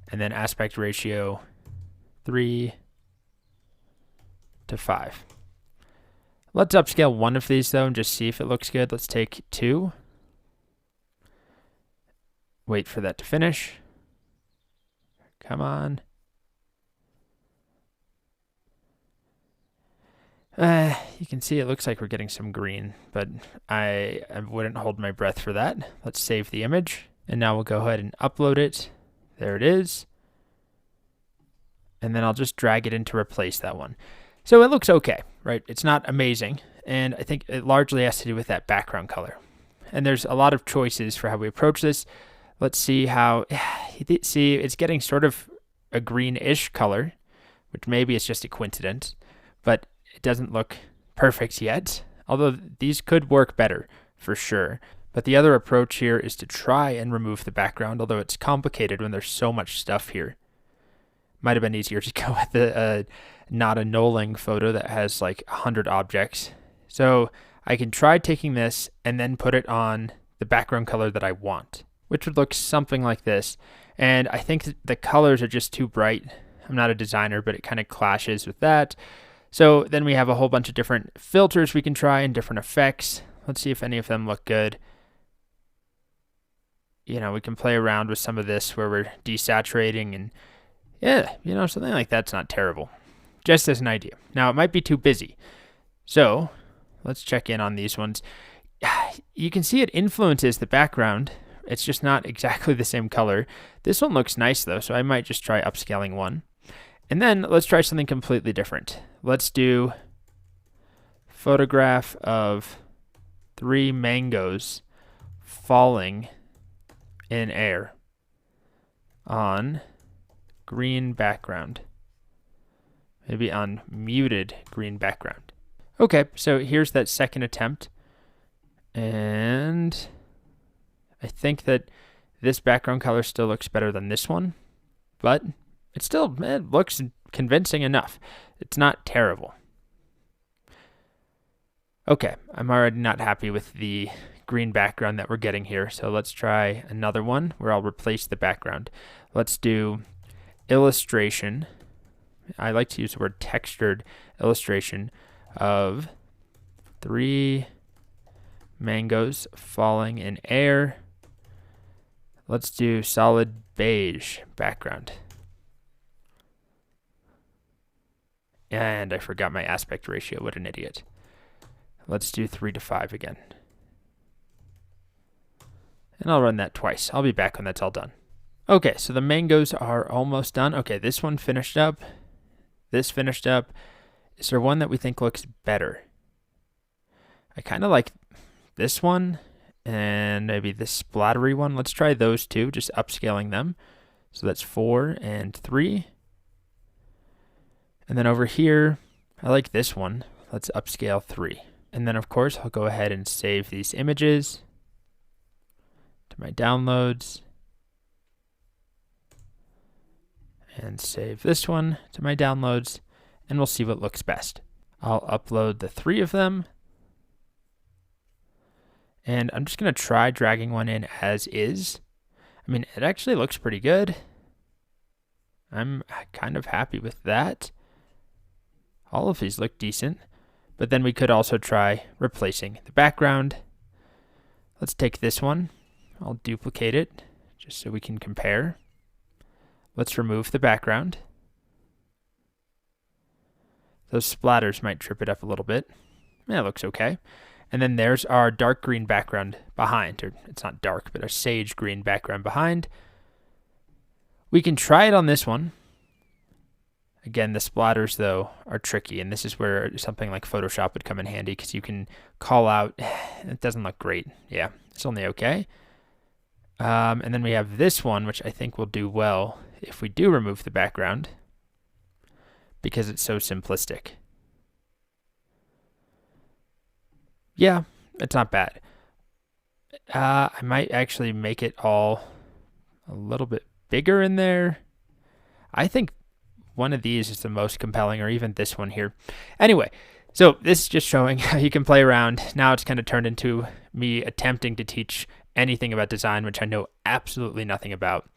And then aspect ratio 3 to 5. Let's upscale one of these though and just see if it looks good. Let's take 2. Wait for that to finish. Come on. You can see it looks like we're getting some green, but I wouldn't hold my breath for that. Let's save the image, and now we'll go ahead and upload it. There it is. And then I'll just drag it in to replace that one. So it looks okay, right? It's not amazing, and I think it largely has to do with that background color. And there's a lot of choices for how we approach this. Let's see how, see, it's getting sort of a greenish color, which maybe it's just a coincidence, but it doesn't look perfect yet, although these could work better for sure. But the other approach here is to try and remove the background, although it's complicated when there's so much stuff here. Might have been easier to go with the not a nulling photo that has like 100 objects. So I can try taking this and then put it on the background color that I want, which would look something like this. And I think the colors are just too bright. I'm not a designer, but it kind of clashes with that. So then we have a whole bunch of different filters we can try and different effects. Let's see if any of them look good. You know, we can play around with some of this where we're desaturating and yeah, you know, something like that's not terrible. Just as an idea. Now it might be too busy. So let's check in on these ones. You can see it influences the background. It's just not exactly the same color. This one looks nice though, so I might just try upscaling one. And then let's try something completely different. Let's do photograph of 3 mangoes falling in air on green background. Maybe on muted green background. Okay, so here's that second attempt. And I think that this background color still looks better than this one, but it looks convincing enough. It's not terrible. Okay, I'm already not happy with the green background that we're getting here, so let's try another one where I'll replace the background. Let's do illustration. I like to use the word textured illustration of 3 mangoes falling in air. Let's do solid beige background. And I forgot my aspect ratio. What an idiot. Let's do 3 to 5 again. And I'll run that twice. I'll be back when that's all done. Okay, so the mangoes are almost done. Okay, this one finished up. This finished up. Is there one that we think looks better? I kind of like this one and maybe this splattery one. Let's try those two, just upscaling them. So that's 4 and 3. And then over here, I like this one. Let's upscale 3. And then of course, I'll go ahead and save these images to my downloads. And save this one to my downloads. And we'll see what looks best. I'll upload the 3 of them. And I'm just going to try dragging one in as is. I mean, it actually looks pretty good. I'm kind of happy with that. All of these look decent, but then we could also try replacing the background. Let's take this one. I'll duplicate it just so we can compare. Let's remove the background. Those splatters might trip it up a little bit. Yeah, it looks okay. And then there's our dark green background behind, or it's not dark, but a sage green background behind. We can try it on this one. Again, the splatters, though, are tricky, and this is where something like Photoshop would come in handy, because you can call out, it doesn't look great. Yeah, it's only okay. And then we have this one, which I think will do well if we do remove the background, because it's so simplistic. Yeah, it's not bad. I might actually make it all a little bit bigger in there. I think one of these is the most compelling, or even this one here. Anyway, so this is just showing how you can play around. Now it's kind of turned into me attempting to teach anything about design, which I know absolutely nothing about.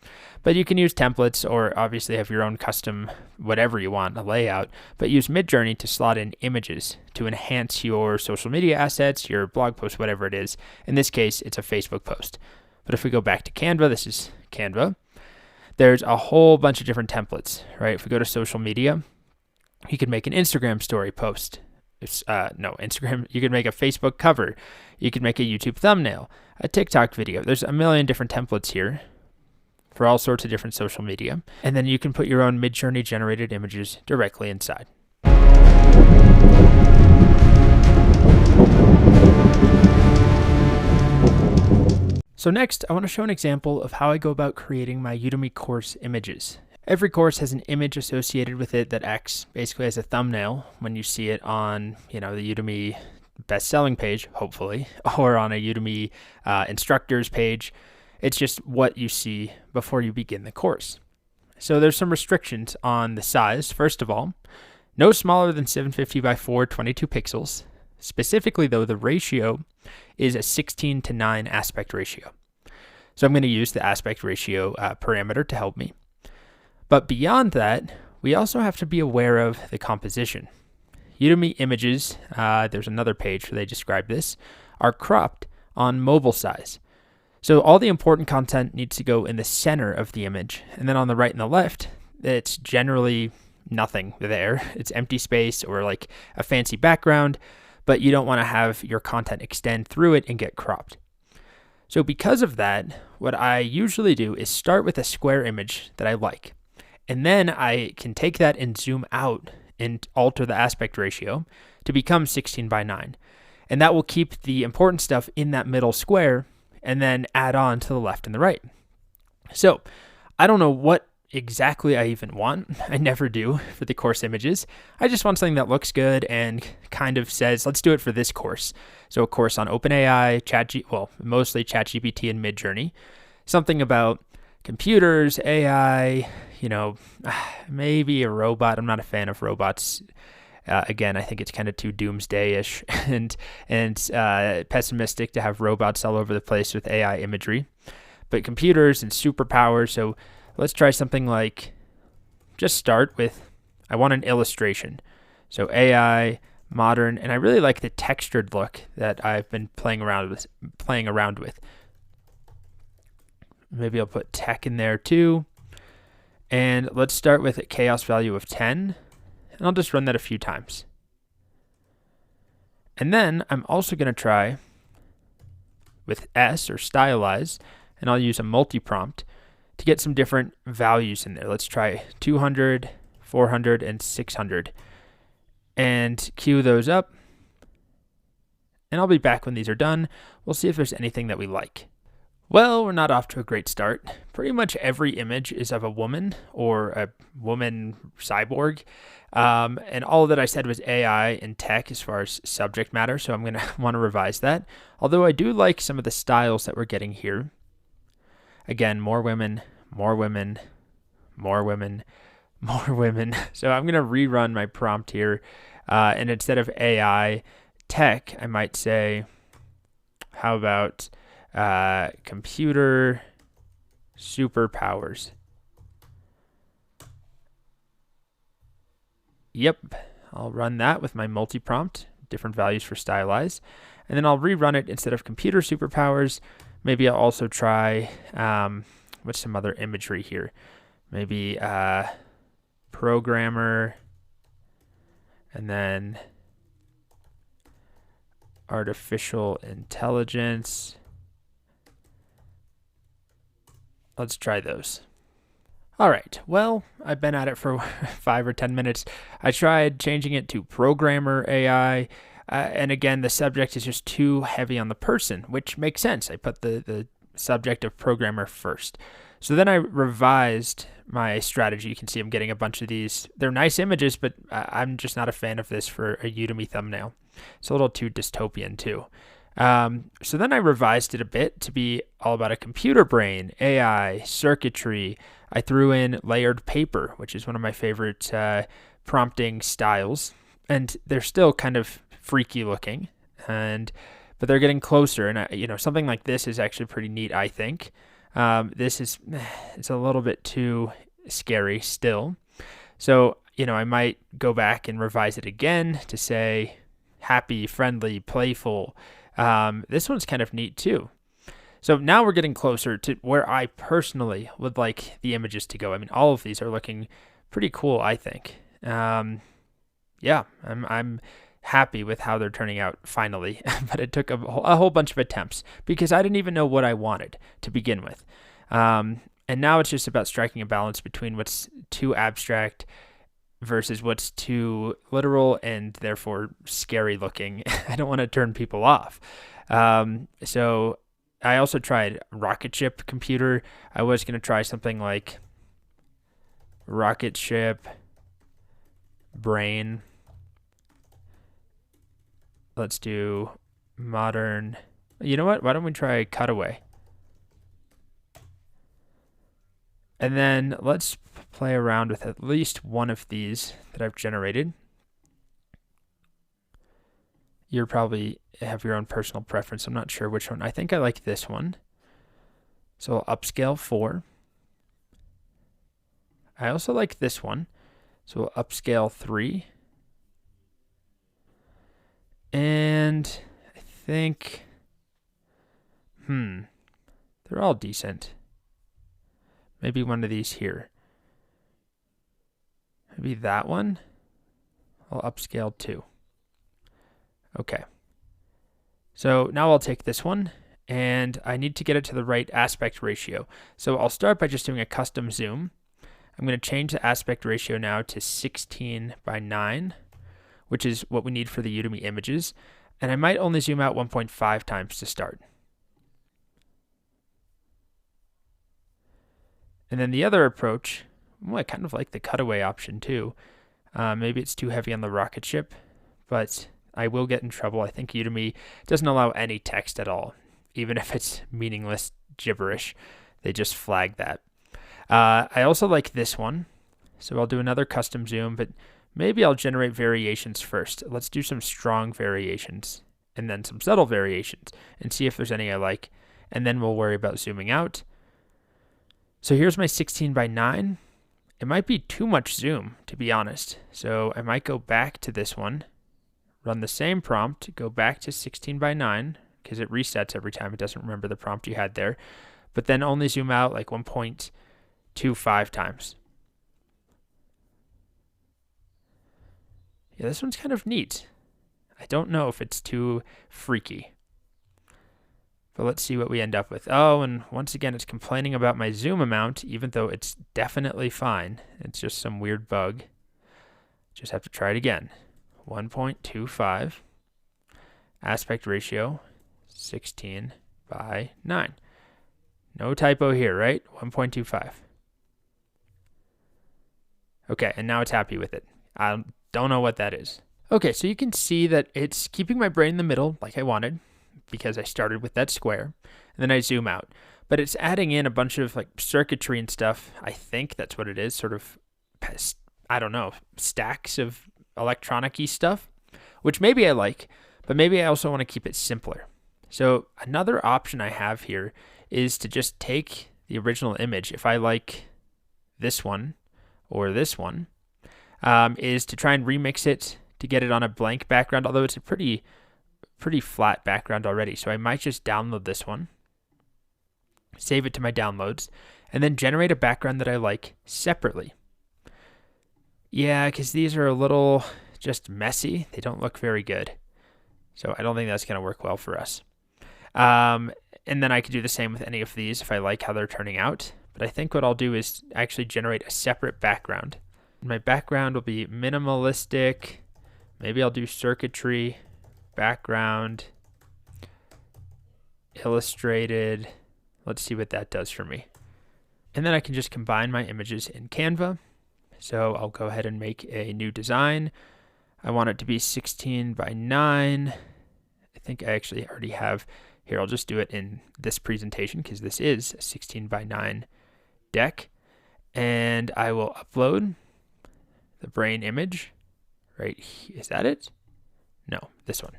But you can use templates, or obviously have your own custom, whatever you want, a layout, but use Midjourney to slot in images to enhance your social media assets, your blog post, whatever it is. In this case, it's a Facebook post. But if we go back to Canva, this is Canva. There's a whole bunch of different templates, right? If we go to social media, you could make an Instagram story post. Instagram. You could make a Facebook cover. You could make a YouTube thumbnail, a TikTok video. There's a million different templates here for all sorts of different social media. And then you can put your own Midjourney generated images directly inside. So next, I want to show an example of how I go about creating my Udemy course images. Every course has an image associated with it that acts basically as a thumbnail when you see it on, the Udemy best-selling page, hopefully, or on a Udemy instructors page. It's just what you see before you begin the course. So there's some restrictions on the size. First of all, no smaller than 750 by 422 pixels. Specifically, though, the ratio is a 16:9 aspect ratio. So I'm going to use the aspect ratio parameter to help me. But beyond that, we also have to be aware of the composition. Udemy images, there's another page where they describe this, are cropped on mobile size. So all the important content needs to go in the center of the image. And then on the right and the left, it's generally nothing there. It's empty space or like a fancy background, but you don't want to have your content extend through it and get cropped. So because of that, what I usually do is start with a square image that I like. And then I can take that and zoom out and alter the aspect ratio to become 16:9. And that will keep the important stuff in that middle square and then add on to the left and the right. So I don't know what exactly I even want. I never do for the course images. I just want something that looks good and kind of says, let's do it for this course. So a course on OpenAI, mostly ChatGPT and Midjourney. Something about computers, AI, maybe a robot. I'm not a fan of robots. Again, I think it's kind of too doomsday-ish and pessimistic to have robots all over the place with AI imagery. But computers and superpowers, so let's try something like, just start with, I want an illustration. So AI, modern, and I really like the textured look that I've been playing around with. Maybe I'll put tech in there too. And let's start with a chaos value of 10. And I'll just run that a few times. And then I'm also going to try with S or stylize, and I'll use a multi-prompt to get some different values in there. Let's try 200, 400, and 600. And queue those up. And I'll be back when these are done. We'll see if there's anything that we like. Well, we're not off to a great start. Pretty much every image is of a woman or a woman cyborg. And all that I said was AI and tech as far as subject matter, so I'm going to want to revise that. Although I do like some of the styles that we're getting here. Again, more women, more women, more women, more women. So I'm going to rerun my prompt here. And instead of AI tech, I might say, how about computer superpowers? Yep, I'll run that with my multi-prompt, different values for stylize. And then I'll rerun it instead of computer superpowers. Maybe I'll also try, what's some other imagery here? Maybe programmer, and then artificial intelligence. Let's try those. All right, well, I've been at it for 5 or 10 minutes. I tried changing it to programmer AI, and again, the subject is just too heavy on the person, which makes sense. I put the subject of programmer first. So then I revised my strategy. You can see I'm getting a bunch of these. They're nice images, but I'm just not a fan of this for a Udemy thumbnail. It's a little too dystopian too. So then I revised it a bit to be all about a computer brain, AI, circuitry. I threw in layered paper, which is one of my favorite prompting styles. And they're still kind of freaky looking, but they're getting closer. And something like this is actually pretty neat, I think. It's a little bit too scary still. So, I might go back and revise it again to say happy, friendly, playful. This one's kind of neat too. So now we're getting closer to where I personally would like the images to go. I mean, all of these are looking pretty cool, I think. Yeah, I'm happy with how they're turning out finally, but it took a whole bunch of attempts because I didn't even know what I wanted to begin with. And now it's just about striking a balance between what's too abstract versus what's too literal and therefore scary looking. I don't want to turn people off. So I also tried rocket ship computer. I was going to try something like rocket ship brain. Let's do modern. You know what? Why don't we try cutaway? And then let's play around with at least one of these that I've generated. You probably have your own personal preference. I'm not sure which one. I think I like this one. So I'll upscale 4. I also like this one. So we'll upscale 3. And I think, they're all decent. Maybe one of these here. Maybe that one. I'll upscale 2. Okay. So now I'll take this one and I need to get it to the right aspect ratio. So I'll start by just doing a custom zoom. I'm going to change the aspect ratio now to 16:9, which is what we need for the Udemy images. And I might only zoom out 1.5 times to start. And then the other approach, I kind of like the cutaway option too. Maybe it's too heavy on the rocket ship, but I will get in trouble. I think Udemy doesn't allow any text at all, even if it's meaningless gibberish. They just flag that. I also like this one, so I'll do another custom zoom, but maybe I'll generate variations first. Let's do some strong variations and then some subtle variations and see if there's any I like, and then we'll worry about zooming out. So here's my 16:9. It might be too much zoom, to be honest. So I might go back to this one, run the same prompt, go back to 16:9, because it resets every time. It doesn't remember the prompt you had there, but then only zoom out like 1.25 times. Yeah, this one's kind of neat. I don't know if it's too freaky. But let's see what we end up with. Oh, and once again, it's complaining about my zoom amount, even though it's definitely fine. It's just some weird bug. Just have to try it again. 1.25. Aspect ratio, 16:9. No typo here, right? 1.25. Okay, and now it's happy with it. I don't know what that is. Okay, so you can see that it's keeping my brain in the middle like I wanted, because I started with that square, and then I zoom out. But it's adding in a bunch of like circuitry and stuff. I think that's what it is, sort of, I don't know, stacks of electronic-y stuff, which maybe I like, but maybe I also want to keep it simpler. So another option I have here is to just take the original image. If I like this one or this one, is to try and remix it to get it on a blank background, although it's a pretty flat background already. So I might just download this one, save it to my downloads, and then generate a background that I like separately. Yeah, because these are a little just messy. They don't look very good. So I don't think that's going to work well for us. And then I could do the same with any of these if I like how they're turning out. But I think what I'll do is actually generate a separate background. My background will be minimalistic. Maybe I'll do circuitry, background, illustrated. Let's see what that does for me. And then I can just combine my images in Canva. So I'll go ahead and make a new design. I want it to be 16:9. I think I actually already have here. I'll just do it in this presentation because this is a 16:9 deck. And I will upload the brain image right here. Is that it? No, this one.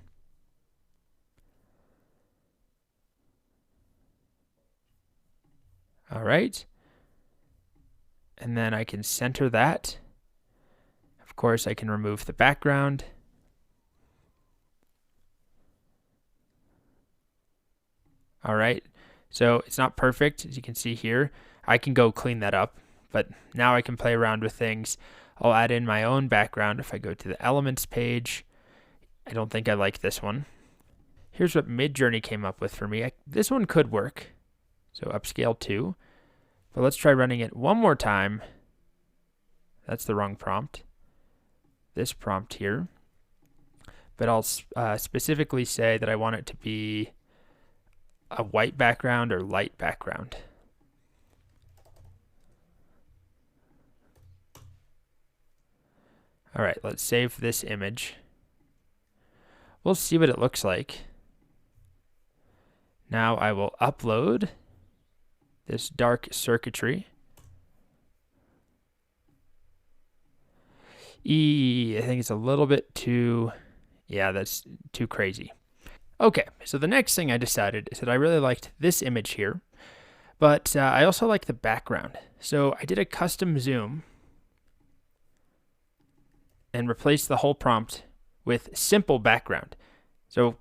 All right. And then I can center that. Of course, I can remove the background. All right. So it's not perfect, as you can see here. I can go clean that up, but now I can play around with things. I'll add in my own background. If I go to the elements page, I don't think I like this one. Here's what Midjourney came up with for me. This one could work. So upscale 2. But let's try running it one more time. That's the wrong prompt. This prompt here. But I'll specifically say that I want it to be a white background or light background. All right, let's save this image. We'll see what it looks like. Now I will upload this dark circuitry. I think it's a little bit too, yeah, that's too crazy. Okay, so the next thing I decided is that I really liked this image here, but I also like the background. So I did a custom zoom and replaced the whole prompt with simple background. So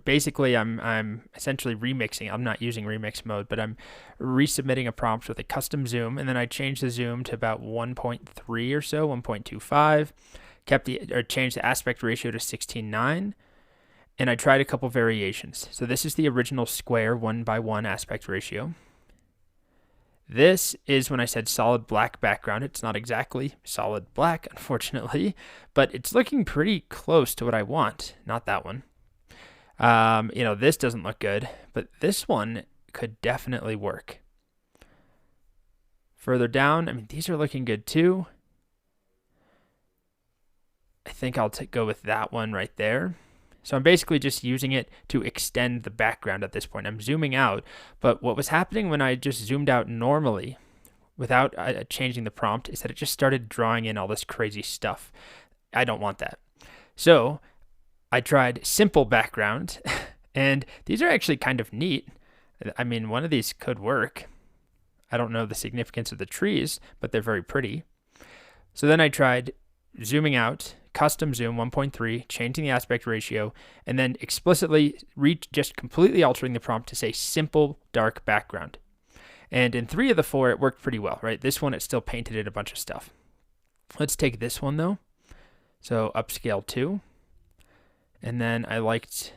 basically I'm essentially remixing. I'm not using remix mode, but I'm resubmitting a prompt with a custom zoom, and then I changed the zoom to about 1.3 or so, 1.25, changed the aspect ratio to 16:9, and I tried a couple variations. So this is the original square 1:1 aspect ratio. This is when I said solid black background. It's not exactly solid black, unfortunately, but it's looking pretty close to what I want. Not that one. This doesn't look good, but this one could definitely work. Further down, I mean, these are looking good too. I think I'll go with that one right there. So I'm basically just using it to extend the background at this point. I'm zooming out, but what was happening when I just zoomed out normally without changing the prompt is that it just started drawing in all this crazy stuff. I don't want that. So I tried simple background, and these are actually kind of neat. I mean, one of these could work. I don't know the significance of the trees, but they're very pretty. So then I tried zooming out, custom zoom 1.3, changing the aspect ratio, and then explicitly just completely altering the prompt to say simple dark background. And in 3 of the 4, it worked pretty well, right? This one, it still painted in a bunch of stuff. Let's take this one though. So upscale 2. And then I liked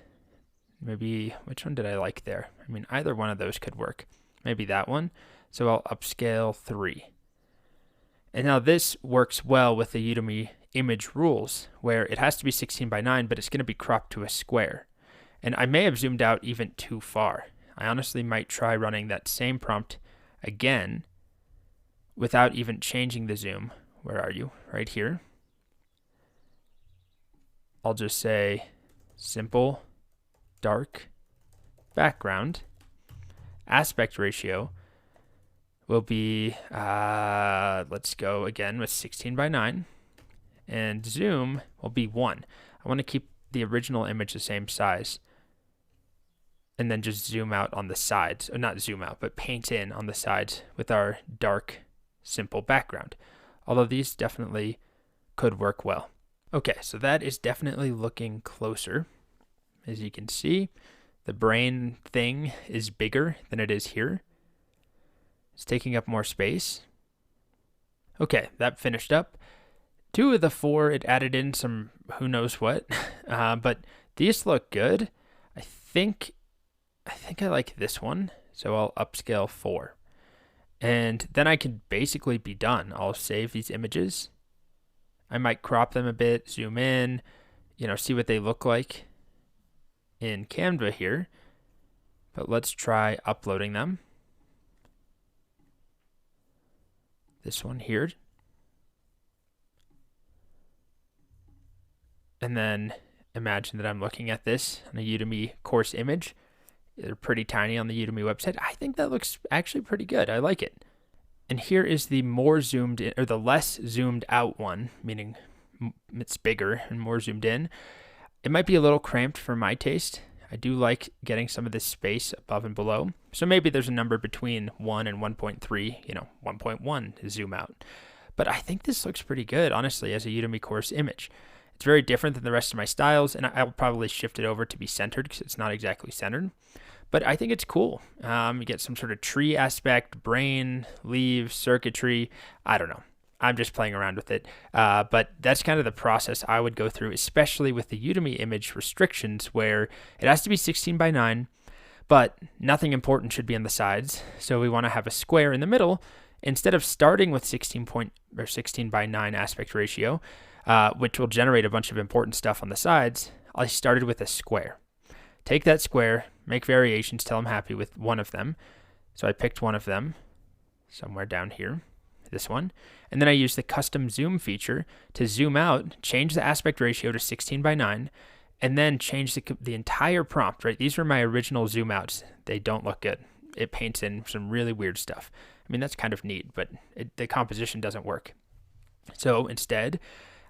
maybe, which one did I like there? I mean, either one of those could work. Maybe that one. So I'll upscale 3. And now this works well with the Udemy image rules, where it has to be 16:9, but it's going to be cropped to a square. And I may have zoomed out even too far. I honestly might try running that same prompt again without even changing the zoom. Where are you? Right here. I'll just say simple, dark, background. Aspect ratio will be, let's go again with 16:9. And zoom will be 1. I want to keep the original image the same size. And then just zoom out on the sides. Or not zoom out, but paint in on the sides with our dark, simple background. Although these definitely could work well. Okay, so that is definitely looking closer. As you can see, the brain thing is bigger than it is here. It's taking up more space. Okay, that finished up. 2 of the 4, it added in some who knows what, but these look good. I think I like this one, so I'll upscale 4. And then I can basically be done. I'll save these images. I might crop them a bit, zoom in, see what they look like in Canva here. But let's try uploading them. This one here. And then imagine that I'm looking at this on a Udemy course image. They're pretty tiny on the Udemy website. I think that looks actually pretty good. I like it. And here is the more zoomed in, or the less zoomed out one, meaning it's bigger and more zoomed in. It might be a little cramped for my taste. I do like getting some of this space above and below. So maybe there's a number between 1 and 1.3, 1.1 zoom out. But I think this looks pretty good, honestly, as a Udemy course image. It's very different than the rest of my styles, and I'll probably shift it over to be centered because it's not exactly centered. But I think it's cool. You get some sort of tree aspect, brain, leaves, circuitry. I don't know. I'm just playing around with it. But that's kind of the process I would go through, especially with the Udemy image restrictions where it has to be 16 by 9, but nothing important should be on the sides. So we want to have a square in the middle. Instead of starting with 16 by 9 aspect ratio, which will generate a bunch of important stuff on the sides, I started with a square. Take that square, make variations till I'm happy with one of them. So I picked one of them somewhere down here, this one. And then I used the custom zoom feature to zoom out, change the aspect ratio to 16 by 9, and then change the entire prompt, right? These were my original zoom outs. They don't look good. It paints in some really weird stuff. I mean, that's kind of neat, but the composition doesn't work. So instead,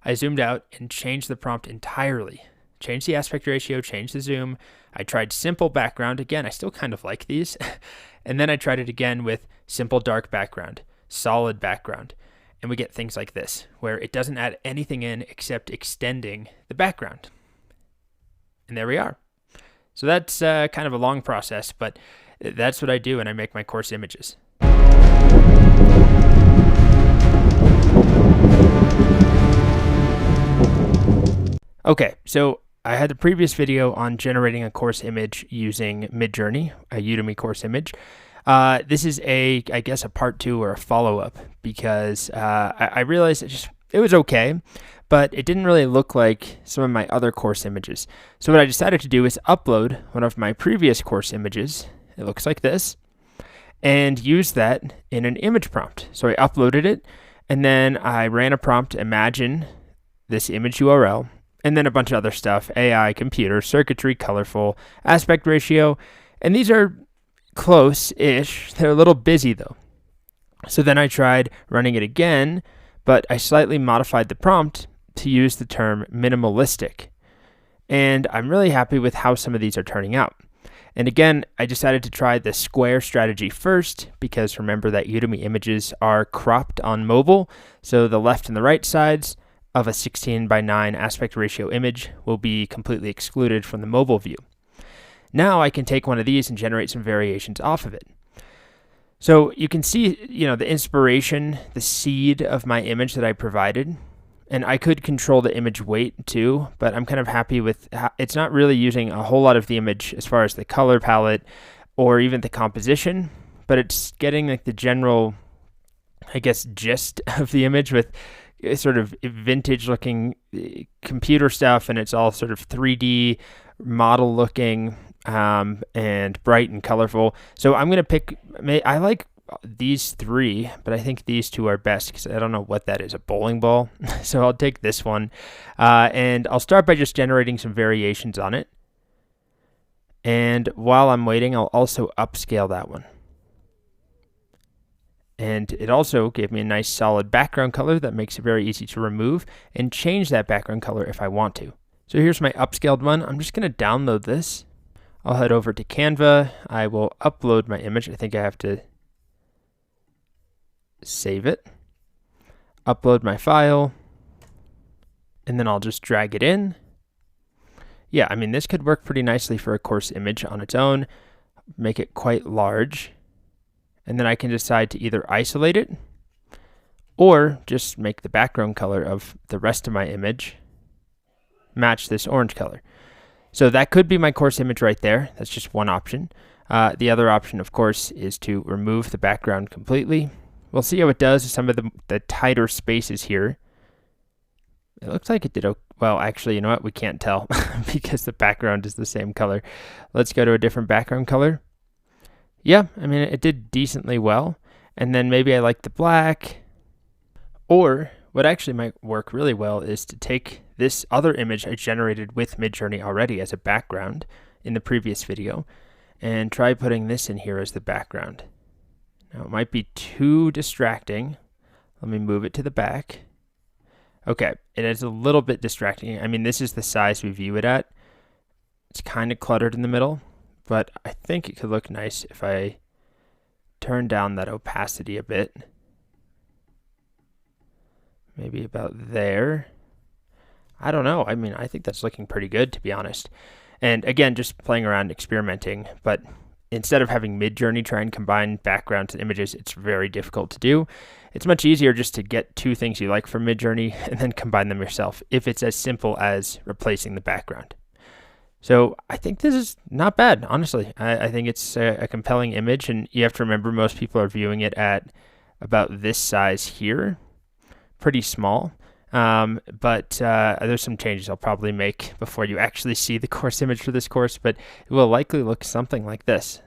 I zoomed out and changed the prompt entirely. Change the aspect ratio, change the zoom. I tried simple background. Again, I still kind of like these. And then I tried it again with simple dark background, solid background. And we get things like this, where it doesn't add anything in except extending the background. And there we are. So that's kind of a long process, but that's what I do when I make my course images. Okay, so I had the previous video on generating a course image using Midjourney, a Udemy course image. This is I guess a part 2 or a follow-up because I realized it was okay, but it didn't really look like some of my other course images. So what I decided to do is upload one of my previous course images. It looks like this, and use that in an image prompt. So I uploaded it, and then I ran a prompt, imagine this image URL, and then a bunch of other stuff, AI, computer, circuitry, colorful, aspect ratio, and these are close-ish. They're a little busy though. So then I tried running it again, but I slightly modified the prompt to use the term minimalistic. And I'm really happy with how some of these are turning out. And again, I decided to try the square strategy first because remember that Udemy images are cropped on mobile. So the left and the right sides of a 16 by 9 aspect ratio image will be completely excluded from the mobile view. Now I can take one of these and generate some variations off of it. So you can see, the inspiration, the seed of my image that I provided, and I could control the image weight too, but I'm kind of happy with it's not really using a whole lot of the image as far as the color palette or even the composition, but it's getting like the general, I guess, gist of the image with sort of vintage looking computer stuff, and it's all sort of 3D model looking and bright and colorful. So I'm going to pick, I like these 3, but I think these 2 are best because I don't know what that is, a bowling ball. So I'll take this one and I'll start by just generating some variations on it. And while I'm waiting, I'll also upscale that one. And it also gave me a nice solid background color that makes it very easy to remove and change that background color if I want to. So here's my upscaled one. I'm just going to download this. I'll head over to Canva. I will upload my image. I think I have to save it. Upload my file. And then I'll just drag it in. Yeah, I mean, this could work pretty nicely for a course image on its own. Make it quite large. And then I can decide to either isolate it or just make the background color of the rest of my image match this orange color. So that could be my course image right there. That's just one option. The other option, of course, is to remove the background completely. We'll see how it does with some of the tighter spaces here. It looks like it did well. Actually, you know what? We can't tell because the background is the same color. Let's go to a different background color. Yeah, I mean, it did decently well. And then maybe I like the black. Or what actually might work really well is to take this other image I generated with Midjourney already as a background in the previous video and try putting this in here as the background. Now it might be too distracting. Let me move it to the back. Okay, it is a little bit distracting. I mean, this is the size we view it at. It's kind of cluttered in the middle, but I think it could look nice if I turn down that opacity a bit. Maybe about there. I don't know. I mean, I think that's looking pretty good, to be honest. And again, just playing around, experimenting, but instead of having Midjourney try and combine backgrounds and images, it's very difficult to do. It's much easier just to get two things you like from Midjourney and then combine them yourself, if it's as simple as replacing the background. So I think this is not bad, honestly. I think it's a compelling image, and you have to remember most people are viewing it at about this size here, pretty small. But there's some changes I'll probably make before you actually see the course image for this course, but it will likely look something like this.